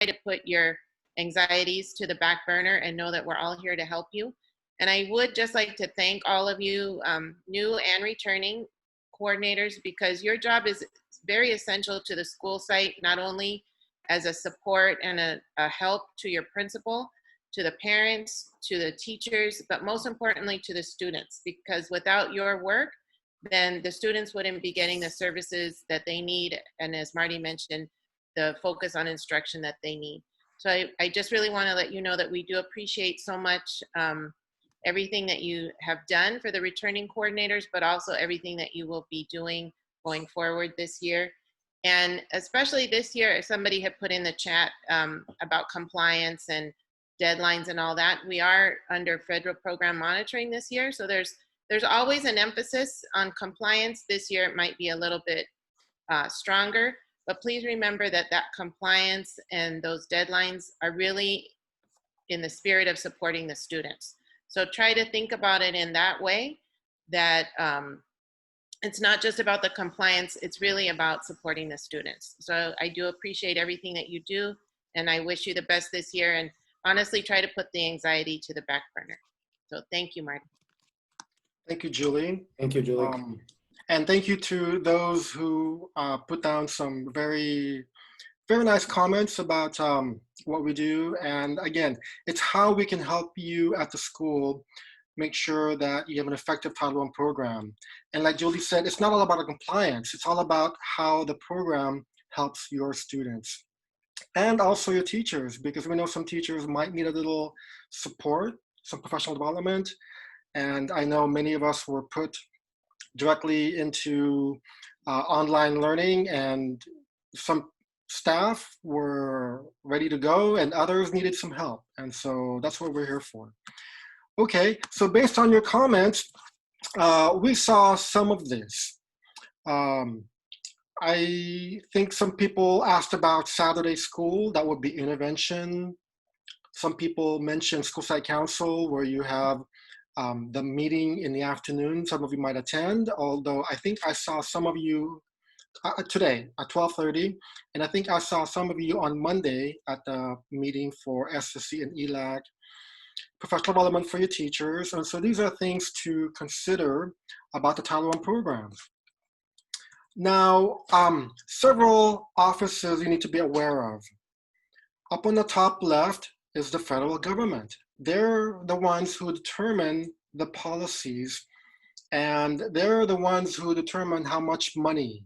to put your anxieties to the back burner and know that we're all here to help you. And I would just like to thank all of you, new and returning coordinators, because your job is very essential to the school site, not only as a support and a help to your principal, to the parents, to the teachers, but most importantly to the students, because without your work, then the students wouldn't be getting the services that they need. And as Marty mentioned, the focus on instruction that they need. So I just really want to let you know that we do appreciate so much everything that you have done for the returning coordinators, but also everything that you will be doing going forward this year. And especially this year, somebody had put in the chat about compliance and deadlines and all that. We are under federal program monitoring this year. So there's always an emphasis on compliance. This year it might be a little bit stronger, but please remember that that compliance and those deadlines are really in the spirit of supporting the students. So try to think about it in that way, that it's not just about the compliance, it's really about supporting the students. So I do appreciate everything that you do, and I wish you the best this year, and honestly try to put the anxiety to the back burner. So thank you, Marty. Thank you, Julie. Thank you, Julie. And thank you to those who put down some very nice comments about what we do. And again, it's how we can help you at the school make sure that you have an effective Title I program. And like Julie said, it's not all about compliance. It's all about how the program helps your students and also your teachers, because we know some teachers might need a little support, some professional development. And I know many of us were put directly into online learning, and some staff were ready to go and others needed some help. And so that's what we're here for. Okay, so based on your comments, we saw some of this. I think some people asked about Saturday school, that would be intervention. Some people mentioned school site council, where you have the meeting in the afternoon. Some of you might attend, although I think I saw some of you today at 12:30, and I think I saw some of you on Monday at the meeting for SSC and ELAC, professional development for your teachers. And so these are things to consider about the Title I programs. Now, several offices you need to be aware of. Up on the top left is the federal government. They're the ones who determine the policies, and they're the ones who determine how much money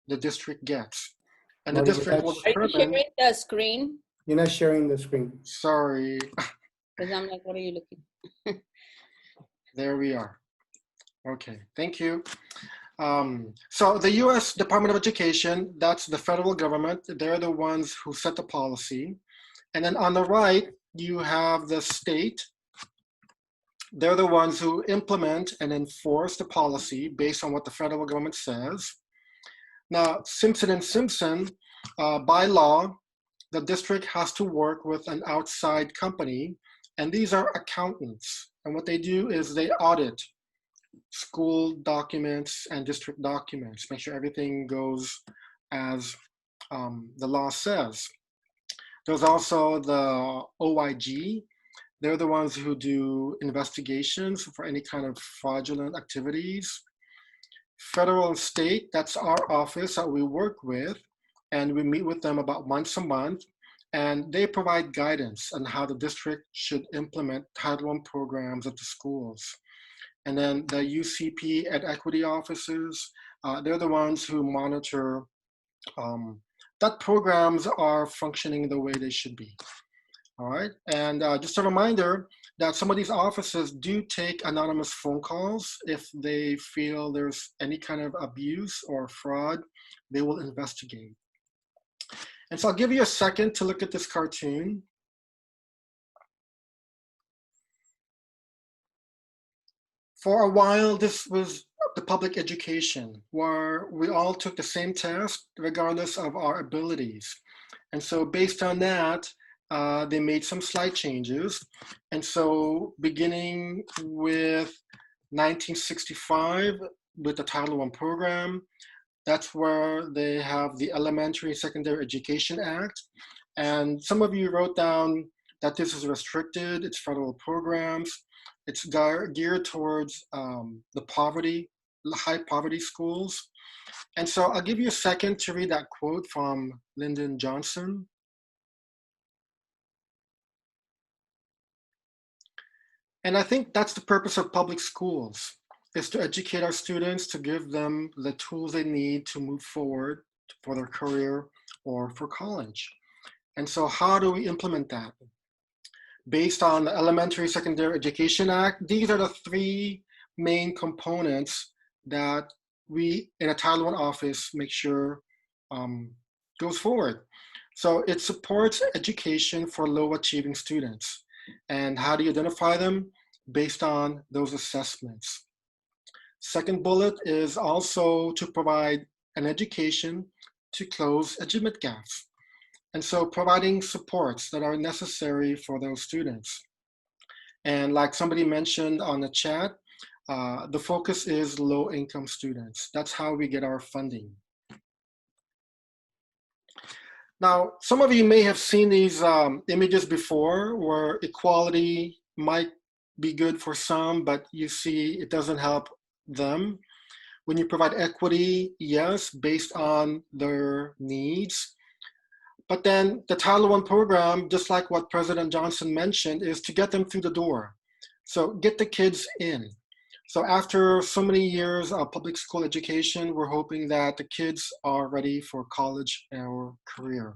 the district gets. And the district will determine. Are you sharing the screen? You're not sharing the screen. Sorry. Because I'm like, what are you looking? There we are. Okay, thank you. So the U.S. Department of Education, that's the federal government. They're the ones who set the policy. And then on the right, you have the state. They're the ones who implement and enforce the policy based on what the federal government says. Now, Simpson & Simpson, by law, the district has to work with an outside company, and these are accountants. And what they do is they audit school documents and district documents, make sure everything goes as the law says. There's also the OIG. They're the ones who do investigations for any kind of fraudulent activities. Federal and state, that's our office that we work with, and we meet with them about once a month, and they provide guidance on how the district should implement Title I programs at the schools. And then the UCP and equity offices, they're the ones who monitor that programs are functioning the way they should be. All right, and just a reminder that some of these offices do take anonymous phone calls. If they feel there's any kind of abuse or fraud, they will investigate. And so I'll give you a second to look at this cartoon. For a while, this was the public education, where we all took the same test regardless of our abilities. And so based on that, they made some slight changes. And so beginning with 1965, with the Title I program, that's where they have the Elementary and Secondary Education Act. And some of you wrote down that this is restricted, it's federal programs, it's geared towards the high poverty schools. And so I'll give you a second to read that quote from Lyndon Johnson. And I think that's the purpose of public schools, is to educate our students, to give them the tools they need to move forward for their career or for college. And so how do we implement that? Based on the Elementary Secondary Education Act, these are the three main components that we in a Title I office make sure goes forward. So it supports education for low achieving students. And how do you identify them? Based on those assessments. Second bullet is also to provide an education to close achievement gaps. And so providing supports that are necessary for those students. And like somebody mentioned on the chat, the focus is low income students. That's how we get our funding. Now, some of you may have seen these images before where equality might be good for some, but you see it doesn't help them. When you provide equity, yes, based on their needs. But then the Title I program, just like what President Johnson mentioned, is to get them through the door. So get the kids in. So after so many years of public school education, we're hoping that the kids are ready for college or career.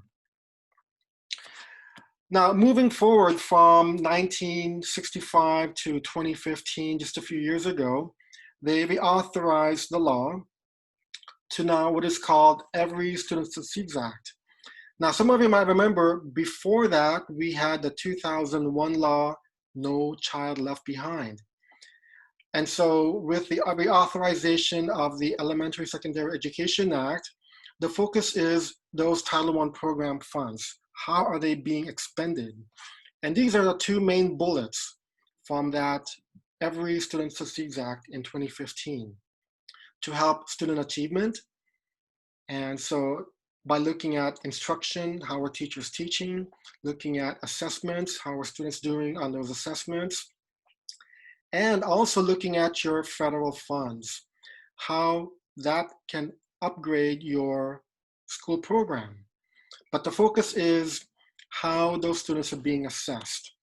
Now, moving forward from 1965 to 2015, just a few years ago, they reauthorized the law to now what is called Every Student Succeeds Act. Now, some of you might remember before that, we had the 2001 law, No Child Left Behind. And so with the reauthorization of the Elementary Secondary Education Act, the focus is those Title I program funds. How are they being expended? And these are the two main bullets from that Every Student Succeeds Act in 2015 to help student achievement. And so by looking at instruction, how are teachers teaching, looking at assessments, how are students doing on those assessments, and also looking at your federal funds, how that can upgrade your school program. But the focus is how those students are being assessed.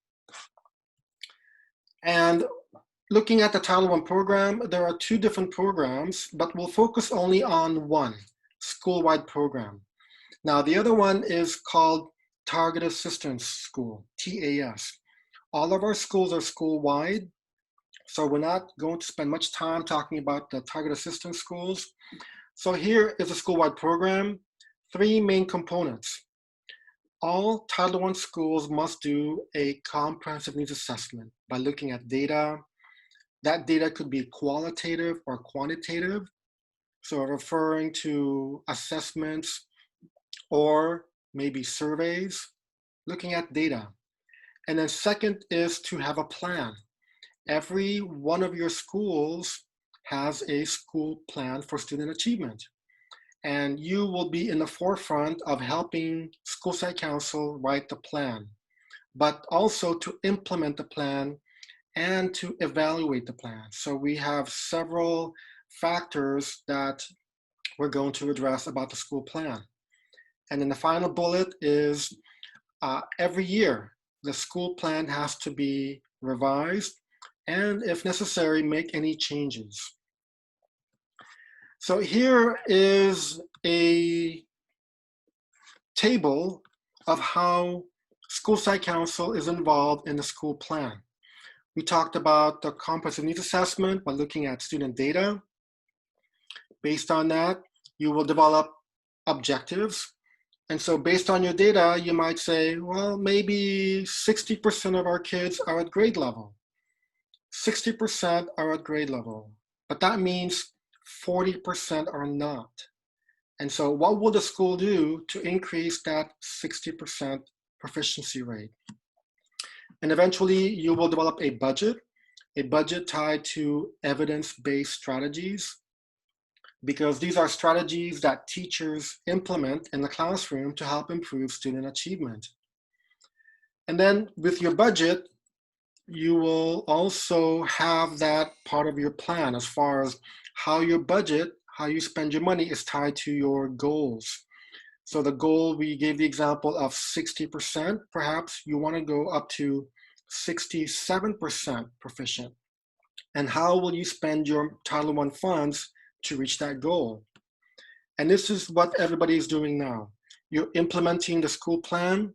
And looking at the Title I program, there are two different programs, but we'll focus only on one, school-wide program. Now, the other one is called Target Assistance School, TAS. All of our schools are school-wide, so we're not going to spend much time talking about the Target Assistance Schools. So here is a school-wide program, three main components. All Title I schools must do a comprehensive needs assessment by looking at data. That data could be qualitative or quantitative, so referring to assessments or maybe surveys, looking at data. And then second is to have a plan. Every one of your schools has a school plan for student achievement. And you will be in the forefront of helping school site council write the plan, but also to implement the plan and to evaluate the plan. So we have several factors that we're going to address about the school plan. And then the final bullet is every year, the school plan has to be revised and if necessary, make any changes. So here is a table of how school site council is involved in the school plan. We talked about the comprehensive needs assessment by looking at student data. Based on that, you will develop objectives. And so based on your data, you might say, well, maybe 60% of our kids are at grade level. 60% are at grade level, but that means 40% are not. And so what will the school do to increase that 60% proficiency rate? And eventually you will develop a budget tied to evidence-based strategies. because these are strategies that teachers implement in the classroom to help improve student achievement. And then with your budget, you will also have that part of your plan as far as how your budget, how you spend your money is tied to your goals. So the goal, we gave the example of 60%, perhaps you want to go up to 67% proficient. And how will you spend your Title I funds to reach that goal? And this is what everybody is doing now. You're implementing the school plan,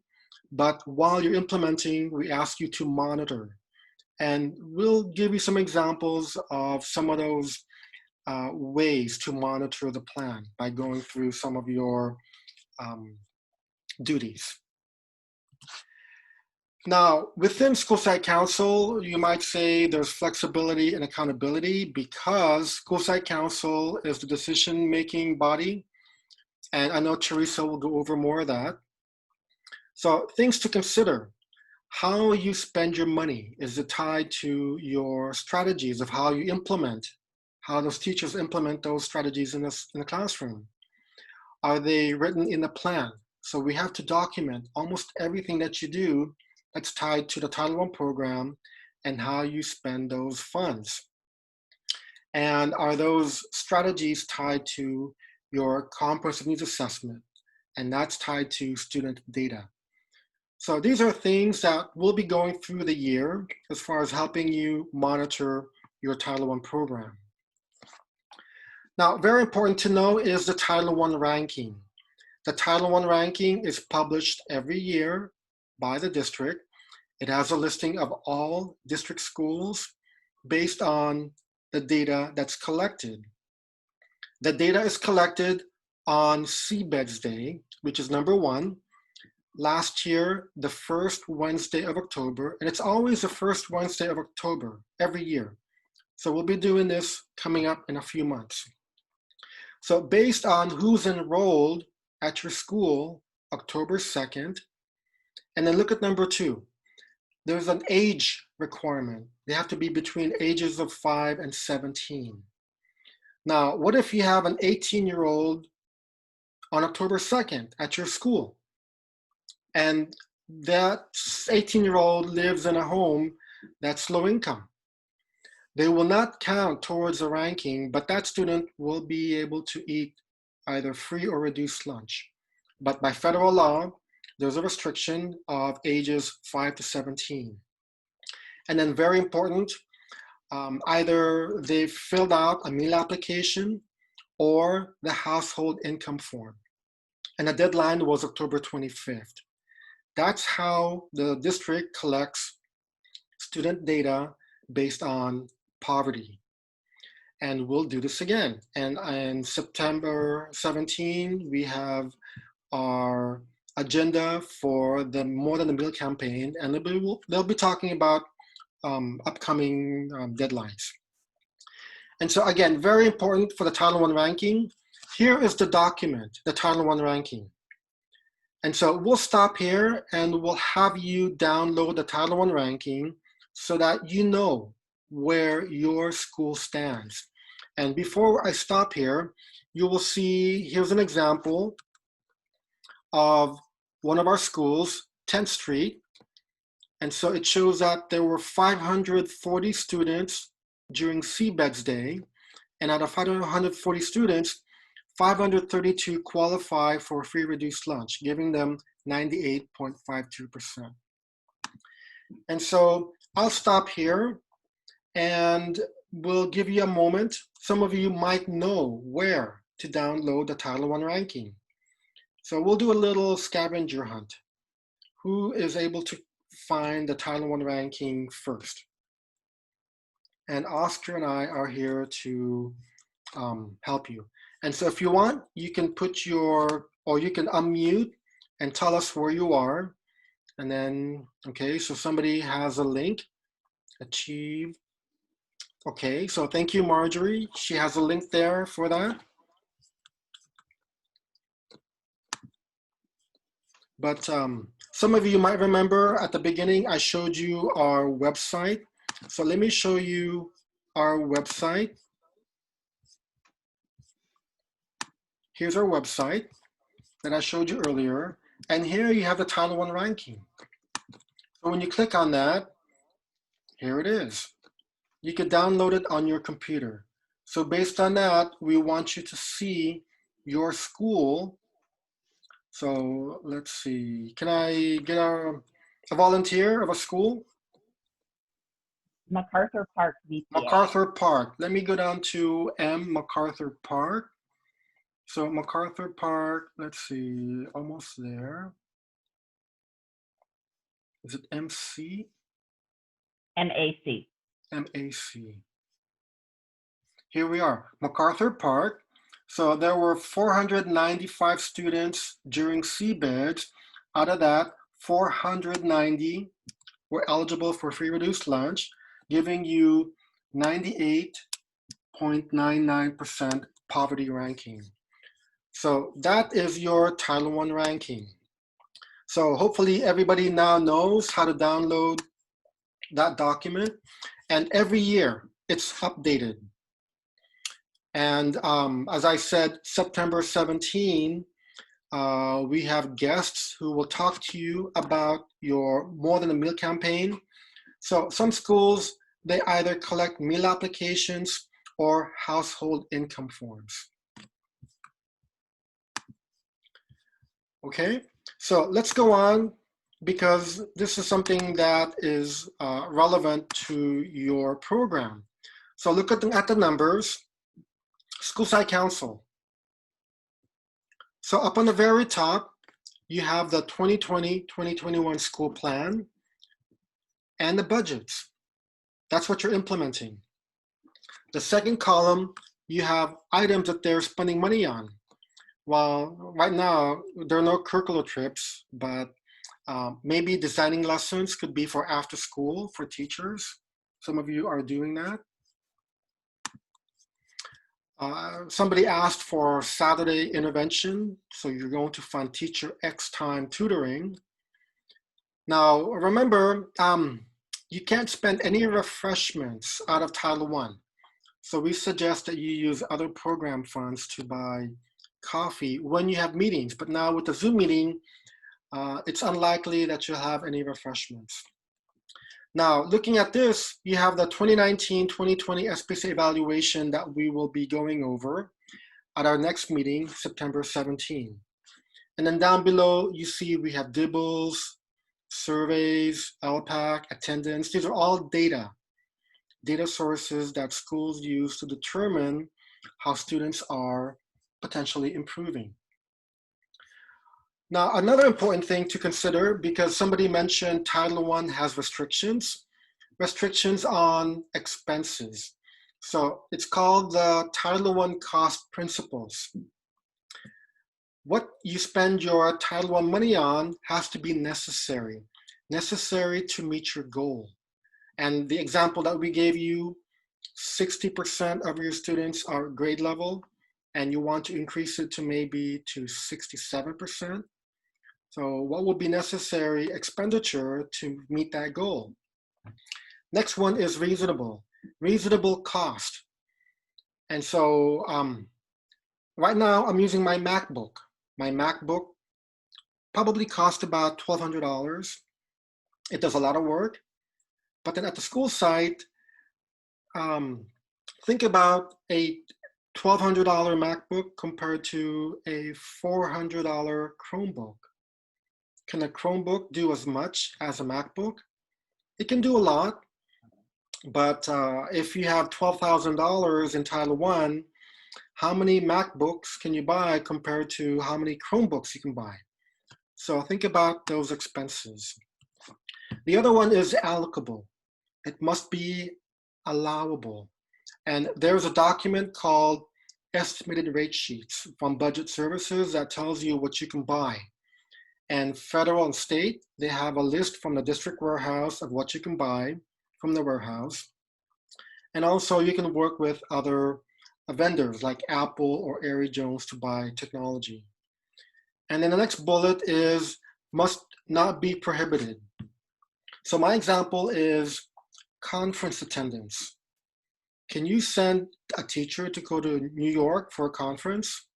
but while you're implementing, we ask you to monitor. And we'll give you some examples of some of those ways to monitor the plan by going through some of your duties. Now, within School Site Council, you might say there's flexibility and accountability because School Site Council is the decision-making body. And I know Teresa will go over more of that. So things to consider. How you spend your money, is it tied to your strategies of how you implement, how those teachers implement those strategies in the classroom? Are they written in the plan? So we have to document almost everything that you do that's tied to the Title I program and how you spend those funds. And are those strategies tied to your comprehensive needs assessment? And that's tied to student data. So these are things that we'll be going through the year as far as helping you monitor your Title I program. Now, very important to know is the Title I ranking. The Title I ranking is published every year by the district. It has a listing of all district schools based on the data that's collected. The data is collected on Seabeds Day, which is number 1. Last year, the first Wednesday of October, and it's always the first Wednesday of October every year. So we'll be doing this coming up in a few months. So based on who's enrolled at your school, October 2nd, and then look at number 2. There's an age requirement. They have to be between ages of 5 and 17. Now, what if you have an 18-year-old on October 2nd at your school? And that 18-year-old lives in a home that's low income. They will not count towards the ranking, but that student will be able to eat either free or reduced lunch. But by federal law, there's a restriction of ages 5 to 17. And then very important, either they've filled out a meal application or the household income form. And the deadline was October 25th. That's how the district collects student data based on poverty. And we'll do this again. And on September 17, we have our agenda for the More Than a Meal campaign, and they'll be talking about upcoming deadlines. And so again, very important for the Title I ranking. Here is the document, the Title I ranking. And so we'll stop here and we'll have you download the Title I ranking so that you know where your school stands. And before I stop here, you will see, here's an example of one of our schools, 10th Street. And so it shows that there were 540 students during Seabeds Day. And out of 540 students, 532 qualify for free reduced lunch, giving them 98.52%. And so I'll stop here and we'll give you a moment. Some of you might know where to download the Title I ranking. So we'll do a little scavenger hunt. Who is able to find the Title I ranking first? And Oscar and I are here to help you. And so if you want, you can put or you can unmute and tell us where you are. And then, okay, so somebody has a link, achieve. Okay, so thank you, Marjorie. She has a link there for that. But some of you might remember at the beginning, I showed you our website. So let me show you our website. Here's our website that I showed you earlier. And here you have the Title I ranking. So when you click on that, here it is. You could download it on your computer. So based on that, we want you to see your school. So let's see, can I get a volunteer of a school? MacArthur Park, VPA. MacArthur Park. Let me go down to MacArthur Park. So MacArthur Park, let's see, almost there. Is it MC? MAC. MAC. Here we are, MacArthur Park. So there were 495 students during CBIDs. Out of that, 490 were eligible for free reduced lunch, giving you 98.99% poverty ranking. So that is your Title I ranking. So hopefully everybody now knows how to download that document, and every year it's updated. And as I said, September 17, we have guests who will talk to you about your More Than a Meal campaign. So some schools, they either collect meal applications or household income forms. Okay, so let's go on, because this is something that is relevant to your program. So look at the numbers. School site council. So up on the very top, you have the 2020-2021 school plan and the budgets. That's what you're implementing. The second column, you have items that they're spending money on. Well, right now, there are no curricular trips, but maybe designing lessons could be for after school for teachers. Some of you are doing that. Somebody asked for Saturday intervention, so you're going to fund teacher X time tutoring. Now, remember, you can't spend any refreshments out of Title I. So we suggest that you use other program funds to buy coffee when you have meetings. But now with the Zoom meeting, it's unlikely that you'll have any refreshments. Now, looking at this, you have the 2019-2020 SPSA evaluation that we will be going over at our next meeting, September 17. And then down below, you see we have DIBELS, surveys, LPAC, attendance. These are all data sources that schools use to determine how students are potentially improving. Now, another important thing to consider, because somebody mentioned Title I has restrictions on expenses. So it's called the Title I cost principles. What you spend your Title I money on has to be necessary to meet your goal. And the example that we gave you, 60% of your students are grade level, and you want to increase it to maybe to 67%. So what would be necessary expenditure to meet that goal? Next one is reasonable cost. And so right now I'm using my MacBook. My MacBook probably cost about $1,200. It does a lot of work. But then at the school site, think about a $1,200 MacBook compared to a $400 Chromebook. Can a Chromebook do as much as a MacBook? It can do a lot, but if you have $12,000 in Title I, how many MacBooks can you buy compared to how many Chromebooks you can buy? So think about those expenses. The other one is allocable. It must be allowable. And there's a document called Estimated Rate Sheets from Budget Services that tells you what you can buy. And federal and state, they have a list from the district warehouse of what you can buy from the warehouse. And also you can work with other vendors like Apple or Ari Jones to buy technology. And then the next bullet is must not be prohibited. So my example is conference attendance. Can you send a teacher to go to New York for a conference?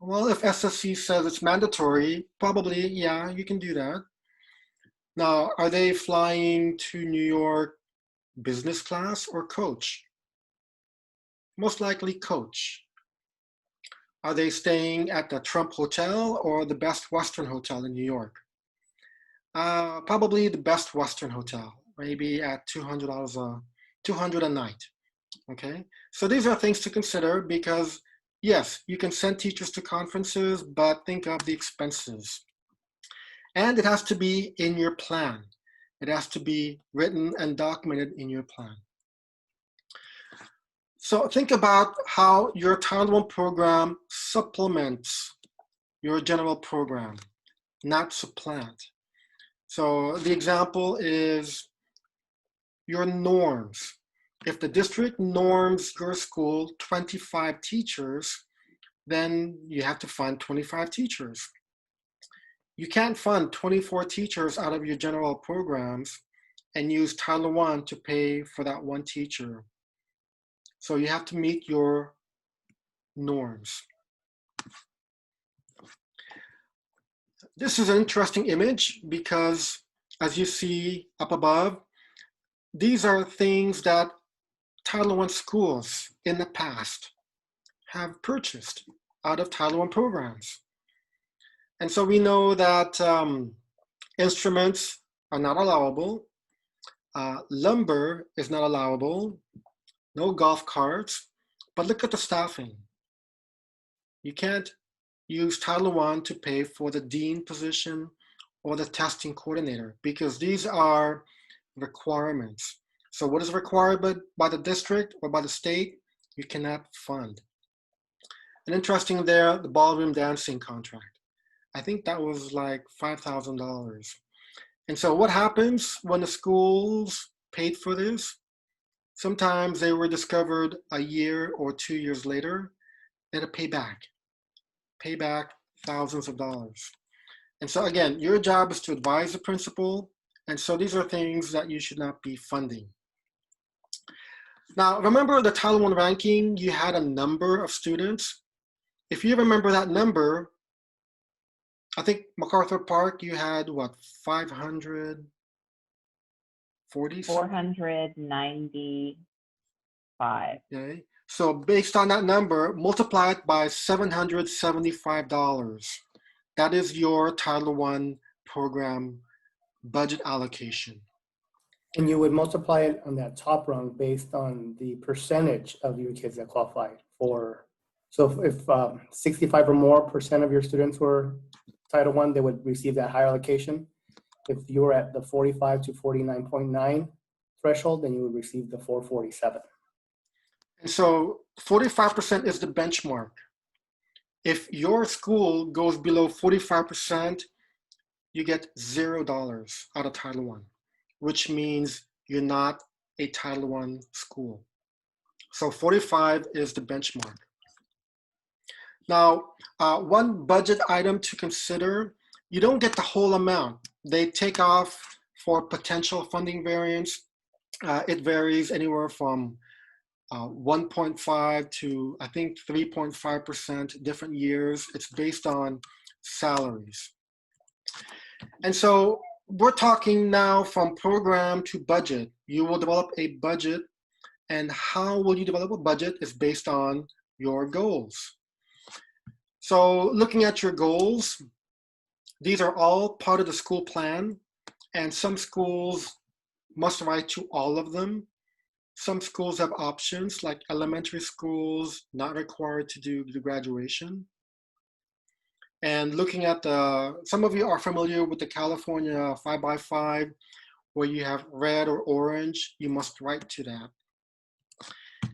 Well, if SSC says it's mandatory, probably, yeah, you can do that. Now, are they flying to New York business class or coach? Most likely coach. Are they staying at the Trump Hotel or the Best Western Hotel in New York? Probably the Best Western Hotel, maybe at $200 a night. Okay, so these are things to consider because yes, you can send teachers to conferences, but think of the expenses. And it has to be in your plan. It has to be written and documented in your plan. So think about how your Title I program supplements your general program, not supplant. So the example is your norms. If the district norms your school 25 teachers, then you have to fund 25 teachers. You can't fund 24 teachers out of your general programs and use Title I to pay for that one teacher. So you have to meet your norms. This is an interesting image because as you see up above, these are things that Title I schools in the past have purchased out of Title I programs. And so we know that instruments are not allowable, lumber is not allowable, no golf carts, but look at the staffing. You can't use Title I to pay for the dean position or the testing coordinator because these are requirements. So what is required by the district or by the state, you cannot fund. And interesting there, the ballroom dancing contract. I think that was like $5,000. And so what happens when the schools paid for this? Sometimes they were discovered a year or 2 years later, and to pay back thousands of dollars. And so again, your job is to advise the principal. And so these are things that you should not be funding. Now, remember the Title I ranking, you had a number of students. If you remember that number, I think MacArthur Park, you had what, 540? 495. Okay. So based on that number, multiply it by $775. That is your Title I program budget allocation. And you would multiply it on that top rung based on the percentage of your kids that qualified for. So if 65 or more percent of your students were Title I, they would receive that higher allocation. If you were at the 45 to 49.9 threshold, then you would receive the 447. And so 45% is the benchmark. If your school goes below 45%, you get $0 out of Title I, which means you're not a Title I school. So 45 is the benchmark. Now, one budget item to consider, you don't get the whole amount. They take off for potential funding variance. It varies anywhere from 1.5 to I think 3.5% different years. It's based on salaries. And so we're talking now from program to budget. You will develop a budget, and how will you develop a budget is based on your goals. So looking at your goals, these are all part of the school plan, and some schools must write to all of them. Some schools have options, like elementary schools not required to do the graduation. And looking at some of you are familiar with the California 5x5, where you have red or orange, you must write to that.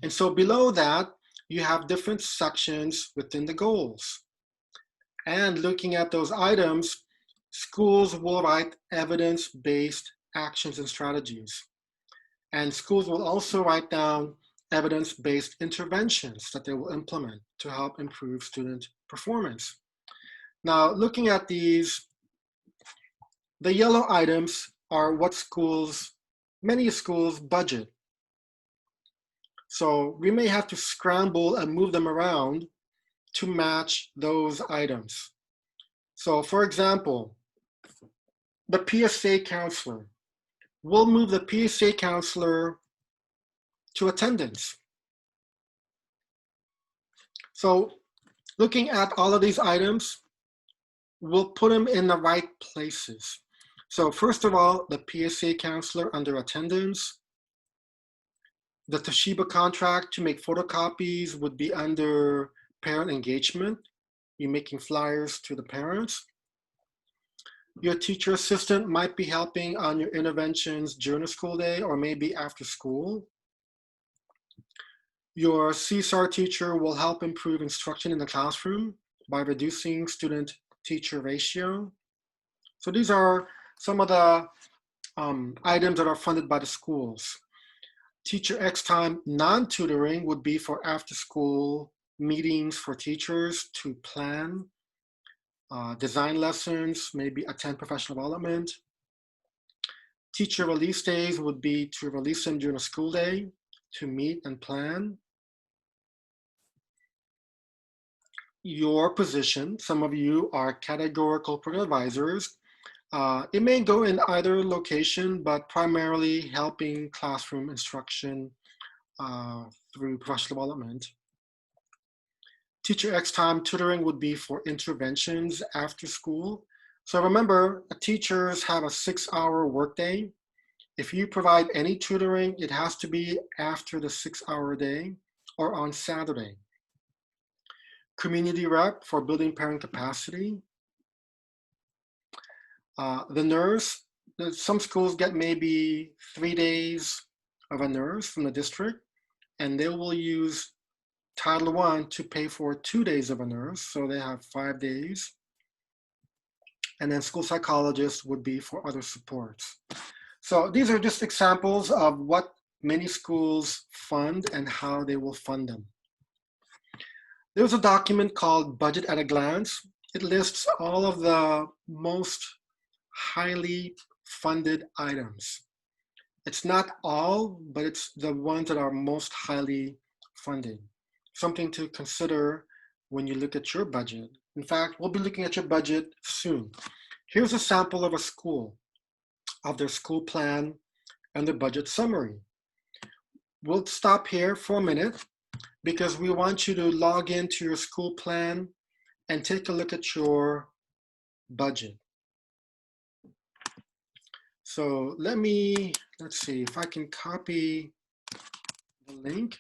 And so below that, you have different sections within the goals. And looking at those items, schools will write evidence-based actions and strategies. And schools will also write down evidence-based interventions that they will implement to help improve student performance. Now, looking at these, the yellow items are what schools, many schools budget. So we may have to scramble and move them around to match those items. So for example, the PSA counselor. We'll move the PSA counselor to attendance. So looking at all of these items, we'll put them in the right places. So first of all, the PSA counselor under attendance. The Toshiba contract to make photocopies would be under parent engagement. You're making flyers to the parents. Your teacher assistant might be helping on your interventions during the school day or maybe after school. Your CSAR teacher will help improve instruction in the classroom by reducing student-teacher ratio. So these are some of the items that are funded by the schools. Teacher X time non-tutoring would be for after-school meetings for teachers to plan design lessons, maybe attend professional development. Teacher release days would be to release them during a school day to meet and plan. Your position, some of you are categorical program advisors. It may go in either location, but primarily helping classroom instruction through professional development. Teacher X time tutoring would be for interventions after school. So remember, teachers have a 6-hour workday. If you provide any tutoring, it has to be after the 6-hour day or on Saturday. Community rep for building parent capacity. The nurse, some schools get maybe 3 days of a nurse from the district, and they will use Title I to pay for 2 days of a nurse, so they have 5 days. And then school psychologists would be for other supports. So these are just examples of what many schools fund and how they will fund them. There's a document called Budget at a Glance. It lists all of the most highly funded items. It's not all, but it's the ones that are most highly funded. Something to consider when you look at your budget. In fact, we'll be looking at your budget soon. Here's a sample of a school, of their school plan and their budget summary. We'll stop here for a minute because we want you to log into your school plan and take a look at your budget. So let's see if I can copy the link.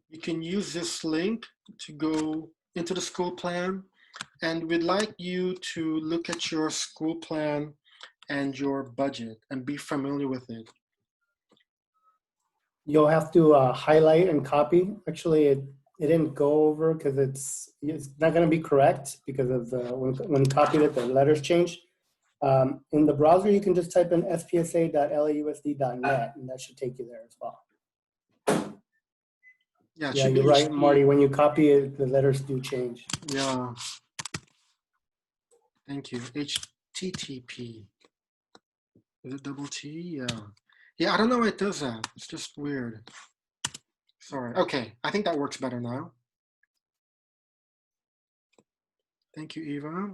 You can use this link to go into the school plan, and we'd like you to look at your school plan and your budget and be familiar with it. You'll have to highlight and copy. Actually, it didn't go over because it's not going to be correct because of the when copied it, the letters changed. In the browser, you can just type in spsa.lausd.net, and that should take you there as well. Yeah, Yeah, you're right, Marty. When you copy it, the letters do change. Yeah. Thank you. HTTP. Is it double T? Yeah. Yeah, I don't know why it does that. It's just weird. Sorry. Okay, I think that works better now. Thank you, Eva.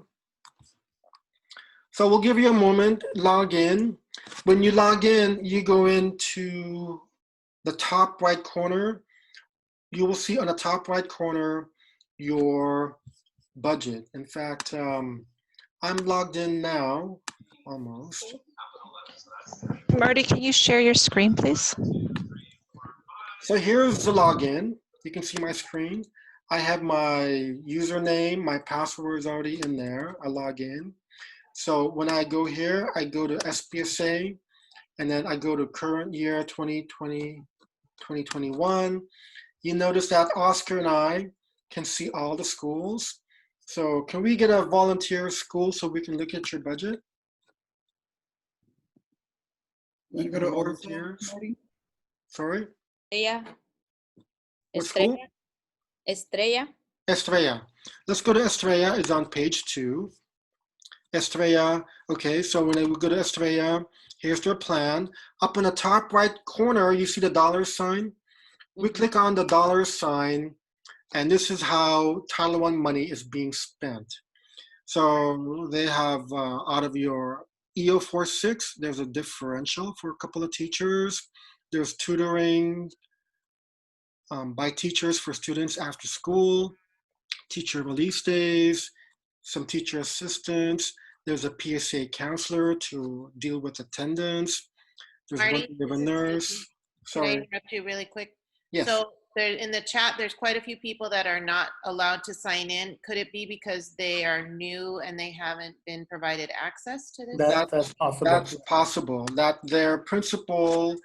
So we'll give you a moment, log in. When you log in, you go into the top right corner. You will see on the top right corner your budget. In fact, I'm logged in now, almost. Marty, can you share your screen, please? So here's the login. You can see my screen. I have my username, my password is already in there. I log in. So when I go here, I go to SPSA, and then I go to current year 2020, 2021. You notice that Oscar and I can see all the schools. So can we get a volunteer school so we can look at your budget? You go to volunteers. Sorry? Estrella. What school? Estrella. Estrella. Let's go to Estrella. It's on page 2. Estrella. Okay, so when we go to Estrella, here's their plan. Up in the top right corner, you see the dollar sign. We Mhm. click on the dollar sign, and this is how Title I money is being spent. So they have out of your EO46, there's a differential for a couple of teachers. There's tutoring by teachers for students after school, teacher release days, some teacher assistants. There's a PSA counselor to deal with attendance. There's one Marty, of a this is nurse. Judy. Can I Sorry. interrupt you really quick? Yes. So there, in the chat, there's quite a few people that are not allowed to sign in. Could it be because they are new and they haven't been provided access to this? That's possible. That's possible. That their principal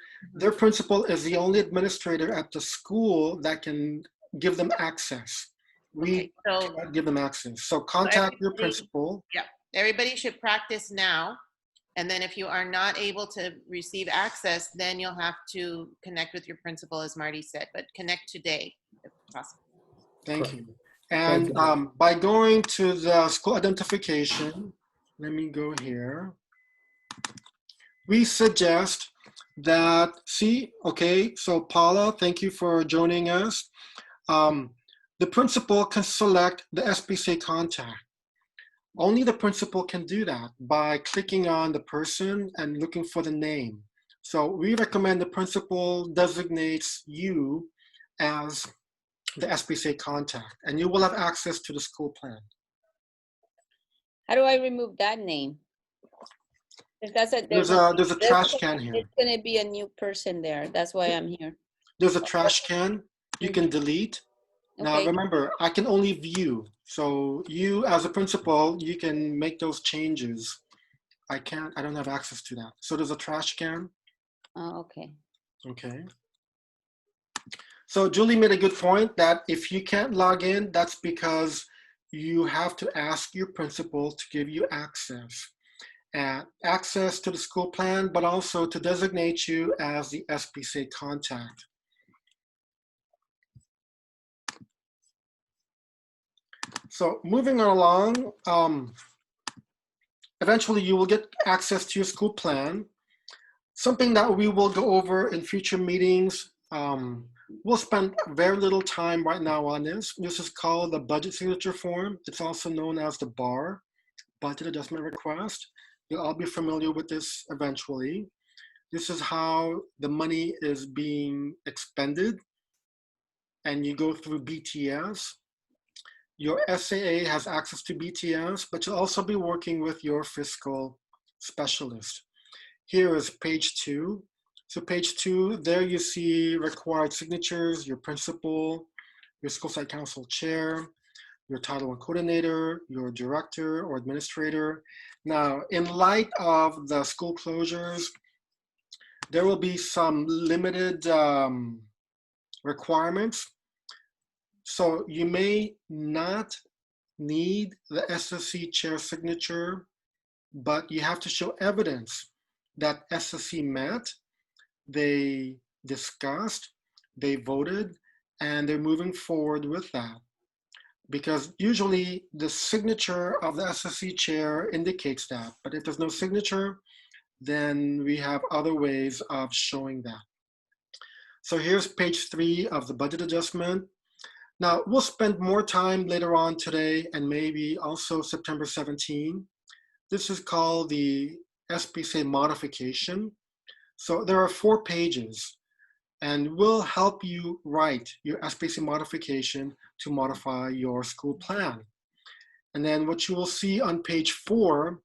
is the only administrator at the school that can give them access. We Okay, so cannot give them access. So contact your everybody- principal. everybody should practice now. And then if you are not able to receive access, then you'll have to connect with your principal, as Marty said, but connect today if possible. Thank Correct. you. And Thank you. by going to the school identification, let me go here. We suggest that, okay, so Paula, thank you for joining us. The principal can select the SBC contact. Only the principal can do that by clicking on the person and looking for the name. So we recommend the principal designates you as the SBC contact, and you will have access to the school plan. How do I remove that name? If that's a, There's a trash can here. It's gonna be a new person there. That's why I'm here. There's a trash can you can delete. Now Okay. remember, I can only view. So you as a principal, you can make those changes. I don't have access to that. So there's a trash can. Oh, okay. Okay. So Julie made a good point that if you can't log in, that's because you have to ask your principal to give you access. Access to the school plan, but also to designate you as the SBC contact. So moving along, eventually you will get access to your school plan. Something that we will go over in future meetings. We'll spend very little time right now on this. This is called the budget signature form. It's also known as the BAR, budget adjustment request. You'll all be familiar with this eventually. This is how the money is being expended, and you go through BTS. Your SAA has access to BTS, but you'll also be working with your fiscal specialist. Here is page 2. So page 2, there you see required signatures, your principal, your school site council chair, your Title I coordinator, your director or administrator. Now, in light of the school closures, there will be some limited requirements. So you may not need the SSC chair signature, but you have to show evidence that SSC met, they discussed, they voted, and they're moving forward with that. Because usually the signature of the SSC chair indicates that, but if there's no signature, then we have other ways of showing that. So here's page 3 of the budget adjustment. Now, we'll spend more time later on today and maybe also September 17. This is called the SBC modification. So there are 4 pages, and we'll help you write your SBC modification to modify your school plan. And then what you will see on page 4,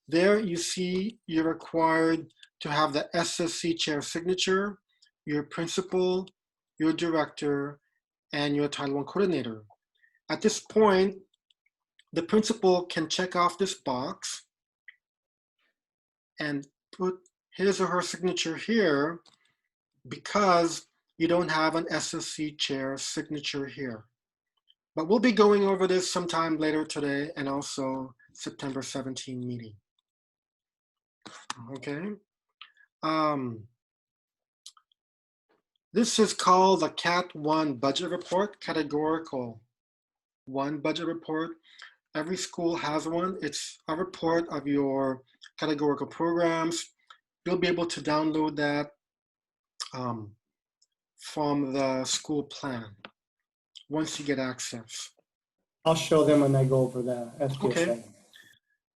there you see you're required to have the SSC chair signature, your principal, your director, and your Title I coordinator. At this point, the principal can check off this box and put his or her signature here because you don't have an SSC chair signature here. But we'll be going over this sometime later today and also September 17 meeting. Okay. This is called the CAT 1 budget report, categorical 1 budget report. Every school has one. It's a report of your categorical programs. You'll be able to download that from the school plan once you get access. I'll show them when I go over the SPSA. Okay.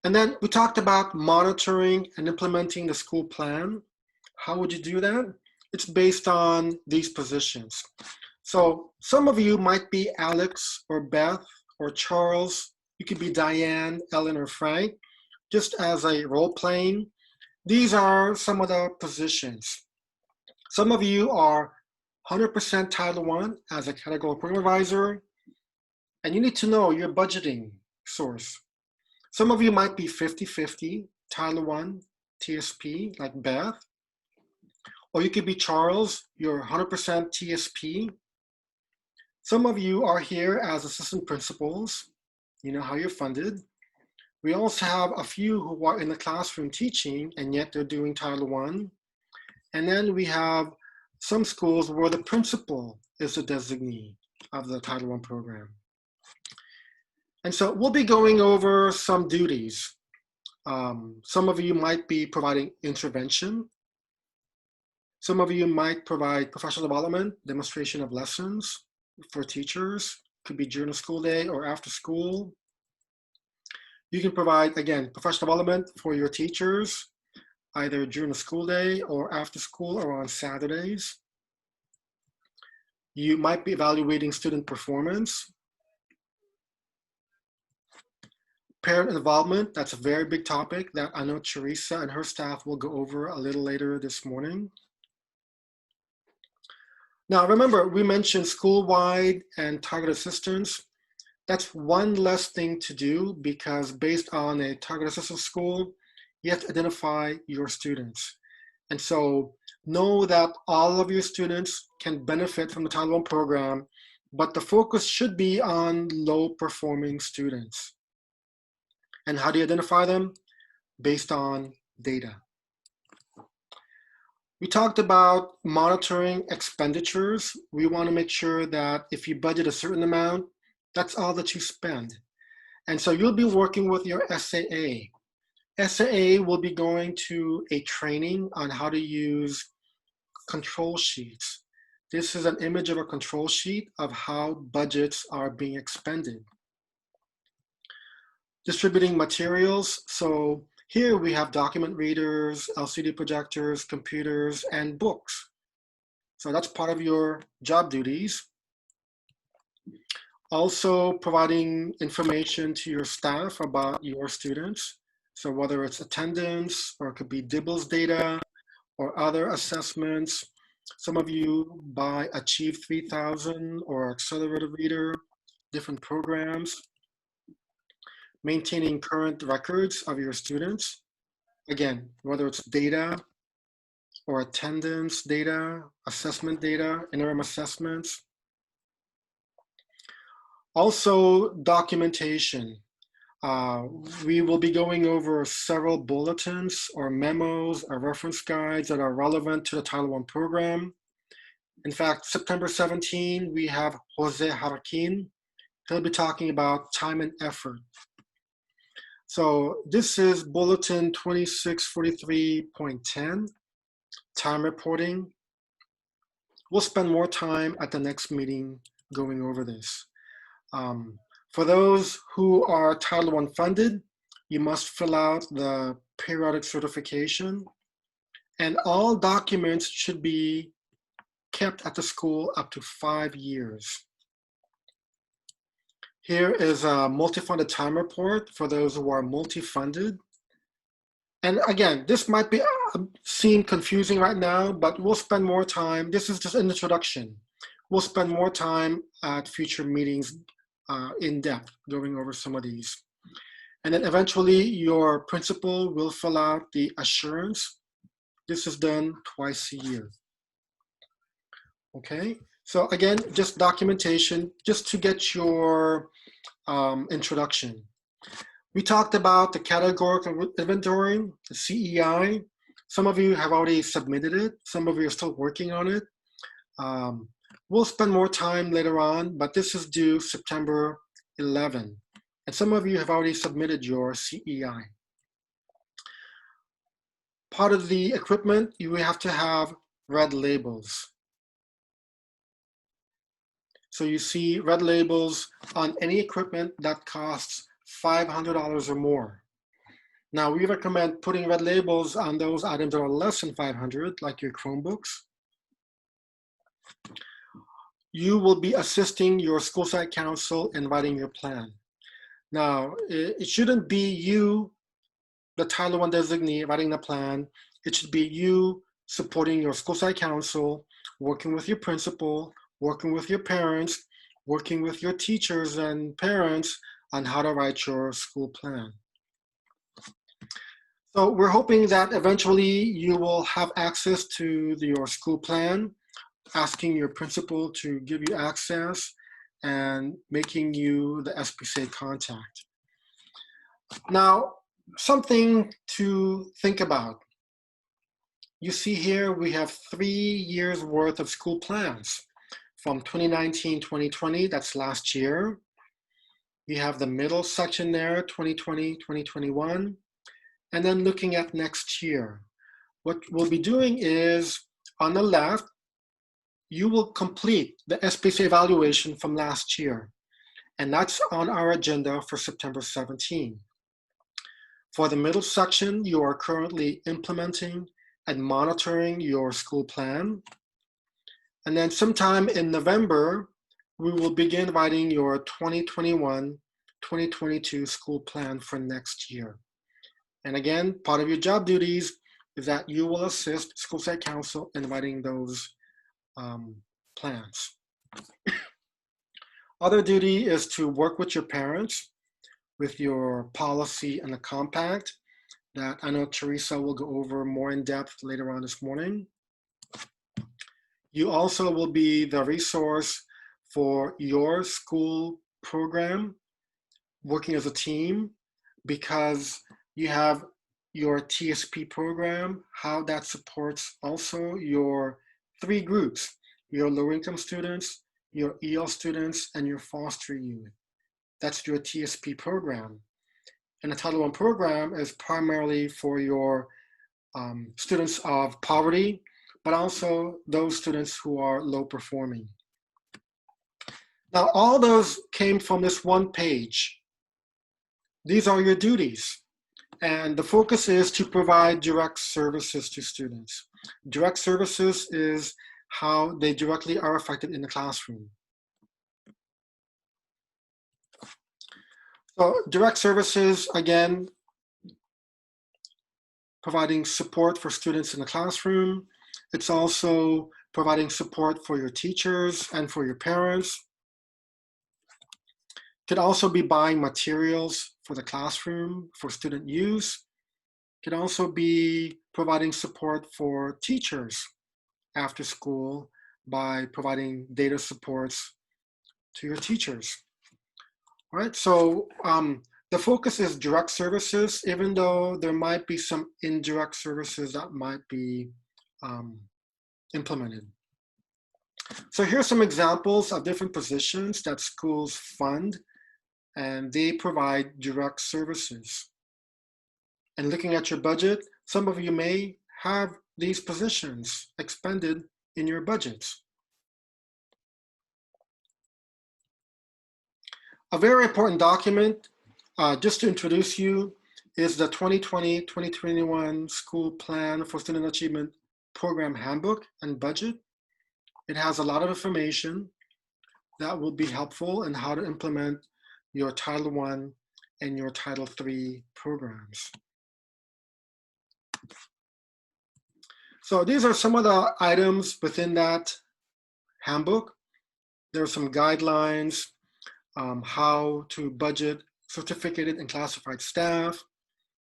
And then we talked about monitoring and implementing the school plan. How would you do that? It's based on these positions. So some of you might be Alex or Beth or Charles. You could be Diane, Ellen, or Frank, just as a role playing. These are some of the positions. Some of you are 100% Title I as a categorical program advisor, and you need to know your budgeting source. Some of you might be 50-50, Title I, TSP, like Beth. Or you could be Charles, you're 100% TSP. Some of you are here as assistant principals. You know how you're funded. We also have a few who are in the classroom teaching, and yet they're doing Title I. And then we have some schools where the principal is the designee of the Title I program. And so we'll be going over some duties. Some of you might be providing intervention. Some of you might provide professional development, demonstration of lessons for teachers. Could be during the school day or after school. You can provide, again, professional development for your teachers, either during the school day or after school or on Saturdays. You might be evaluating student performance. Parent involvement, that's a very big topic that I know Teresa and her staff will go over a little later this morning. Now, remember, we mentioned school-wide and target assistance. That's one less thing to do because based on a target assistance school, you have to identify your students. And so know that all of your students can benefit from the Title I program, but the focus should be on low-performing students. And how do you identify them? Based on data. We talked about monitoring expenditures. We want to make sure that if you budget a certain amount, that's all that you spend. And so you'll be working with your SAA. SAA will be going to a training on how to use control sheets. This is an image of a control sheet of how budgets are being expended. Distributing materials. So here we have document readers, LCD projectors, computers, and books. So that's part of your job duties. Also providing information to your staff about your students. So whether it's attendance or it could be DIBELS data or other assessments. Some of you buy Achieve 3000 or Accelerator Reader, different programs. Maintaining current records of your students. Again, whether it's data or attendance data, assessment data, interim assessments. Also, documentation. We will be going over several bulletins or memos or reference guides that are relevant to the Title I program. In fact, September 17, we have Jose Harkin. He'll be talking about time and effort. So this is bulletin 2643.10, time reporting. We'll spend more time at the next meeting going over this. For those who are Title I funded, you must fill out the periodic certification, and all documents should be kept at the school up to 5 years. Here is a multi-funded time report for those who are multi-funded. And again, this might be seem confusing right now, but we'll spend more time. This is just an introduction. We'll spend more time at future meetings in depth going over some of these. And then eventually your principal will fill out the assurance. This is done twice a year. Okay, so again, just documentation, just to get your introduction. We talked about the categorical inventory, the CEI. Some of you have already submitted it. Some of you are still working on it. We'll spend more time later on, but this is due September 11. And some of you have already submitted your CEI. Part of the equipment, you have to have red labels. So you see red labels on any equipment that costs $500 or more. Now we recommend putting red labels on those items that are less than 500, like your Chromebooks. You will be assisting your school site council in writing your plan. Now, it shouldn't be you, the Title I designee, writing the plan. It should be you supporting your school site council, working with your principal, working with your parents, working with your teachers and parents on how to write your school plan. So we're hoping that eventually you will have access to your school plan, asking your principal to give you access and making you the SPCA contact. Now, something to think about. You see here, we have 3 years worth of school plans from 2019-2020, that's last year. You have the middle section there, 2020-2021, and then looking at next year. What we'll be doing is, on the left, you will complete the SPCA evaluation from last year, and that's on our agenda for September 17. For the middle section, you are currently implementing and monitoring your school plan. And then sometime in November, we will begin writing your 2021-2022 school plan for next year. And again, part of your job duties is that you will assist school site council in writing those plans. Other duty is to work with your parents with your policy and the compact that I know Teresa will go over more in depth later on this morning. You also will be the resource for your school program, working as a team, because you have your TSP program, how that supports also your 3 groups, your low income students, your EL students, and your foster youth. That's your TSP program. And the Title I program is primarily for your students of poverty, but also those students who are low performing. Now, all those came from this one page. These are your duties. And the focus is to provide direct services to students. Direct services is how they directly are affected in the classroom. So direct services, again, providing support for students in the classroom. It's also providing support for your teachers and for your parents. Could also be buying materials for the classroom for student use. Could also be providing support for teachers after school by providing data supports to your teachers. All right, so the focus is direct services, even though there might be some indirect services that might be implemented. So here's some examples of different positions that schools fund, and they provide direct services. And looking at your budget, some of you may have these positions expended in your budgets. A very important document, just to introduce you, is the 2020-2021 School Plan for Student Achievement Program Handbook and Budget. It has a lot of information that will be helpful in how to implement your Title I and your Title III programs. So these are some of the items within that handbook. There are some guidelines, how to budget certificated and classified staff.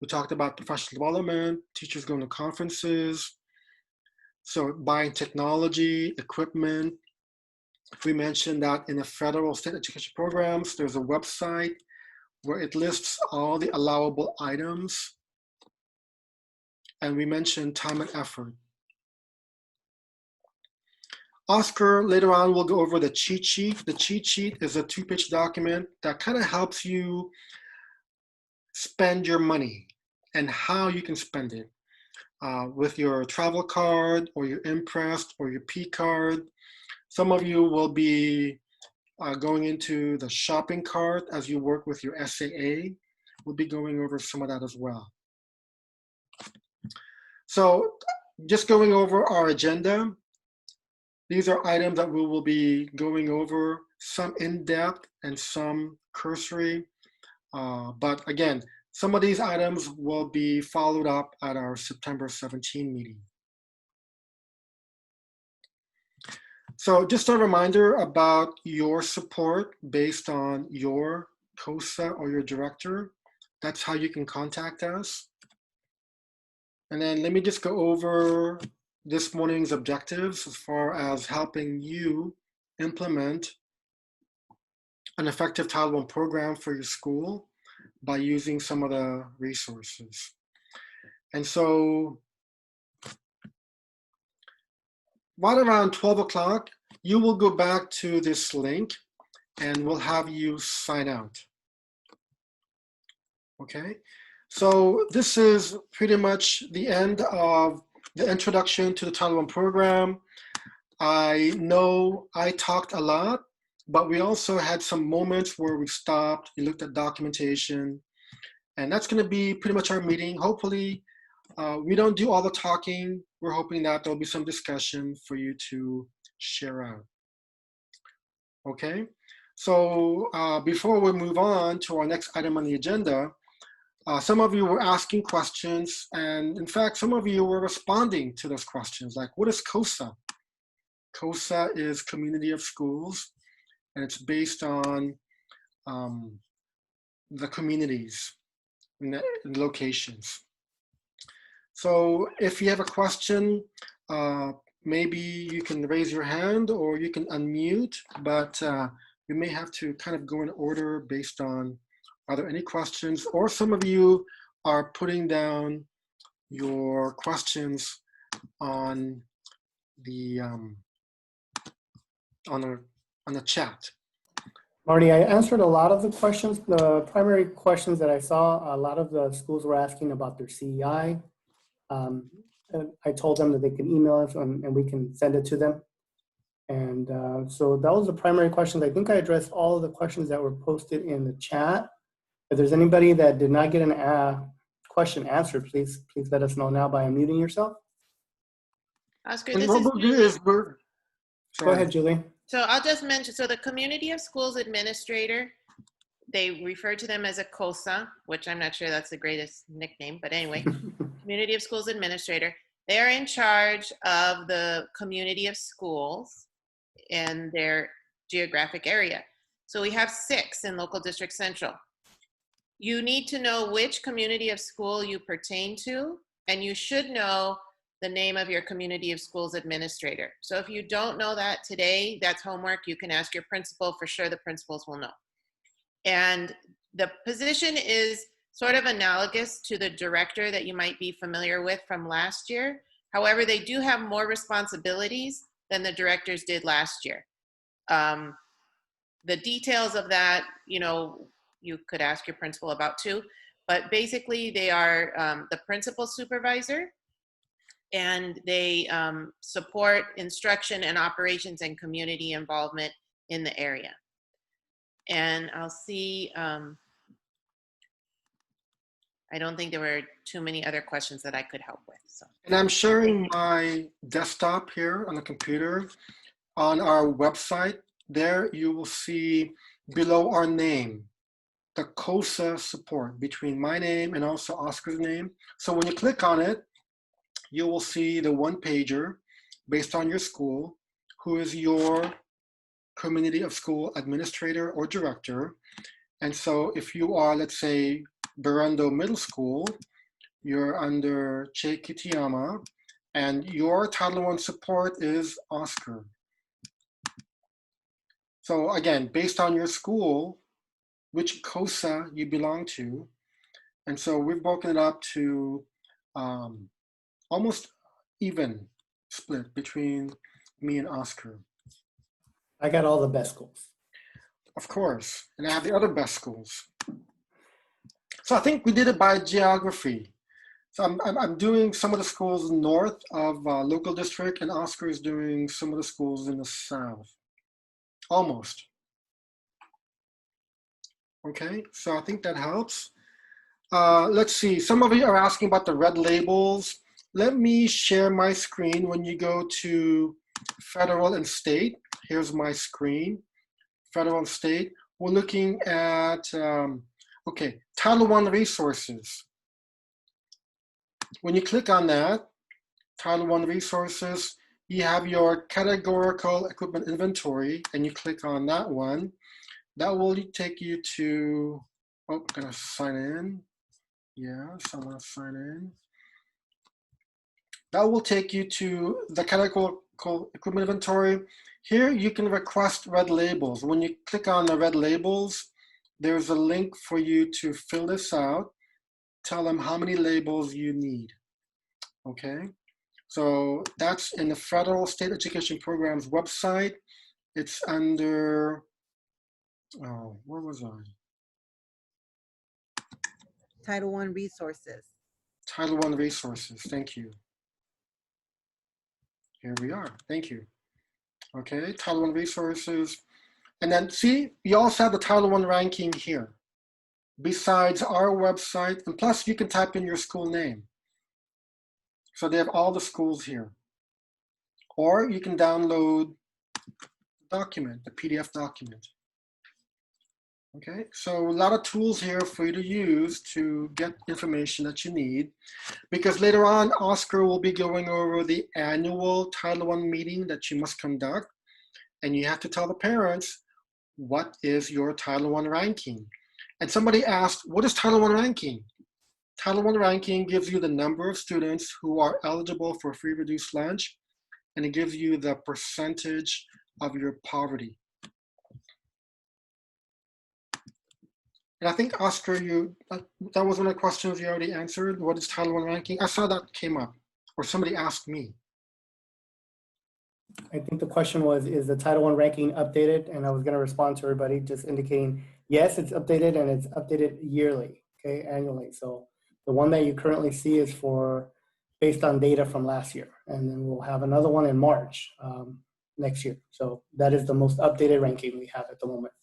We talked about professional development, teachers going to conferences. So buying technology, equipment. We mentioned that in the federal state education programs, there's a website where it lists all the allowable items. And we mentioned time and effort. Oscar later on will go over the cheat sheet. The cheat sheet is a 2-page document that kind of helps you spend your money and how you can spend it. with your travel card or your Imprest or your P card. Some of you will be going into the shopping cart as you work with your SAA. We'll be going over some of that as well. So just going over our agenda, these are items that we will be going over, some in-depth and some cursory. But again, some of these items will be followed up at our September 17 meeting. So just a reminder about your support based on your COSA or your director. That's how you can contact us. And then let me just go over this morning's objectives as far as helping you implement an effective Title I program for your school by using some of the resources. And so right around 12 o'clock, you will go back to this link and we'll have you sign out. Okay, so this is pretty much the end of the introduction to the Title I program. I know I talked a lot, but we also had some moments where we stopped, we looked at documentation, and that's going to be pretty much our meeting. Hopefully, we don't do all the talking. We're hoping that there'll be some discussion for you to share out. Okay, so before we move on to our next item on the agenda, some of you were asking questions, and in fact, some of you were responding to those questions, like, what is COSA? COSA is Community of Schools, and it's based on the communities and the locations. So if you have a question, maybe you can raise your hand or you can unmute, but we may have to kind of go in order based on, are there any questions? Or some of you are putting down your questions on the chat. Marty, I answered a lot of the questions. The primary questions that I saw, a lot of the schools were asking about their CEI. And I told them that they can email us and we can send it to them. And so that was the primary questions. I think I addressed all of the questions that were posted in the chat. If there's anybody that did not get an question answered, please let us know now by unmuting yourself. Oscar, And this what is we'll do Julie. is Go ahead, Julie. So I'll just mention, so the Community of Schools Administrator, they refer to them as a COSA, which I'm not sure that's the greatest nickname, but anyway, Community of Schools Administrator. They're in charge of the community of schools in their geographic area. So we have 6 in Local District Central. You need to know which community of school you pertain to, and you should know the name of your Community of Schools Administrator. So if you don't know that today, that's homework. You can ask your principal. For sure, the principals will know. And the position is sort of analogous to the director that you might be familiar with from last year. However, they do have more responsibilities than the directors did last year. The details of that, you could ask your principal about too, but basically they are the principal supervisor, and they support instruction and operations and community involvement in the area. And I'll see, I don't think there were too many other questions that I could help with. So. And I'm sharing my desktop here on the computer. On our website, there you will see below our name, the COSA support between my name and also Oscar's name. So when you click on it, you will see the one-pager based on your school, who is your Community of School Administrator or Director. And so if you are, let's say, Berendo Middle School, you're under Che Kitayama, and your Title I support is Oscar. So again, based on your school, which COSA you belong to. And so we've broken it up to almost even split between me and Oscar. I got all the best schools. Of course, and I have the other best schools. So I think we did it by geography. So I'm doing some of the schools north of local district, and Oscar is doing some of the schools in the south. Almost. Okay, so I think that helps. Let's see, some of you are asking about the red labels. Let me share my screen. When you go to federal and state, here's my screen, federal and state. We're looking at, okay, Title I resources. When you click on that, Title I resources, you have your categorical equipment inventory, and you click on that one. That will take you to, oh, I'm gonna sign in. Yes, I'm gonna sign in. That will take you to the categorical equipment inventory. Here you can request red labels. When you click on the red labels, there's a link for you to fill this out. Tell them how many labels you need, okay? So that's in the Federal State Education Programs website. It's under, oh, where was I? Title I resources. Title I resources, thank you. Here we are, thank you. Okay, Title I resources. And then see, you also have the Title I ranking here. Besides our website, and plus you can type in your school name. So they have all the schools here. Or you can download the document, the PDF document. Okay, so a lot of tools here for you to use to get information that you need. Because later on, Oscar will be going over the annual Title I meeting that you must conduct. And you have to tell the parents, what is your Title I ranking? And somebody asked, what is Title I ranking? Title I ranking gives you the number of students who are eligible for free reduced lunch, and it gives you the percentage of your poverty. And I think, Oscar, that was one of the questions you already answered. What is Title I ranking? I saw that came up, or somebody asked me. I think the question was, is the Title I ranking updated? And I was going to respond to everybody just indicating, yes, it's updated, and it's updated yearly, okay, annually. So the one that you currently see is based on data from last year. And then we'll have another one in March next year. So that is the most updated ranking we have at the moment.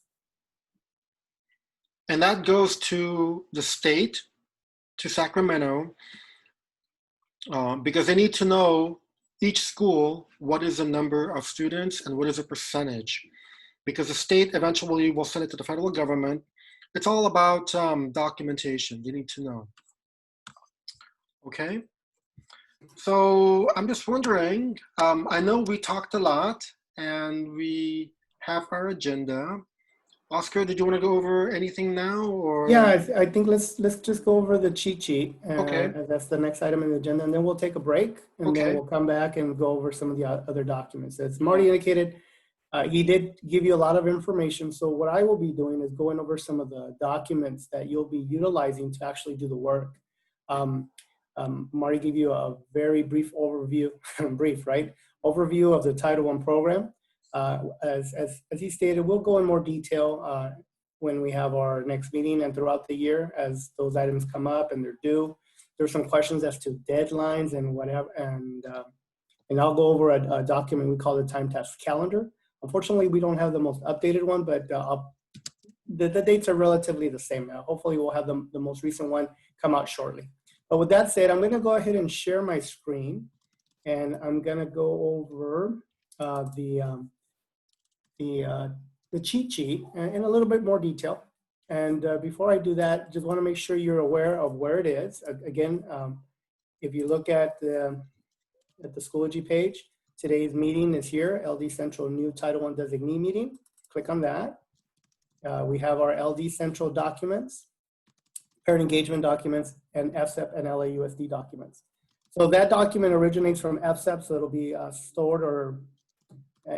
And that goes to the state, to Sacramento, because they need to know each school, what is the number of students and what is the percentage? Because the state eventually will send it to the federal government. It's all about documentation. You need to know. Okay. So I'm just wondering, I know we talked a lot and we have our agenda. Oscar, did you want to go over anything now, or? Yeah, I think let's just go over the cheat sheet. Okay. That's the next item in the agenda, and then we'll take a break, and Okay. then we'll come back and go over some of the other documents. As Marty indicated, he did give you a lot of information. So what I will be doing is going over some of the documents that you'll be utilizing to actually do the work. Marty gave you a very brief overview, right? Overview of the Title I program. As he stated, we'll go in more detail when we have our next meeting and throughout the year as those items come up and they're due. There's some questions as to deadlines and whatever, and I'll go over a document we call the time task calendar. Unfortunately, we don't have the most updated one, but the dates are relatively the same. Hopefully, we'll have the most recent one come out shortly. But with that said, I'm going to go ahead and share my screen, and I'm going to go over the cheat sheet in a little bit more detail. And before I do that, just want to make sure you're aware of where it is. Again, if you look at the Schoology page, today's meeting is here, LD Central New Title I Designee meeting. Click on that. We have our LD Central documents, parent engagement documents, and FSEP and LAUSD documents. So that document originates from FSEP, so it'll be stored or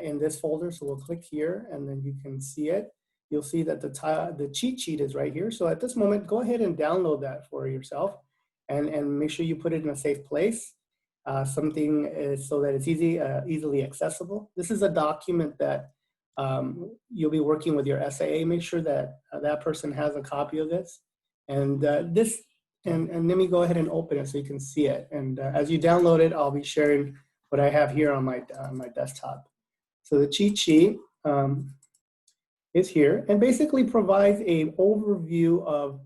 in this folder. So we'll click here and then you can see it. You'll see that the cheat sheet is right here. So at this moment, go ahead and download that for yourself and make sure you put it in a safe place. Something is so that it's easily accessible. This is a document that you'll be working with your SAA. Make sure that that person has a copy of this. And this And let me go ahead and open it so you can see it. And as you download it, I'll be sharing what I have here on my desktop. So the cheat sheet is here and basically provides an overview of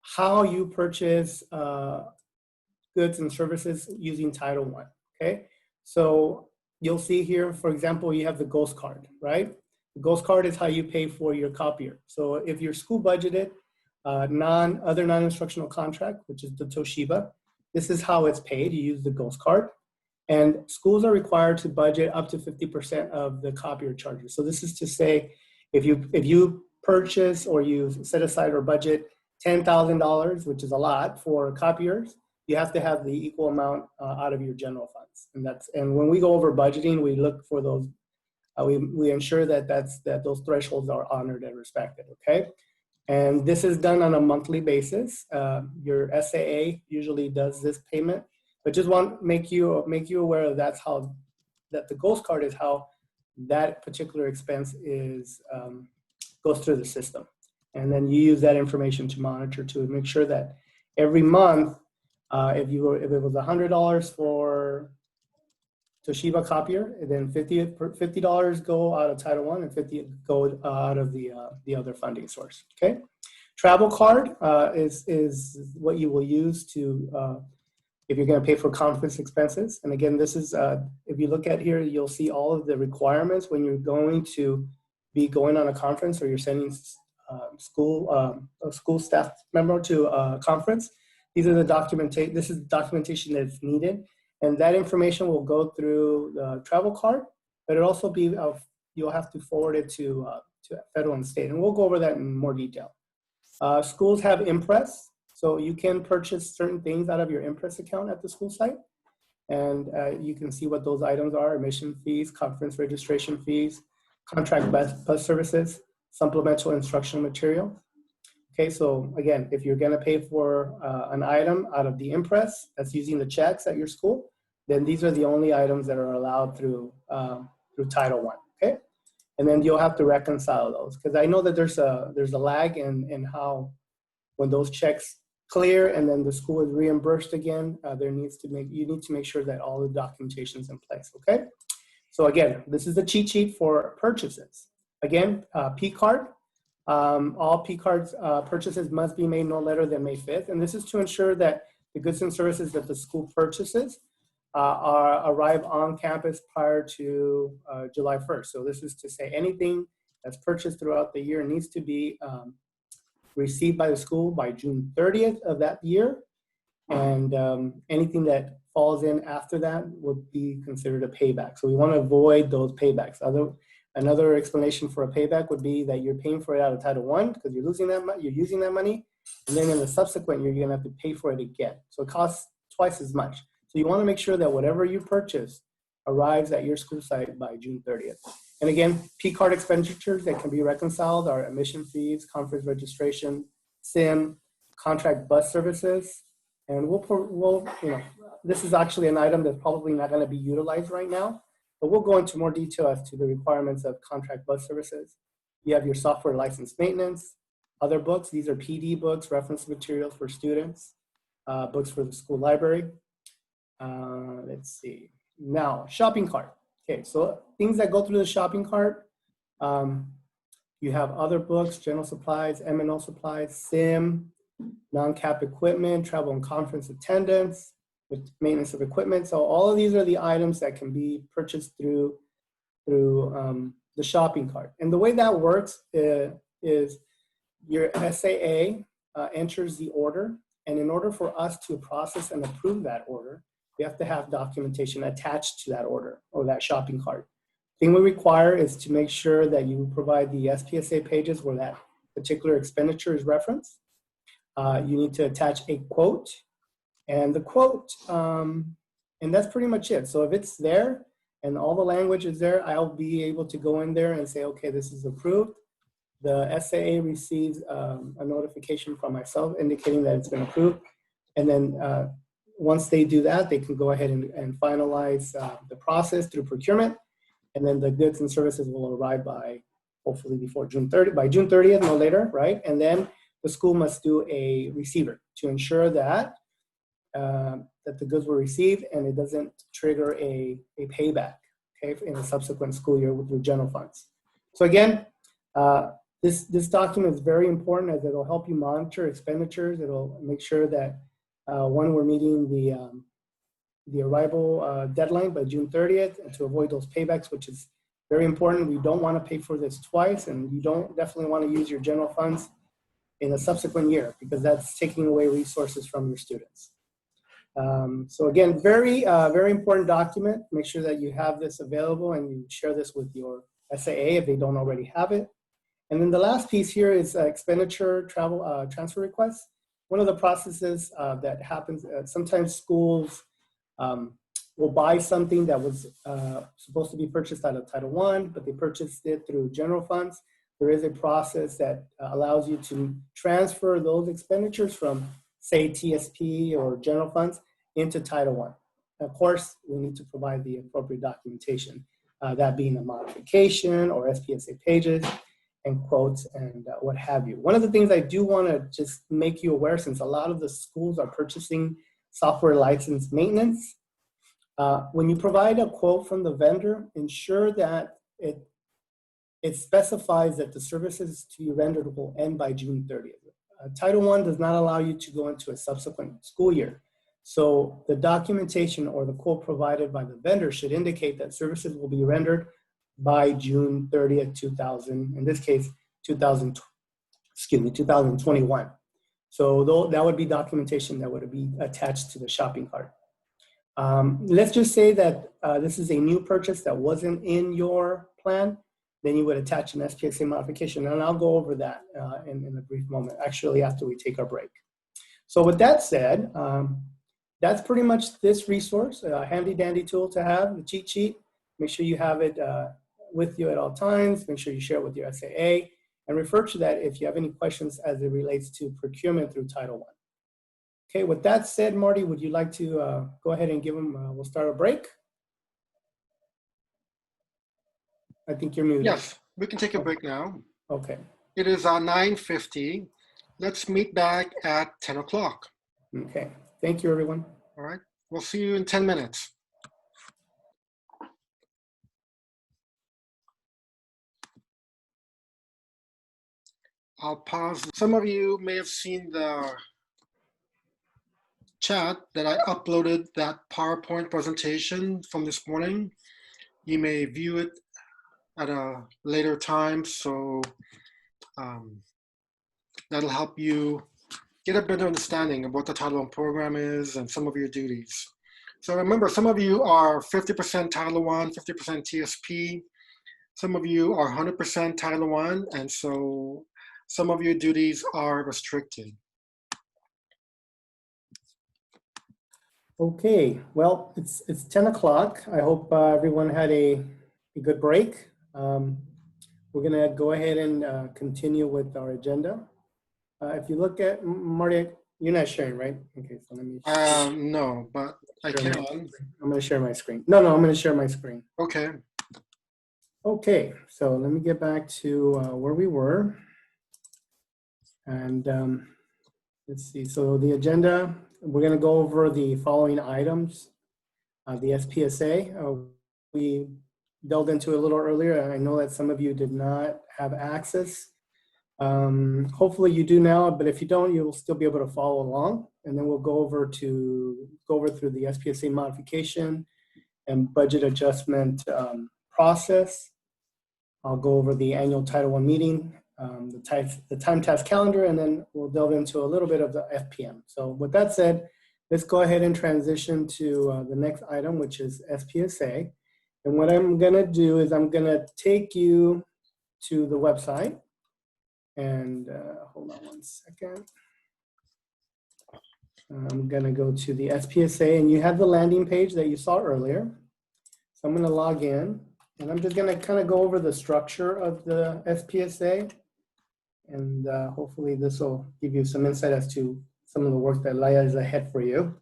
how you purchase goods and services using Title I, okay? So you'll see here, for example, you have the Ghost Card, right? The Ghost Card is how you pay for your copier. So if your school budgeted other non-instructional contract, which is the Toshiba, this is how it's paid. You use the Ghost Card. And schools are required to budget up to 50% of the copier charges. So this is to say, if you purchase or you set aside or budget $10,000, which is a lot for copiers, you have to have the equal amount out of your general funds. And when we go over budgeting, we look for those. We ensure that those thresholds are honored and respected. Okay. And this is done on a monthly basis. Your SAA usually does this payment, but just want to make you aware of that the Ghost Card is how that particular expense goes through the system. And then you use that information to monitor to make sure that every month, if it was $100 for Toshiba copier, and then $50 go out of Title I and $50 go out of the other funding source. Okay, travel card is what you will use to if you're going to pay for conference expenses. And again, this is if you look at here, you'll see all of the requirements when you're going to be going on a conference or you're sending a school staff member to a conference. These are the documentation. This is the documentation that's needed. And that information will go through the travel card, but it'll also be, you'll have to forward it to federal and state. And we'll go over that in more detail. Schools have Impress, so you can purchase certain things out of your Impress account at the school site. And you can see what those items are: admission fees, conference registration fees, contract bus services, supplemental instructional material. Okay, so again, if you're going to pay for an item out of the Impress that's using the checks at your school, then these are the only items that are allowed through Title I. Okay, and then you'll have to reconcile those, because I know that there's a lag in how when those checks clear and then the school is reimbursed again, you need to make sure that all the documentation is in place. Okay, so again, this is the cheat sheet for purchases. Again, P card. All P cards purchases must be made no later than May 5th. And this is to ensure that the goods and services that the school purchases arrive on campus prior to July 1st. So this is to say anything that's purchased throughout the year needs to be received by the school by June 30th of that year. And anything that falls in after that would be considered a payback. So we want to avoid those paybacks. Another explanation for a payback would be that you're paying for it out of Title I because you're using that money, and then in the subsequent year, you're going to have to pay for it again. So it costs twice as much. So you want to make sure that whatever you purchase arrives at your school site by June 30th. And again, P card expenditures that can be reconciled are admission fees, conference registration, SIM, contract bus services, and this is actually an item that's probably not going to be utilized right now. But we'll go into more detail as to the requirements of contract bus services. You have your software license maintenance, other books. These are PD books, reference materials for students, books for the school library. Let's see. Now, shopping cart. Okay, so things that go through the shopping cart. You have other books, general supplies, M&O supplies, SIM, non-cap equipment, travel and conference attendance, with maintenance of equipment. So all of these are the items that can be purchased through the shopping cart. And the way that works is your SAA enters the order. And in order for us to process and approve that order, we have to have documentation attached to that order or that shopping cart. The thing we require is to make sure that you provide the SPSA pages where that particular expenditure is referenced. You need to attach a quote. And the quote, and that's pretty much it. So if it's there and all the language is there, I'll be able to go in there and say, okay, this is approved. The SAA receives a notification from myself indicating that it's been approved. And then once they do that, they can go ahead and finalize the process through procurement. And then the goods and services will arrive by hopefully before June 30th, by June 30th, no later, right? And then the school must do a receiver to ensure that that the goods were received and it doesn't trigger a payback, okay, in the subsequent school year with your general funds. So again, this document is very important as it'll help you monitor expenditures. It'll make sure that one, we're meeting the arrival deadline by June 30th, and to avoid those paybacks, which is very important. We don't want to pay for this twice, and you don't definitely want to use your general funds in a subsequent year because that's taking away resources from your students. So again, very important document. Make sure that you have this available and you share this with your SAA if they don't already have it. And then the last piece here is expenditure travel transfer requests. One of the processes that happens, sometimes schools will buy something that was supposed to be purchased out of Title I, but they purchased it through general funds. There is a process that allows you to transfer those expenditures from, say, TSP or general funds into Title I. Of course, we need to provide the appropriate documentation, that being a modification or SPSA pages and quotes and what have you. One of the things I do want to just make you aware, since a lot of the schools are purchasing software license maintenance, when you provide a quote from the vendor, ensure that it specifies that the services to be rendered will end by June 30th. Title I does not allow you to go into a subsequent school year. So the documentation or the quote provided by the vendor should indicate that services will be rendered by June 30th, 2000, in this case, 2021. So that would be documentation that would be attached to the shopping cart. Let's just say that this is a new purchase that wasn't in your plan, then you would attach an SPSA modification, and I'll go over that in a brief moment, actually after we take our break. So with that said, that's pretty much this resource, a handy dandy tool to have, the cheat sheet. Make sure you have it with you at all times. Make sure you share it with your SAA and refer to that if you have any questions as it relates to procurement through Title I. Okay, with that said, Marty, would you like to go ahead and give them, we'll start a break? I think you're muted. Yes, we can take a break now. Okay. It is 9:50. Let's meet back at 10 o'clock. Okay. Thank you, everyone. All right. We'll see you in 10 minutes. I'll pause. Some of you may have seen the chat that I uploaded that PowerPoint presentation from this morning. You may view it at a later time, so that'll help you get a better understanding of what the Title I program is and some of your duties. So remember, some of you are 50% Title I, 50% TSP. Some of you are 100% Title I, and so some of your duties are restricted. Okay, well, it's 10 o'clock. I hope everyone had a good break. We're gonna go ahead and continue with our agenda. If you look at, Marty, you're not sharing, right? Okay, so let me. No, but I can. I'm gonna share my screen. No, I'm gonna share my screen. Okay. Okay, so let me get back to where we were. And let's see, so the agenda, we're gonna go over the following items. The SPSA, we delved into a little earlier, and I know that some of you did not have access. Hopefully you do now, but if you don't, you'll still be able to follow along. And then we'll go over through the SPSA modification and budget adjustment process. I'll go over the annual Title I meeting, the time task calendar, and then we'll delve into a little bit of the FPM. So with that said, let's go ahead and transition to the next item, which is SPSA. And what I'm gonna do is I'm gonna take you to the website. And hold on one second. I'm gonna go to the SPSA, and you have the landing page that you saw earlier. So I'm gonna log in, and I'm just gonna kind of go over the structure of the SPSA. And hopefully this will give you some insight as to some of the work that Laia is ahead for you.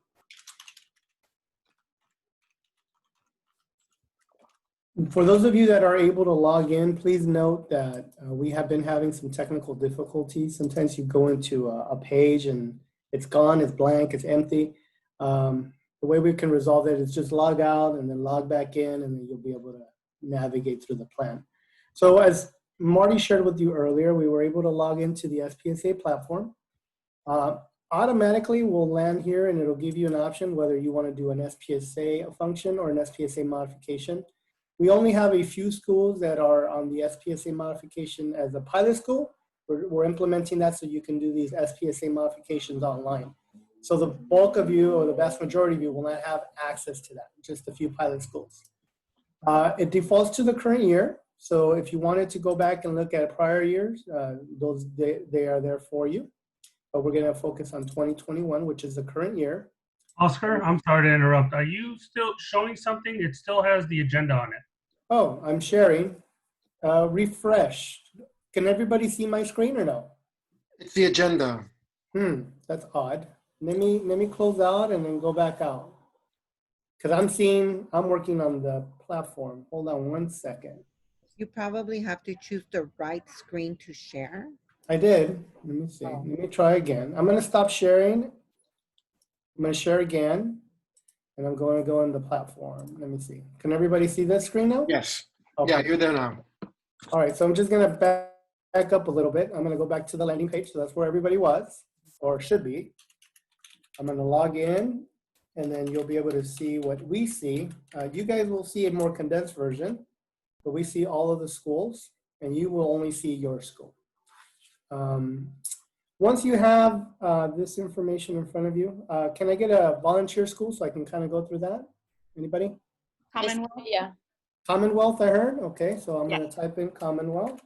For those of you that are able to log in, please note that we have been having some technical difficulties. Sometimes you go into a page and it's gone, it's blank, it's empty. The way we can resolve it is just log out and then log back in, and then you'll be able to navigate through the plan. So as Marty shared with you earlier, we were able to log into the SPSA platform. Automatically we'll land here and it'll give you an option whether you want to do an SPSA function or an SPSA modification. We only have a few schools that are on the SPSA modification as a pilot school. We're implementing that so you can do these SPSA modifications online. So the bulk of you, or the vast majority of you, will not have access to that, just a few pilot schools. It defaults to the current year. So if you wanted to go back and look at prior years, they are there for you. But we're gonna focus on 2021, which is the current year. Oscar, I'm sorry to interrupt. Are you still showing something? It still has the agenda on it. Oh, I'm sharing. Refresh. Can everybody see my screen or no? It's the agenda. That's odd. Let me close out and then go back out. Because I'm working on the platform. Hold on one second. You probably have to choose the right screen to share. I did. Let me see. Let me try again. I'm going to stop sharing. I'm going to share again. And I'm going to go in the platform. Let me see. Can everybody see this screen now? Yes. Okay. Yeah, you're there now. All right. So I'm just going to back up a little bit. I'm going to go back to the landing page. So that's where everybody was, or should be. I'm going to log in, and then you'll be able to see what we see. You guys will see a more condensed version, but we see all of the schools, and you will only see your school. Once you have this information in front of you, can I get a volunteer school so I can kind of go through that? Anybody? Commonwealth? Yeah. Commonwealth, I heard. Okay, so I'm Yeah. going to type in Commonwealth.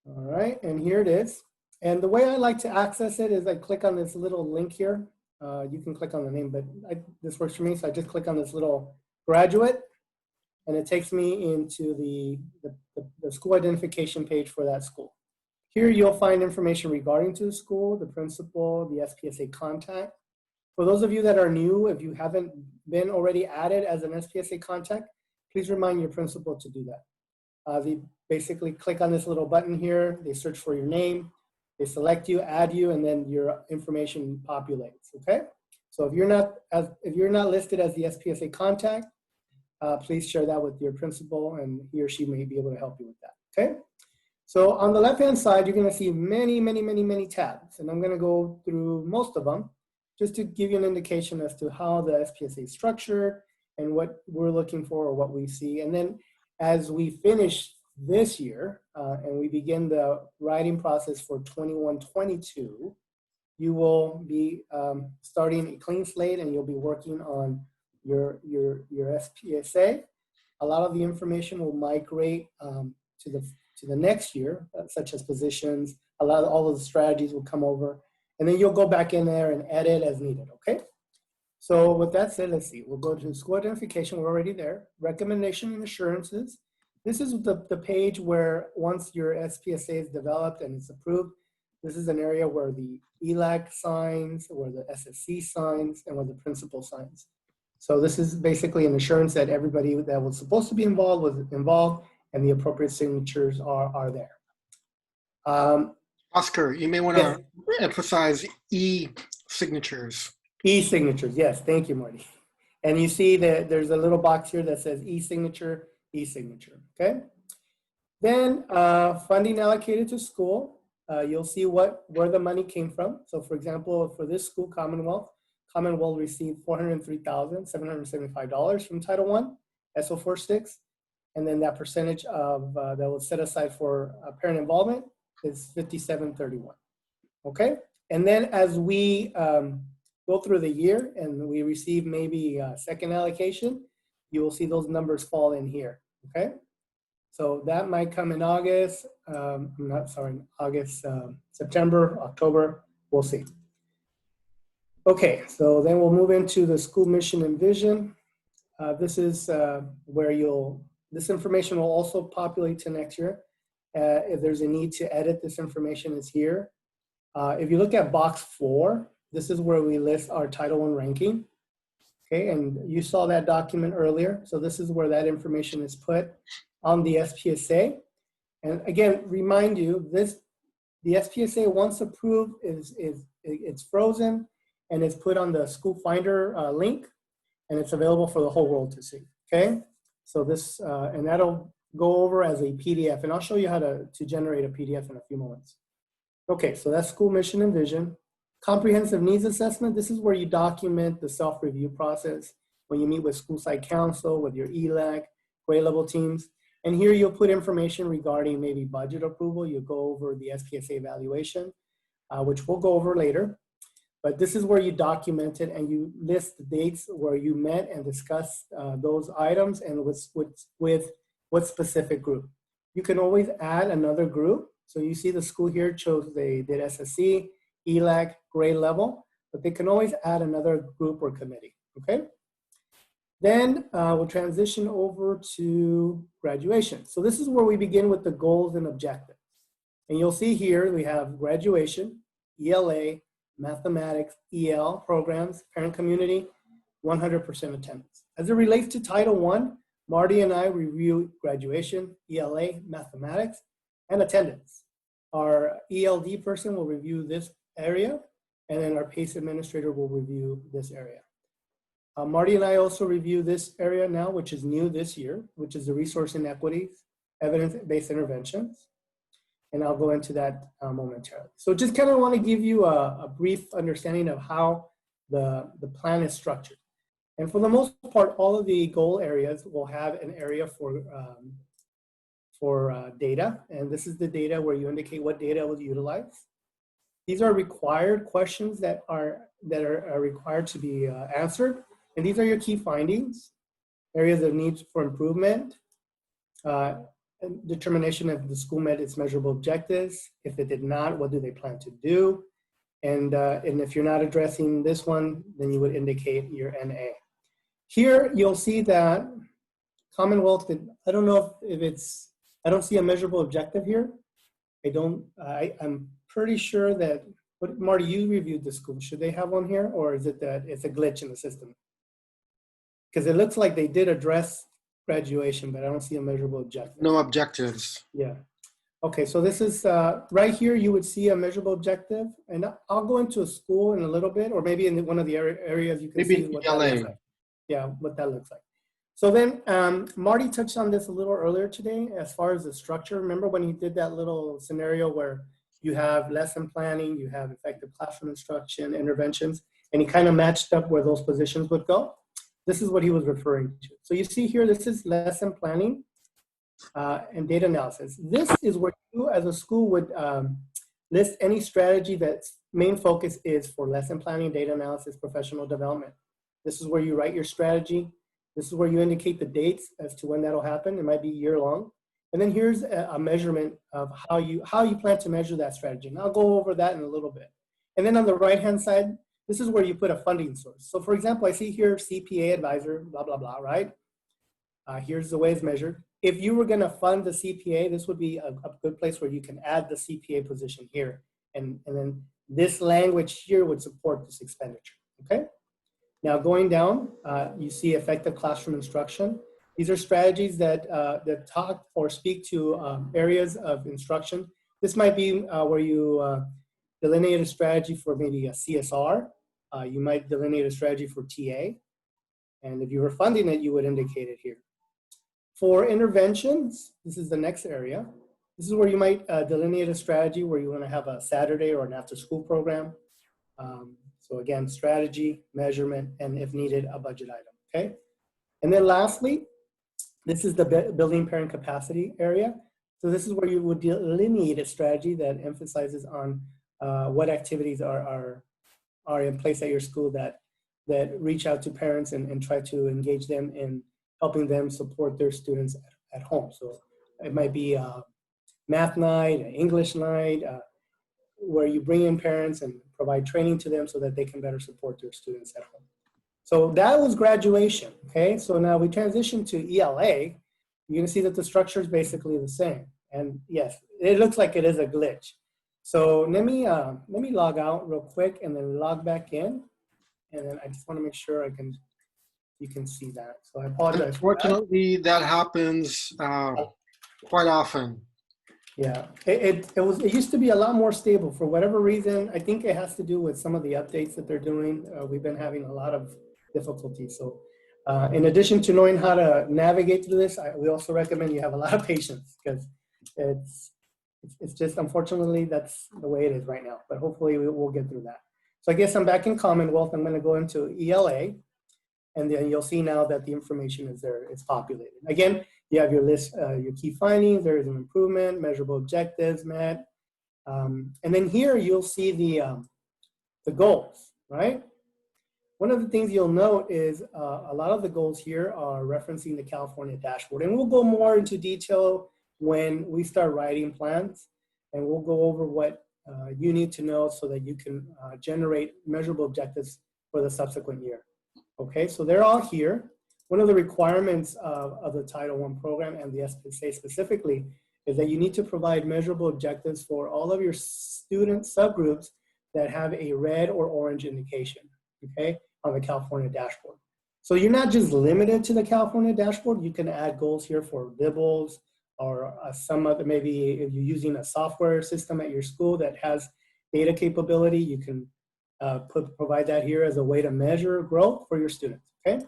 All right, and here it is. And the way I like to access it is I click on this little link here. You can click on the name, but this works for me. So I just click on this little graduate, and it takes me into the school identification page for that school. Here you'll find information regarding to the school, the principal, the SPSA contact. For those of you that are new, if you haven't been already added as an SPSA contact, please remind your principal to do that. They basically click on this little button here, they search for your name, they select you, add you, and then your information populates, okay? So if you're not listed as the SPSA contact, please share that with your principal and he or she may be able to help you with that, okay? So on the left-hand side, you're gonna see many tabs, and I'm gonna go through most of them just to give you an indication as to how the SPSA is structured and what we're looking for or what we see. And then as we finish this year and we begin the writing process for 21-22, you will be starting a clean slate and you'll be working on your SPSA. A lot of the information will migrate to the next year, such as positions. All of the strategies will come over, and then you'll go back in there and edit as needed, okay? So with that said, let's see. We'll go to school identification. We're already there. Recommendation and assurances. This is the page where once your SPSA is developed and it's approved, this is an area where the ELAC signs, where the SSC signs, and where the principal signs. So this is basically an assurance that everybody that was supposed to be involved was involved, and the appropriate signatures are there. Oscar, you may want to emphasize e-signatures. E-signatures, yes, thank you, Marty. And you see that there's a little box here that says e-signature, e-signature, okay? Then funding allocated to school, you'll see where the money came from. So for example, for this school, Commonwealth received $403,775 from Title I, SO46. And then that percentage of that was set aside for parent involvement is 5731. Okay, and then as we go through the year and we receive maybe a second allocation, you will see those numbers fall in here. Okay, so that might come in August. August, September, October. We'll see. Okay, so then we'll move into the school mission and vision. This is where this information will also populate to next year. If there's a need to edit this information, is here. If you look at box 4, this is where we list our Title I ranking. Okay, and you saw that document earlier. So this is where that information is put on the SPSA. And again, remind you, the SPSA once approved it's frozen and it's put on the school finder link, and it's available for the whole world to see. Okay, so this and that'll go over as a PDF, and I'll show you how to generate a PDF in a few moments. Okay, so that's school mission and vision. Comprehensive needs assessment. This is where you document the self-review process when you meet with school site council, with your ELAC, grade level teams. And here you'll put information regarding maybe budget approval. You'll go over the SPSA evaluation, which we'll go over later. But this is where you document it and you list the dates where you met and discussed those items and with what specific group. You can always add another group. So you see the school here chose they did SSC, ELAC, grade level, but they can always add another group or committee, okay? Then we'll transition over to graduation. So this is where we begin with the goals and objectives. And you'll see here we have graduation, ELA, mathematics, EL programs, parent community, 100% attendance. As it relates to Title I, Marty and I review graduation, ELA, mathematics, and attendance. Our ELD person will review this area, and then our PACE administrator will review this area. Marty and I also review this area now, which is new this year, which is the resource inequities, evidence-based interventions. And I'll go into that momentarily. So just kind of want to give you a brief understanding of how the plan is structured. And for the most part, all of the goal areas will have an area for data. And this is the data where you indicate what data was utilized. These are required questions that are required to be answered. And these are your key findings, areas of need for improvement, determination if the school met its measurable objectives. If it did not, what do they plan to do? And if you're not addressing this one, then you would indicate your NA. Here, you'll see that Commonwealth, I don't know if it's, I don't see a measurable objective here. I'm pretty sure that, but Marty, you reviewed the school. Should they have one here, or is it that it's a glitch in the system? Because it looks like they did address graduation, but I don't see a measurable objective. No objectives. Yeah. Okay, so this is, right here, you would see a measurable objective. And I'll go into a school in a little bit, or maybe in one of the areas you can Maybe see what that looks like. Yeah, what that looks like. So then Marty touched on this a little earlier today as far as the structure. Remember when he did that little scenario where you have lesson planning, you have effective classroom instruction, interventions, and he kind of matched up where those positions would go? This is what he was referring to. So you see here, this is lesson planning and data analysis. This is where you as a school would list any strategy that's main focus is for lesson planning, data analysis, professional development. This is where you write your strategy. This is where you indicate the dates as to when that'll happen. It might be year long. And then here's a measurement of how you plan to measure that strategy. And I'll go over that in a little bit. And then on the right-hand side, this is where you put a funding source. So for example, I see here CPA advisor, blah, blah, blah, right? Here's the way it's measured. If you were gonna fund the CPA, this would be a good place where you can add the CPA position here. And then this language here would support this expenditure, okay? Now going down, you see effective classroom instruction. These are strategies that talk or speak to areas of instruction. This might be where you delineate a strategy for maybe a CSR. You might delineate a strategy for TA. And if you were funding it, you would indicate it here. For interventions, this is the next area. This is where you might delineate a strategy where you want to have a Saturday or an after-school program. So again, strategy, measurement, and if needed, a budget item, okay? And then lastly, this is the building parent capacity area. So this is where you would delineate a strategy that emphasizes on what activities are in place at your school that reach out to parents and try to engage them in helping them support their students at home. So it might be a math night, an English night, where you bring in parents and provide training to them so that they can better support their students at home. So that was graduation, okay? So now we transition to ELA. You're gonna see that the structure is basically the same. And yes, it looks like it is a glitch. So let me log out real quick and then log back in. And then I just wanna make sure I can you can see that. So I apologize for that. Unfortunately, that happens quite often. Yeah, it used to be a lot more stable for whatever reason. I think it has to do with some of the updates that they're doing. We've been having a lot of difficulty. So in addition to knowing how to navigate through this, we also recommend you have a lot of patience, because it's just, unfortunately, that's the way it is right now. But hopefully we'll get through that. So I guess I'm back in Commonwealth. I'm going to go into ELA. And then you'll see now that the information is there, it's populated. Again, you have your list, your key findings, there is an improvement, measurable objectives met. And then here you'll see the goals, right? One of the things you'll note is a lot of the goals here are referencing the California dashboard. And we'll go more into detail when we start writing plans, and we'll go over what you need to know so that you can generate measurable objectives for the subsequent year. Okay, so they're all here. One of the requirements of the Title I program and the SPSA specifically is that you need to provide measurable objectives for all of your student subgroups that have a red or orange indication, okay, on the California dashboard. So you're not just limited to the California dashboard. You can add goals here for VIBLES or some other, maybe if you're using a software system at your school that has data capability, you can provide that here as a way to measure growth for your students, okay?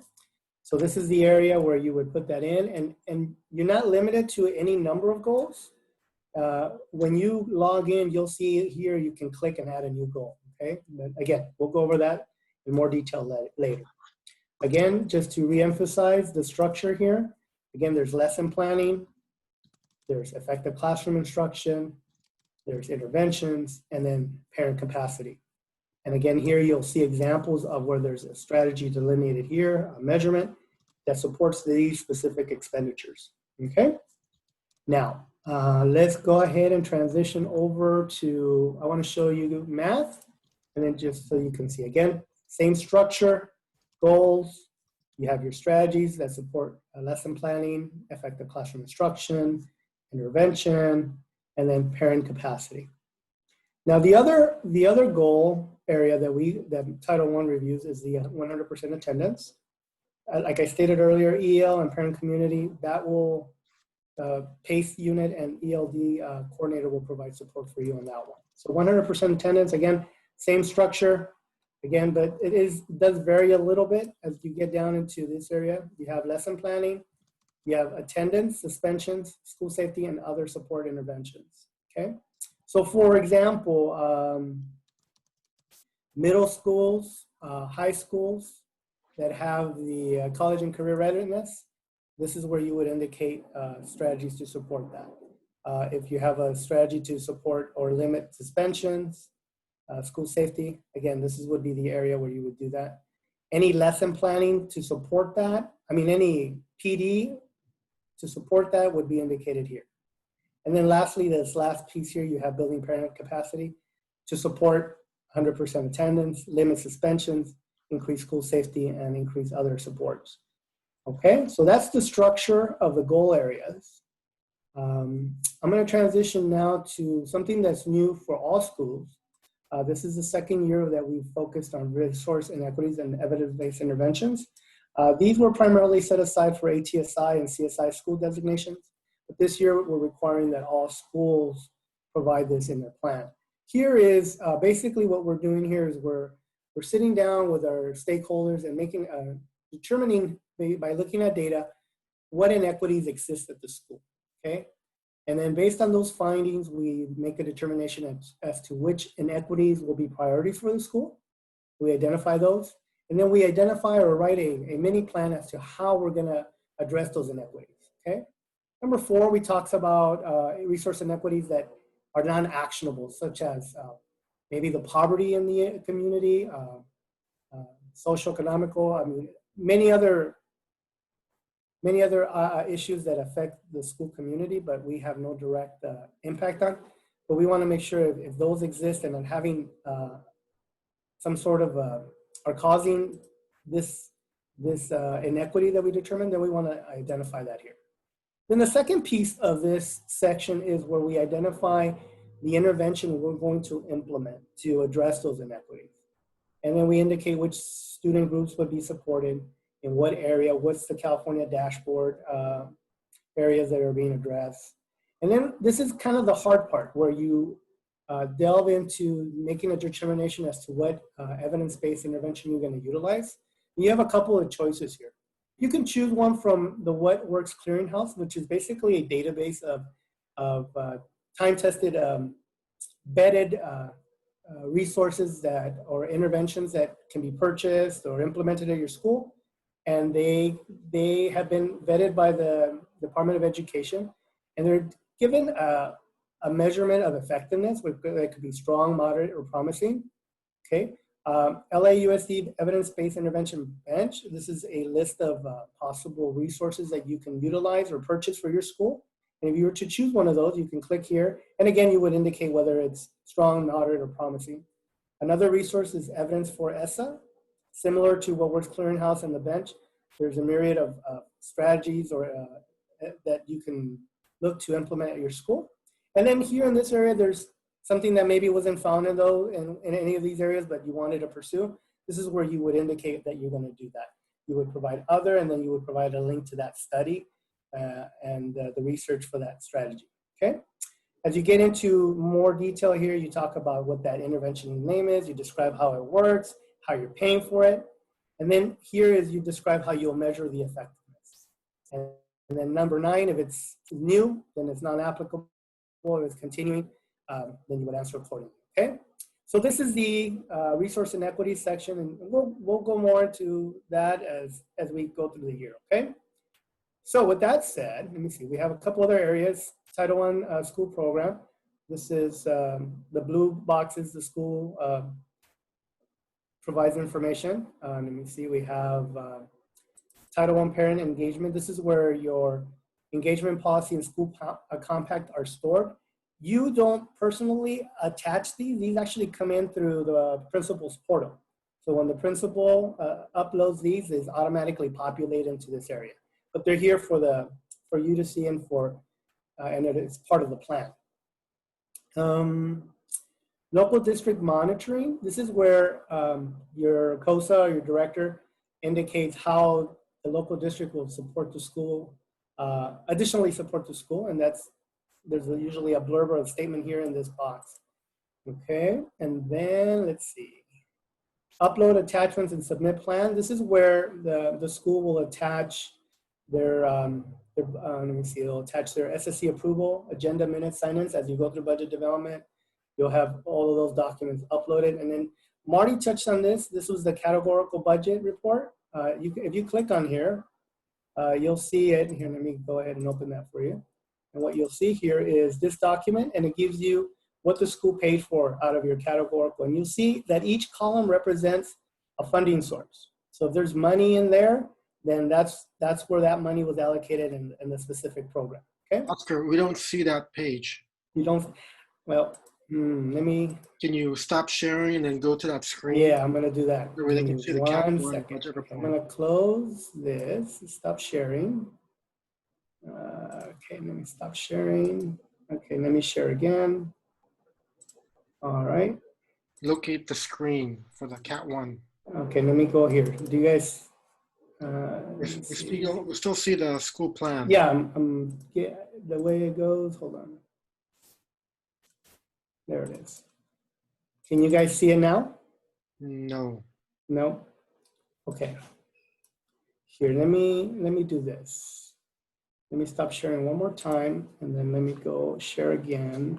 So this is the area where you would put that in, and you're not limited to any number of goals. When you log in, you'll see here you can click and add a new goal, okay? But again, we'll go over that in more detail later. Again, just to reemphasize the structure here, again, there's lesson planning, there's effective classroom instruction, there's interventions, and then parent capacity. And again, here you'll see examples of where there's a strategy delineated here, a measurement that supports these specific expenditures, okay? Now, let's go ahead and transition over to, I wanna show you math, and then just so you can see, again, same structure, goals, you have your strategies that support lesson planning, effective classroom instruction, intervention, and then parent capacity. Now, the other goal area that Title I reviews is the 100% attendance. Like I stated earlier, EL and parent community, that will, PACE unit and ELD coordinator will provide support for you on that one. So 100% attendance, again, same structure, again, but it does vary a little bit as you get down into this area. You have lesson planning, you have attendance, suspensions, school safety, and other support interventions, okay? So for example, middle schools, high schools that have the college and career readiness, this is where you would indicate strategies to support that. If you have a strategy to support or limit suspensions, school safety, again, this would be the area where you would do that. Any lesson planning to support that, any PD to support that would be indicated here. And then lastly, this last piece here, you have building parent capacity to support 100% attendance, limit suspensions, increase school safety, and increase other supports. Okay, so that's the structure of the goal areas. I'm going to transition now to something that's new for all schools. This is the second year that we've focused on resource inequities and evidence-based interventions. These were primarily set aside for ATSI and CSI school designations, but this year we're requiring that all schools provide this in their plan. Here is basically what we're doing here is we're sitting down with our stakeholders and making determining by looking at data what inequities exist at the school, okay? And then based on those findings, we make a determination as to which inequities will be priorities for the school. We identify those, and then we identify or write a mini plan as to how we're gonna address those inequities, okay? Number 4, we talks about resource inequities that are non-actionable, such as maybe the poverty in the community, social, economical, many other issues that affect the school community, but we have no direct impact on. But we want to make sure if those exist and then having some sort of are causing this inequity that we determined, then we want to identify that here. Then the second piece of this section is where we identify the intervention we're going to implement to address those inequities. And then we indicate which student groups would be supported in what area, what's the California dashboard areas that are being addressed. And then this is kind of the hard part where you delve into making a determination as to what evidence-based intervention you're going to utilize. You have a couple of choices here. You can choose one from the What Works Clearinghouse, which is basically a database of time-tested, vetted resources that or interventions that can be purchased or implemented at your school, and they have been vetted by the Department of Education, and they're given a measurement of effectiveness, that could be strong, moderate, or promising. Okay. LAUSD Evidence-Based Intervention Bench. This is a list of possible resources that you can utilize or purchase for your school. And if you were to choose one of those, you can click here. And again, you would indicate whether it's strong, moderate, or promising. Another resource is Evidence for ESSA. Similar to What Works Clearinghouse and the bench, there's a myriad of strategies or that you can look to implement at your school. And then here in this area, there's something that maybe wasn't found in any of these areas, but you wanted to pursue. This is where you would indicate that you're going to do that. You would provide other, and then you would provide a link to that study and the research for that strategy, okay? As you get into more detail here, you talk about what that intervention name is, you describe how it works, how you're paying for it, and then here is you describe how you'll measure the effectiveness. And then number 9, if it's new, then it's not applicable. If it's continuing, then you would answer accordingly, okay? So this is the resource inequity section, and we'll go more into that as we go through the year, okay? So with that said, let me see, we have a couple other areas. Title I school program. This is the blue boxes, the school provides information. Let me see, we have Title I parent engagement. This is where your engagement policy and school compact are stored. You don't personally attach these. These actually come in through the principal's portal. So when the principal uploads these, is automatically populated into this area. But they're here for you to see and and it is part of the plan. Local district monitoring. This is where your COSA or your director indicates how the local district will support the school, additionally support the school, and there's usually a blurb or a statement here in this box. Okay, and then let's see. Upload attachments and submit plan. This is where the school will attach their let me see, they'll attach their SSC approval, agenda minutes, sign-ins as you go through budget development. You'll have all of those documents uploaded. And then Marty touched on this. This was the categorical budget report. If you click on here, you'll see it. Here, let me go ahead and open that for you. And what you'll see here is this document, and it gives you what the school paid for out of your categorical. And you'll see that each column represents a funding source. So if there's money in there, then that's where that money was allocated in the specific program, okay? Oscar, we don't see that page. You don't, well, let me. Can you stop sharing and then go to that screen? Yeah, I'm gonna do that. Where they can see the One category second. budget I'm report. gonna close this, stop sharing. Okay, let me stop sharing. Okay, let me share again. All right. Locate the screen for the Cat 1. Okay, let me go here. Do you guys, We still see the school plan. yeah, yeah, the way it goes, hold on. There it is. Can you guys see it now? No. No? Okay. Here, let me do this. Let me stop sharing one more time, and then let me go share again.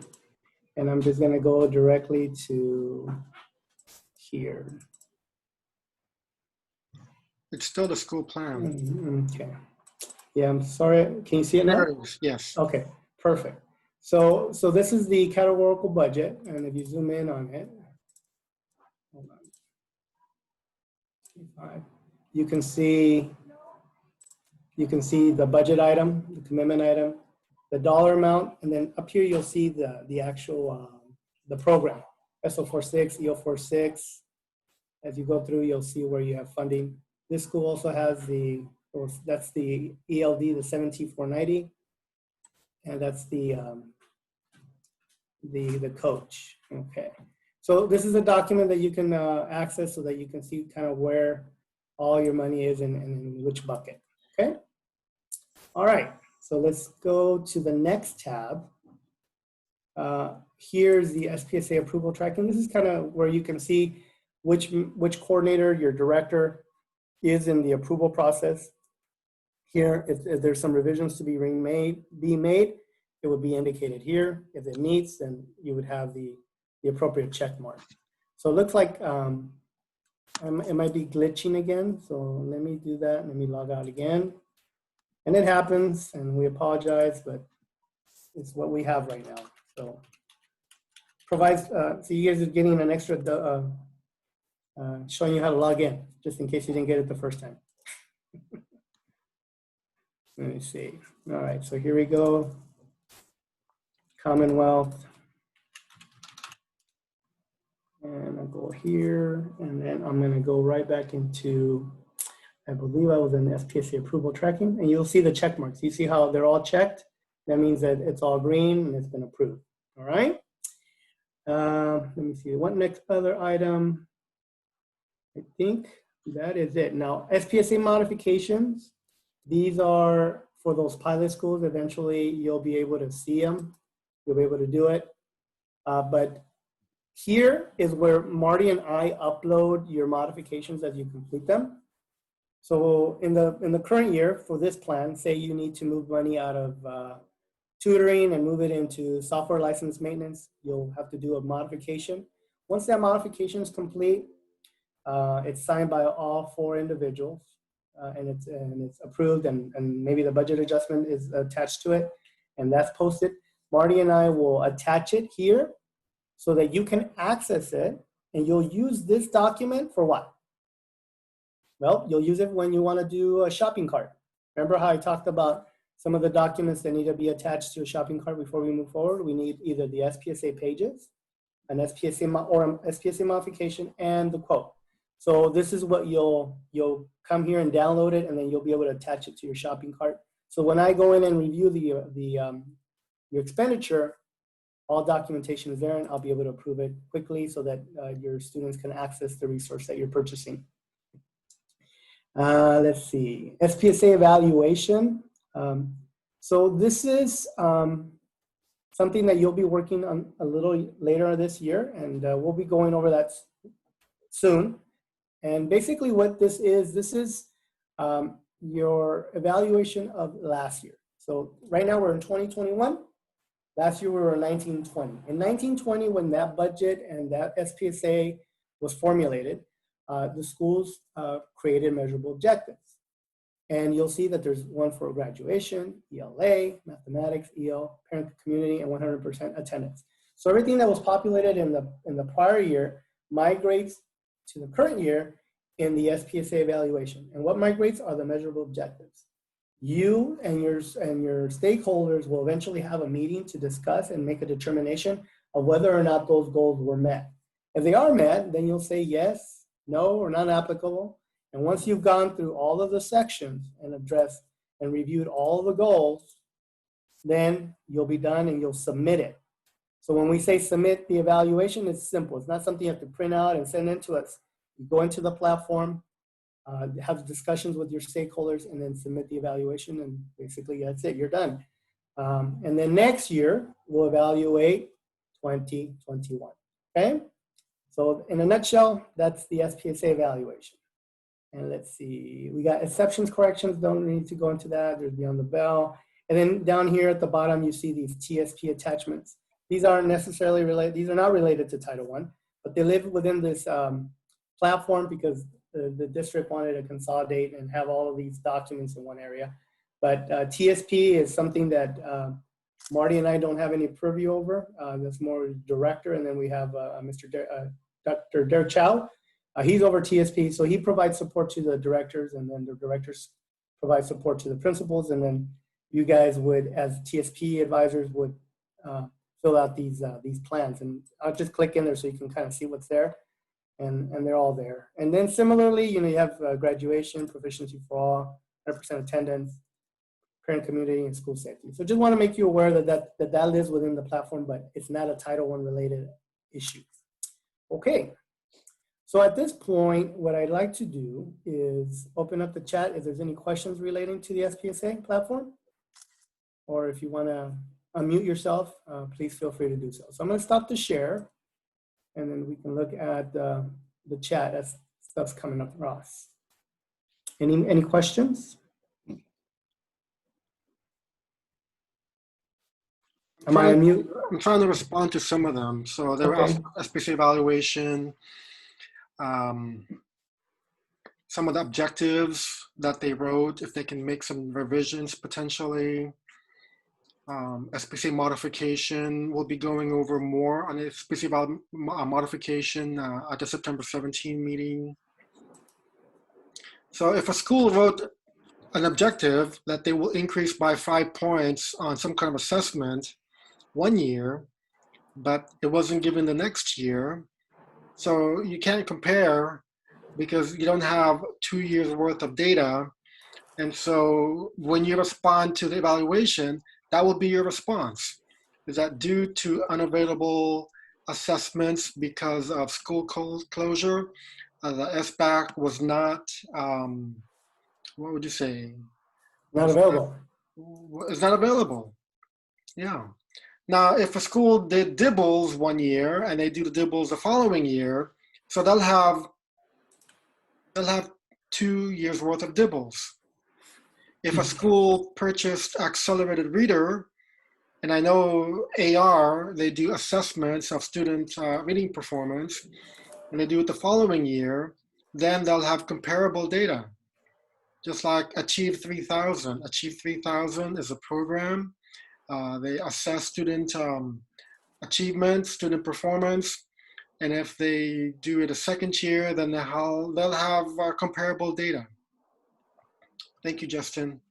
And I'm just gonna go directly to here. It's still the school plan. Okay. Yeah, I'm sorry. Can you see it now? There it is, yes. Okay, perfect. So this is the categorical budget, and if you zoom in on it, hold on. You can see the budget item, the commitment item, the dollar amount, and then up here you'll see the actual the program, SO46, EO46. As you go through, you'll see where you have funding. This school also has that's the ELD, the 17490, and that's the coach. Okay, so this is a document that you can access so that you can see kind of where all your money is and in which bucket, okay? All right, so let's go to the next tab. Here's the SPSA approval tracking. This is kind of where you can see which coordinator, your director, is in the approval process. Here, if there's some revisions to be made, it would be indicated here. If it meets, then you would have the appropriate check mark. So it looks like it might be glitching again. So let me do that. Let me log out again. And it happens, and we apologize, but it's what we have right now. So provides, so you guys are getting an extra showing you how to log in, just in case you didn't get it the first time. Let me see. All right, so here we go. Commonwealth. And I'll go here, and then I'm gonna go right back into, I believe I was in the SPSA approval tracking, and you'll see the check marks. You see how they're all checked? That means that it's all green and it's been approved, all right? Let me see, what next other item? I think that is it. Now, SPSA modifications, these are for those pilot schools. Eventually, you'll be able to see them. You'll be able to do it. But here is where Marty and I upload your modifications as you complete them. So in the current year for this plan, say you need to move money out of tutoring and move it into software license maintenance, you'll have to do a modification. Once that modification is complete, it's signed by all 4 individuals, and it's approved, and maybe the budget adjustment is attached to it, and that's posted. Marty and I will attach it here so that you can access it, and you'll use this document for what? Well, you'll use it when you want to do a shopping cart. Remember how I talked about some of the documents that need to be attached to a shopping cart before we move forward? We need either the SPSA pages, an SPSA modification, and the quote. So this is what you'll come here and download it, and then you'll be able to attach it to your shopping cart. So when I go in and review your expenditure, all documentation is there, and I'll be able to approve it quickly so that your students can access the resource that you're purchasing. Let's see, SPSA evaluation. So this is something that you'll be working on a little later this year, and we'll be going over that soon. And basically what this is your evaluation of last year. So right now we're in 2021. Last year we were in 1920. In 1920, when that budget and that SPSA was formulated, the schools created measurable objectives. And you'll see that there's one for graduation, ELA, mathematics, EL, parent community, and 100% attendance. So everything that was populated in the prior year migrates to the current year in the SPSA evaluation. And what migrates are the measurable objectives. You and your stakeholders will eventually have a meeting to discuss and make a determination of whether or not those goals were met. If they are met, then you'll say yes, no, or not applicable. And once you've gone through all of the sections and addressed and reviewed all the goals, then you'll be done and you'll submit it. So when we say submit the evaluation, it's simple. It's not something you have to print out and send in to us. You go into the platform, have discussions with your stakeholders, and then submit the evaluation, and basically that's it, you're done. And then next year, we'll evaluate 2021, okay? So in a nutshell, that's the SPSA evaluation. And let's see, we got exceptions, corrections, don't need to go into that, there's beyond the bell. And then down here at the bottom, you see these TSP attachments. These aren't necessarily related, these are not related to Title I, but they live within this platform because the district wanted to consolidate and have all of these documents in one area. But TSP is something that Marty and I don't have any purview over. That's more director, and then we have Dr. Derek Chow. He's over TSP, so he provides support to the directors, and then the directors provide support to the principals, and then you guys would, as TSP advisors, would fill out these plans. And I'll just click in there so you can kind of see what's there, and they're all there. And then similarly, you have graduation, proficiency for all, 100% attendance, parent community, and school safety. So just want to make you aware that lives within the platform, but it's not a Title I related issue. Okay. So at this point, what I'd like to do is open up the chat if there's any questions relating to the SPSA platform. Or if you want to unmute yourself, please feel free to do so. So I'm going to stop the share, and then we can look at the chat as stuff's coming across. Any questions? Am I unmute? I'm trying to respond to some of them. So they were Okay. asking SPC evaluation, some of the objectives that they wrote, if they can make some revisions potentially. SPC modification, we'll be going over more on the SPC modification at the September 17 meeting. So if a school wrote an objective that they will increase by 5 points on some kind of assessment one year, but it wasn't given the next year, so you can't compare because you don't have 2 years worth of data. And so when you respond to the evaluation, that will be your response. Is that due to unavailable assessments because of school closure, the SBAC was not, what would you say? Not available. It's not available. Yeah. Now, if a school did dibbles one year and they do the dibbles the following year, so they'll have 2 years worth of dibbles. If a school purchased accelerated reader, and I know AR, they do assessments of student reading performance, and they do it the following year, then they'll have comparable data. Just like Achieve 3000. Achieve 3000 is a program. They assess student achievement, student performance, and if they do it a second year, then they'll have comparable data. Thank you, Justin.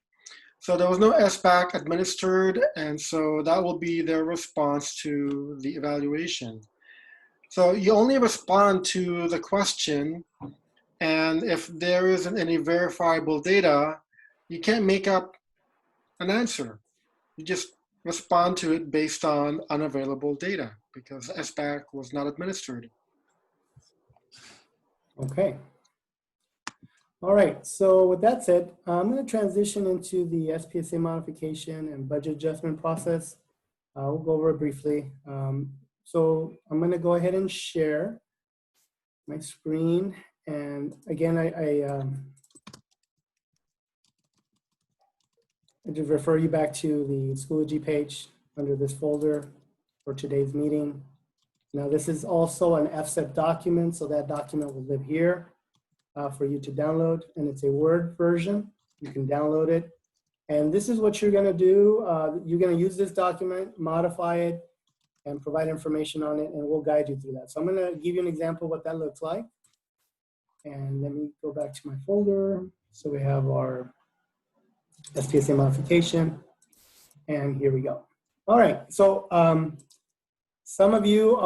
So there was no SBAC administered, and so that will be their response to the evaluation. So you only respond to the question, and if there isn't any verifiable data, you can't make up an answer. You just respond to it based on unavailable data because SBAC was not administered. Okay. All right, so with that said, I'm going to transition into the SPSA modification and budget adjustment process. We'll go over it briefly. So I'm going to go ahead and share my screen. And again, I just refer you back to the Schoology page under this folder for today's meeting. Now, this is also an FSEP document, so that document will live here. For you to download, and it's a Word version. You can download it. And this is what you're gonna do. You're gonna use this document, modify it, and provide information on it, and we'll guide you through that. So I'm gonna give you an example of what that looks like. And let me go back to my folder. So we have our SPSA modification, and here we go. All right, so some of you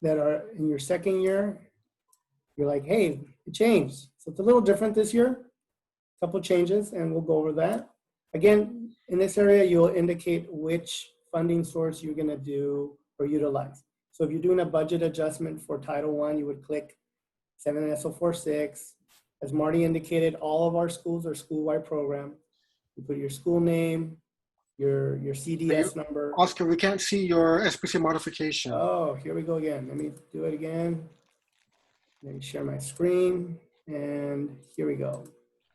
that are in your second year, you're like, hey, it changed. So it's a little different this year, a couple changes, and we'll go over that. Again, in this area, you'll indicate which funding source you're gonna do or utilize. So if you're doing a budget adjustment for Title I, you would click 7SO46. As Marty indicated, all of our schools are school-wide program. You put your school name, your CDS number. Oscar, we can't see your SPC modification. Oh, here we go again. Let me do it again. Let me share my screen, and here we go.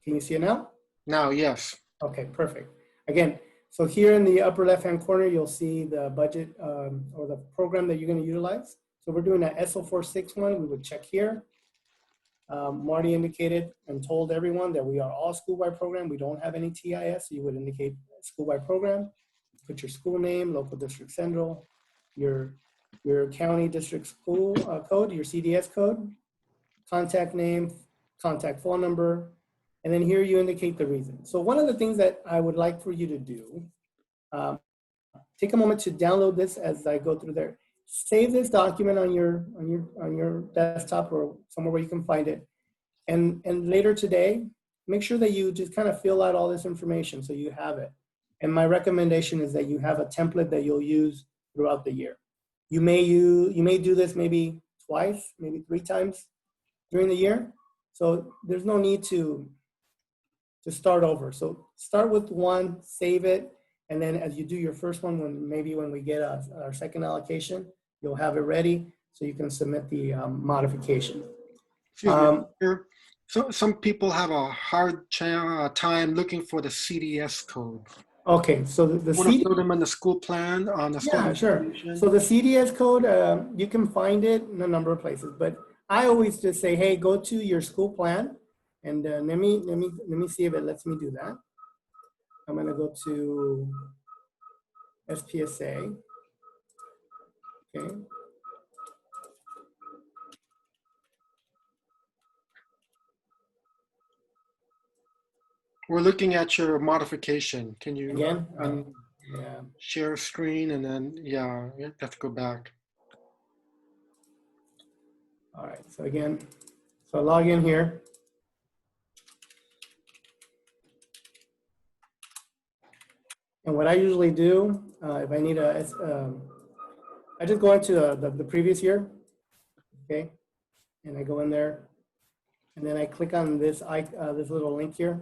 Can you see it now? Now, yes. Okay, perfect. Again, so here in the upper left-hand corner, you'll see the budget or the program that you're going to utilize. So we're doing an SO46 one. We would check here. Marty indicated and told everyone that we are all school-wide program. We don't have any TIS, so you would indicate school-wide program. Put your school name, local district central, your county district school code, your CDS code, contact name, contact phone number, and then here you indicate the reason. So one of the things that I would like for you to do, take a moment to download this as I go through there. Save this document on your desktop or somewhere where you can find it. And later today, make sure that you just kind of fill out all this information so you have it. And my recommendation is that you have a template that you'll use throughout the year. You may do this maybe twice, maybe 3 times during the year. So there's no need to start over. So start with one, save it, and then as you do your first one, when we get our second allocation, you'll have it ready so you can submit the modification. Excuse me, sir. So some people have a hard time looking for the CDS code. Okay, so the Want to CD, throw them in the school plan on the school yeah, sure. administration? So the CDS code, you can find it in a number of places, but I always just say, hey, go to your school plan, and let me see if it lets me do that. I'm gonna go to SPSA. Okay. We're looking at your modification. Can you Again, yeah. share screen and then, yeah, you have to go back. All right, so again, so log in here. And what I usually do, if I need I just go into the previous year, okay? And I go in there, and then I click on this this little link here.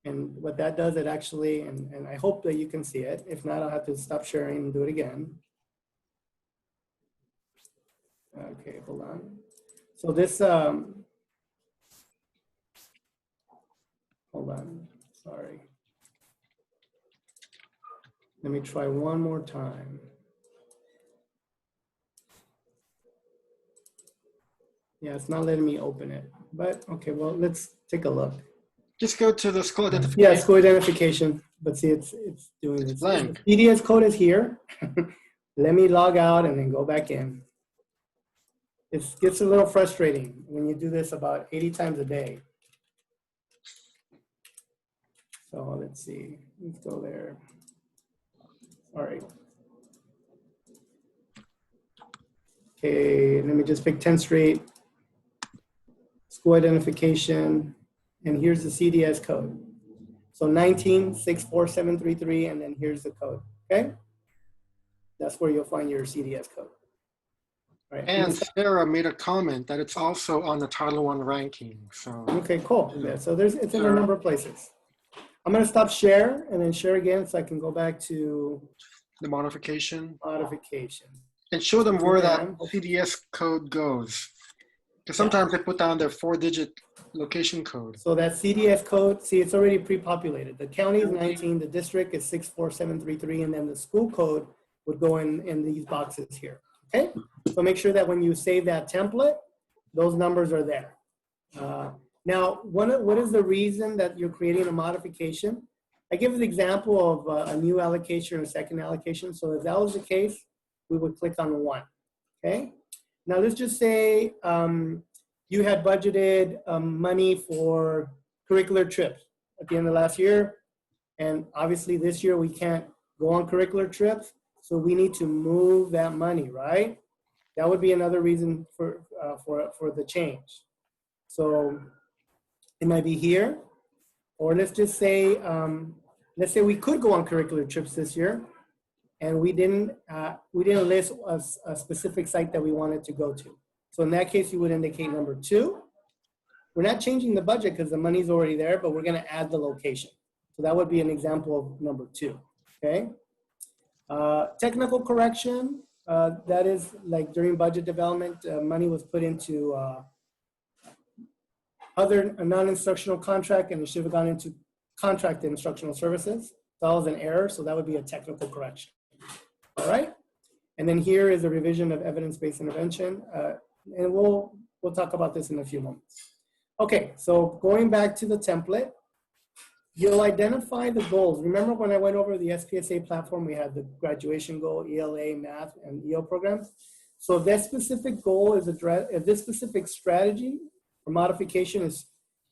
And what that does, it actually, and I hope that you can see it. If not, I'll have to stop sharing and do it again. Okay, hold on. So this, hold on, sorry. Let me try one more time. Yeah, it's not letting me open it, but okay, well, let's take a look. Just go to the school identification. Yeah, school identification, but see, it's doing this. Blank. The CDS code is here. Let me log out and then go back in. It gets a little frustrating when you do this about 80 times a day. So let's see, let's go there. All right. Okay, let me just pick 10th Street, school identification, and here's the CDS code. So 1964733, and then here's the code, okay? That's where you'll find your CDS code. All right. And Sarah made a comment that it's also on the Title I ranking, so. Okay, cool. Yeah, so it's in a number of places. I'm gonna stop share and then share again so I can go back to The modification. modification. And show them where that Yeah. CDS code goes. Because sometimes they put down their 4-digit location code. So that CDS code, see, it's already pre-populated. The county is 19, the district is 64733, and then the school code would go in these boxes here, okay? So make sure that when you save that template, those numbers are there. Now, what is the reason that you're creating a modification? I give an example of a new allocation or a second allocation. So if that was the case, we would click on 1, okay? Now let's just say you had budgeted money for curricular trips at the end of last year. And obviously this year we can't go on curricular trips. So we need to move that money, right? That would be another reason for the change. So it might be here, or let's just say, let's say we could go on curricular trips this year, and we didn't list a specific site that we wanted to go to. So in that case, you would indicate number 2. We're not changing the budget because the money's already there, but we're going to add the location. So that would be an example of number 2. Okay. Technical correction. That is like during budget development, money was put into a non-instructional contract, and it should have gone into contract instructional services. That was an error, so that would be a technical correction. All right, and then here is a revision of evidence-based intervention, and we'll talk about this in a few moments. Okay, so going back to the template, you'll identify the goals. Remember when I went over the SPSA platform, we had the graduation goal, ELA, math, and EO programs. So if that specific goal is if this specific strategy or modification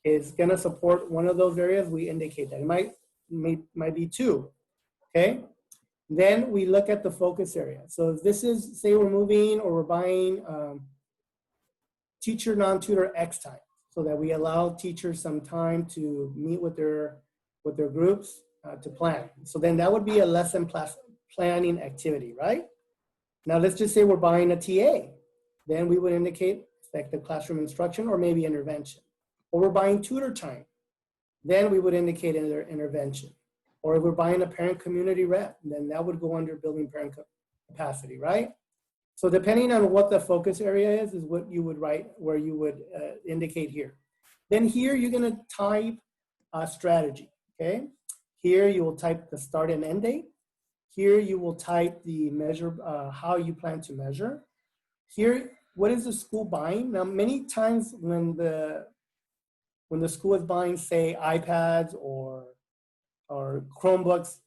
is gonna support one of those areas, we indicate that. It might be 2, okay? Then we look at the focus area. So if this is, say we're moving or we're buying teacher non-tutor X time, so that we allow teachers some time to meet with their groups to plan. So then that would be a lesson planning activity, right? Now let's just say we're buying a TA. then we would indicate effective classroom instruction or maybe intervention. Or we're buying tutor time, then we would indicate intervention. Or if we're buying a parent community rep, then that would go under building parent capacity, right? So depending on what the focus area is what you would write, where you would indicate here. Then here you're gonna type strategy, okay? Here you will type the start and end date. Here you will type the measure, how you plan to measure. Here, what is the school buying? Now, many times when the school is buying, say, iPads or Chromebooks,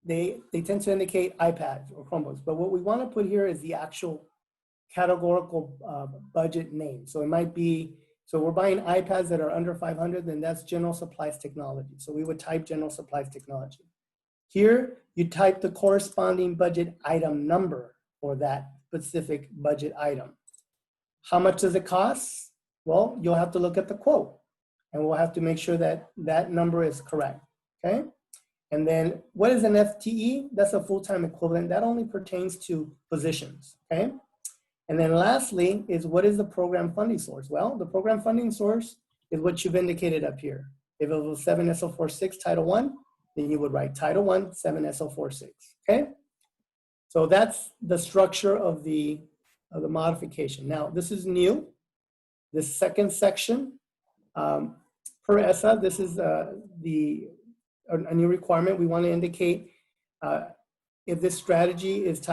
they tend to indicate iPads or Chromebooks. But what we want to put here is the actual categorical budget name. So it might be, so we're buying iPads that are under 500, then that's general supplies technology. So we would type general supplies technology. Here, you type the corresponding budget item number for that specific budget item. How much does it cost? Well, you'll have to look at the quote and we'll have to make sure that that number is correct, okay? And then what is an FTE? That's a full-time equivalent. That only pertains to positions, okay? And then lastly is what is the program funding source? Well, the program funding source is what you've indicated up here. If it was 7SO46 Title I, then you would write Title I, 7SO46, okay? So that's the structure of the modification. Now, this is new. This second section, per ESSA, this is a new requirement. We want to indicate if this strategy is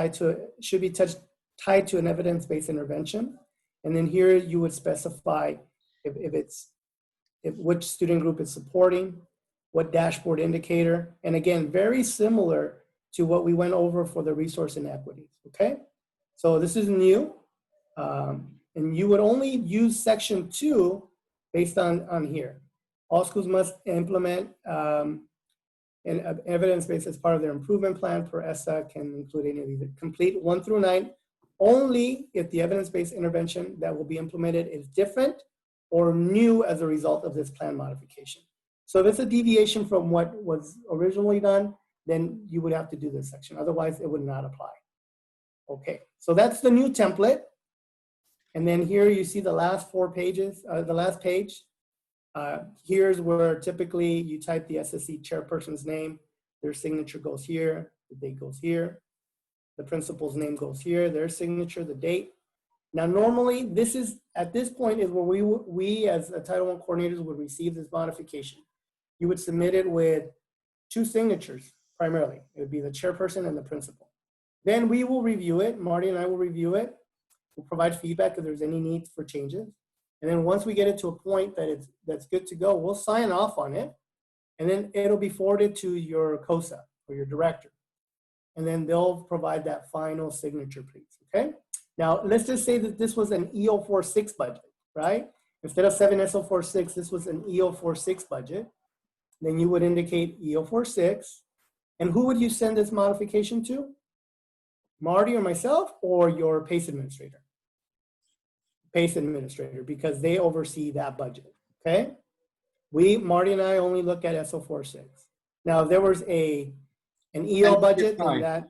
should be tied to an evidence-based intervention. And then here you would specify which student group it's supporting, what dashboard indicator, and again, very similar to what we went over for the resource inequities, okay? So this is new, and you would only use section 2 based on here. All schools must implement an evidence-based as part of their improvement plan per ESSA, can include any of these. Complete 1 through 9, only if the evidence-based intervention that will be implemented is different or new as a result of this plan modification. So if it's a deviation from what was originally done, then you would have to do this section. Otherwise, it would not apply. Okay, so that's the new template. And then here you see the last 4 pages, the last page. Here's where typically you type the SSC chairperson's name. Their signature goes here, the date goes here. The principal's name goes here, their signature, the date. Now, normally, this is, at this point is where we as Title I coordinators would receive this modification. You would submit it with 2 signatures, primarily. It would be the chairperson and the principal. Then we will review it, Marty and I will review it. We'll provide feedback if there's any needs for changes. And then once we get it to a point that that's good to go, we'll sign off on it. And then it'll be forwarded to your COSA or your director. And then they'll provide that final signature, please, okay? Now, let's just say that this was an EO46 budget, right? Instead of 7SO46, this was an EO46 budget. Then you would indicate EO46. And who would you send this modification to? Marty or myself or your PACE administrator? PACE administrator, because they oversee that budget, okay? Marty and I only look at SO46. Now, if there was an EL budget, then that,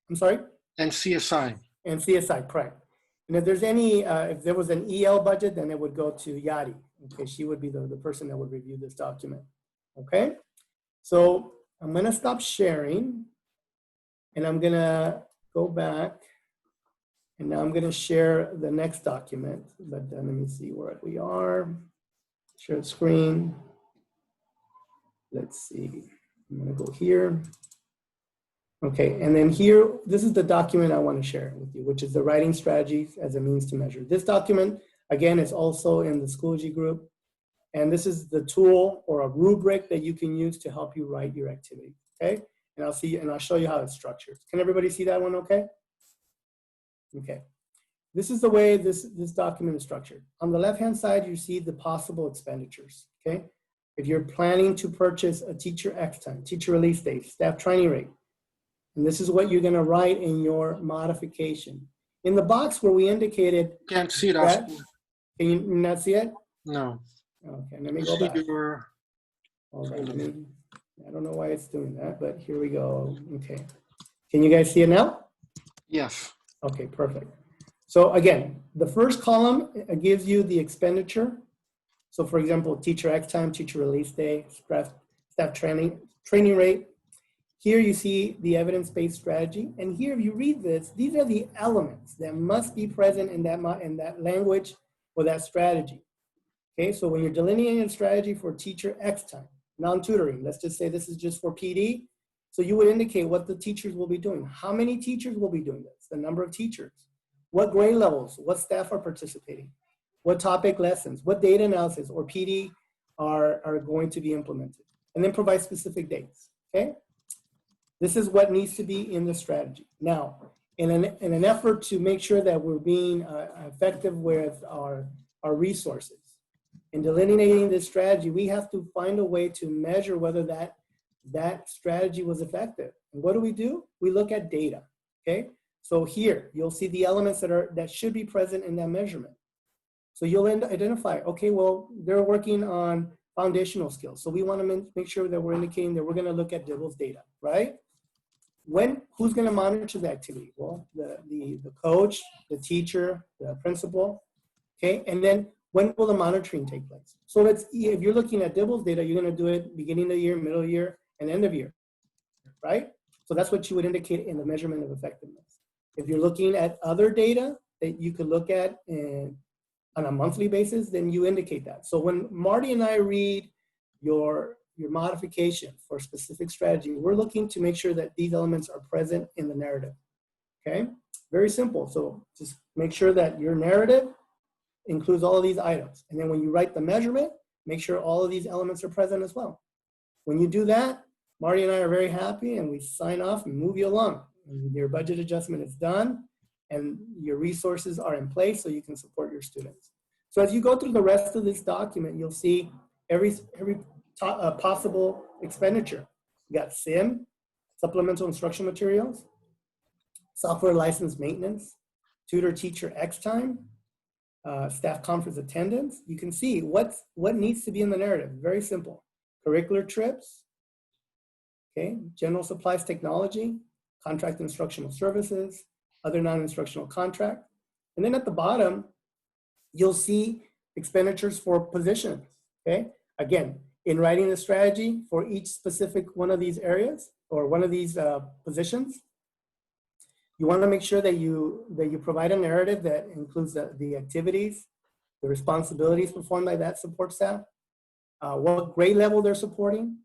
I'm sorry? And CSI. And CSI, correct. And if there's any, if there was an EL budget, then it would go to Yadi. Okay, she would be the person that would review this document. Okay, so I'm gonna stop sharing and I'm gonna go back and now I'm gonna share the next document. But then let me see where we are. Share screen. Let's see, I'm gonna go here. Okay, and then here, this is the document I want to share with you, which is the writing strategies as a means to measure. This document, again, is also in the Schoology group. And this is the tool or a rubric that you can use to help you write your activity, okay? And I'll show you how it's structured. Can everybody see that one okay? Okay. This is the way this document is structured. On the left-hand side, you see the possible expenditures, okay? If you're planning to purchase a teacher X time, teacher release date, staff training rate, and this is what you're gonna write in your modification. In the box where we indicated— Can't see it, that, Oscar. can you not see it? No. Okay, let me go back. Your, Hold on, I don't know why it's doing that, but here we go. Okay. Can you guys see it now? yes. Okay, perfect. So again, the first column gives you the expenditure. So for example, teacher X time, teacher release day, staff training rate. Here you see the evidence-based strategy. And here, if you read this, these are the elements that must be present in that language or that strategy. Okay, so when you're delineating a strategy for teacher X time, non-tutoring, let's just say this is just for PD. So you would indicate what the teachers will be doing. How many teachers will be doing this? The number of teachers. What grade levels, what staff are participating? What topic lessons, what data analysis or PD are going to be implemented? And then provide specific dates, okay? This is what needs to be in the strategy. Now, in an effort to make sure that we're being effective with our resources, in delineating this strategy, we have to find a way to measure whether that strategy was effective. And what do? We look at data, okay? So here, you'll see the elements that should be present in that measurement. So you'll identify, okay, well, they're working on foundational skills. So we want to make sure that we're indicating that we're going to look at DIBELS data, right? Who's going to monitor the activity? Well, the coach, the teacher, the principal, okay? And then when will the monitoring take place? So if you're looking at DIBELS data, you're going to do it beginning of the year, middle of the year, and end of year, right? So that's what you would indicate in the measurement of effectiveness. If you're looking at other data that you could look at on a monthly basis, then you indicate that. So when Marty and I read your modification for a specific strategy, we're looking to make sure that these elements are present in the narrative, okay? Very simple. So just make sure that your narrative includes all of these items. And then when you write the measurement, make sure all of these elements are present as well. When you do that, Marty and I are very happy and we sign off and move you along. And your budget adjustment is done and your resources are in place so you can support your students. So as you go through the rest of this document, you'll see every possible expenditure. You got SIM, supplemental instruction materials, software license maintenance, tutor teacher X time, staff conference attendance. You can see what needs to be in the narrative. Very simple. Curricular trips, okay, general supplies technology, contract instructional services, other non-instructional contract. And then at the bottom, you'll see expenditures for positions, okay? Again, in writing the strategy for each specific one of these areas or one of these positions, you want to make sure that you provide a narrative that includes the activities, the responsibilities performed by that support staff, what grade level they're supporting,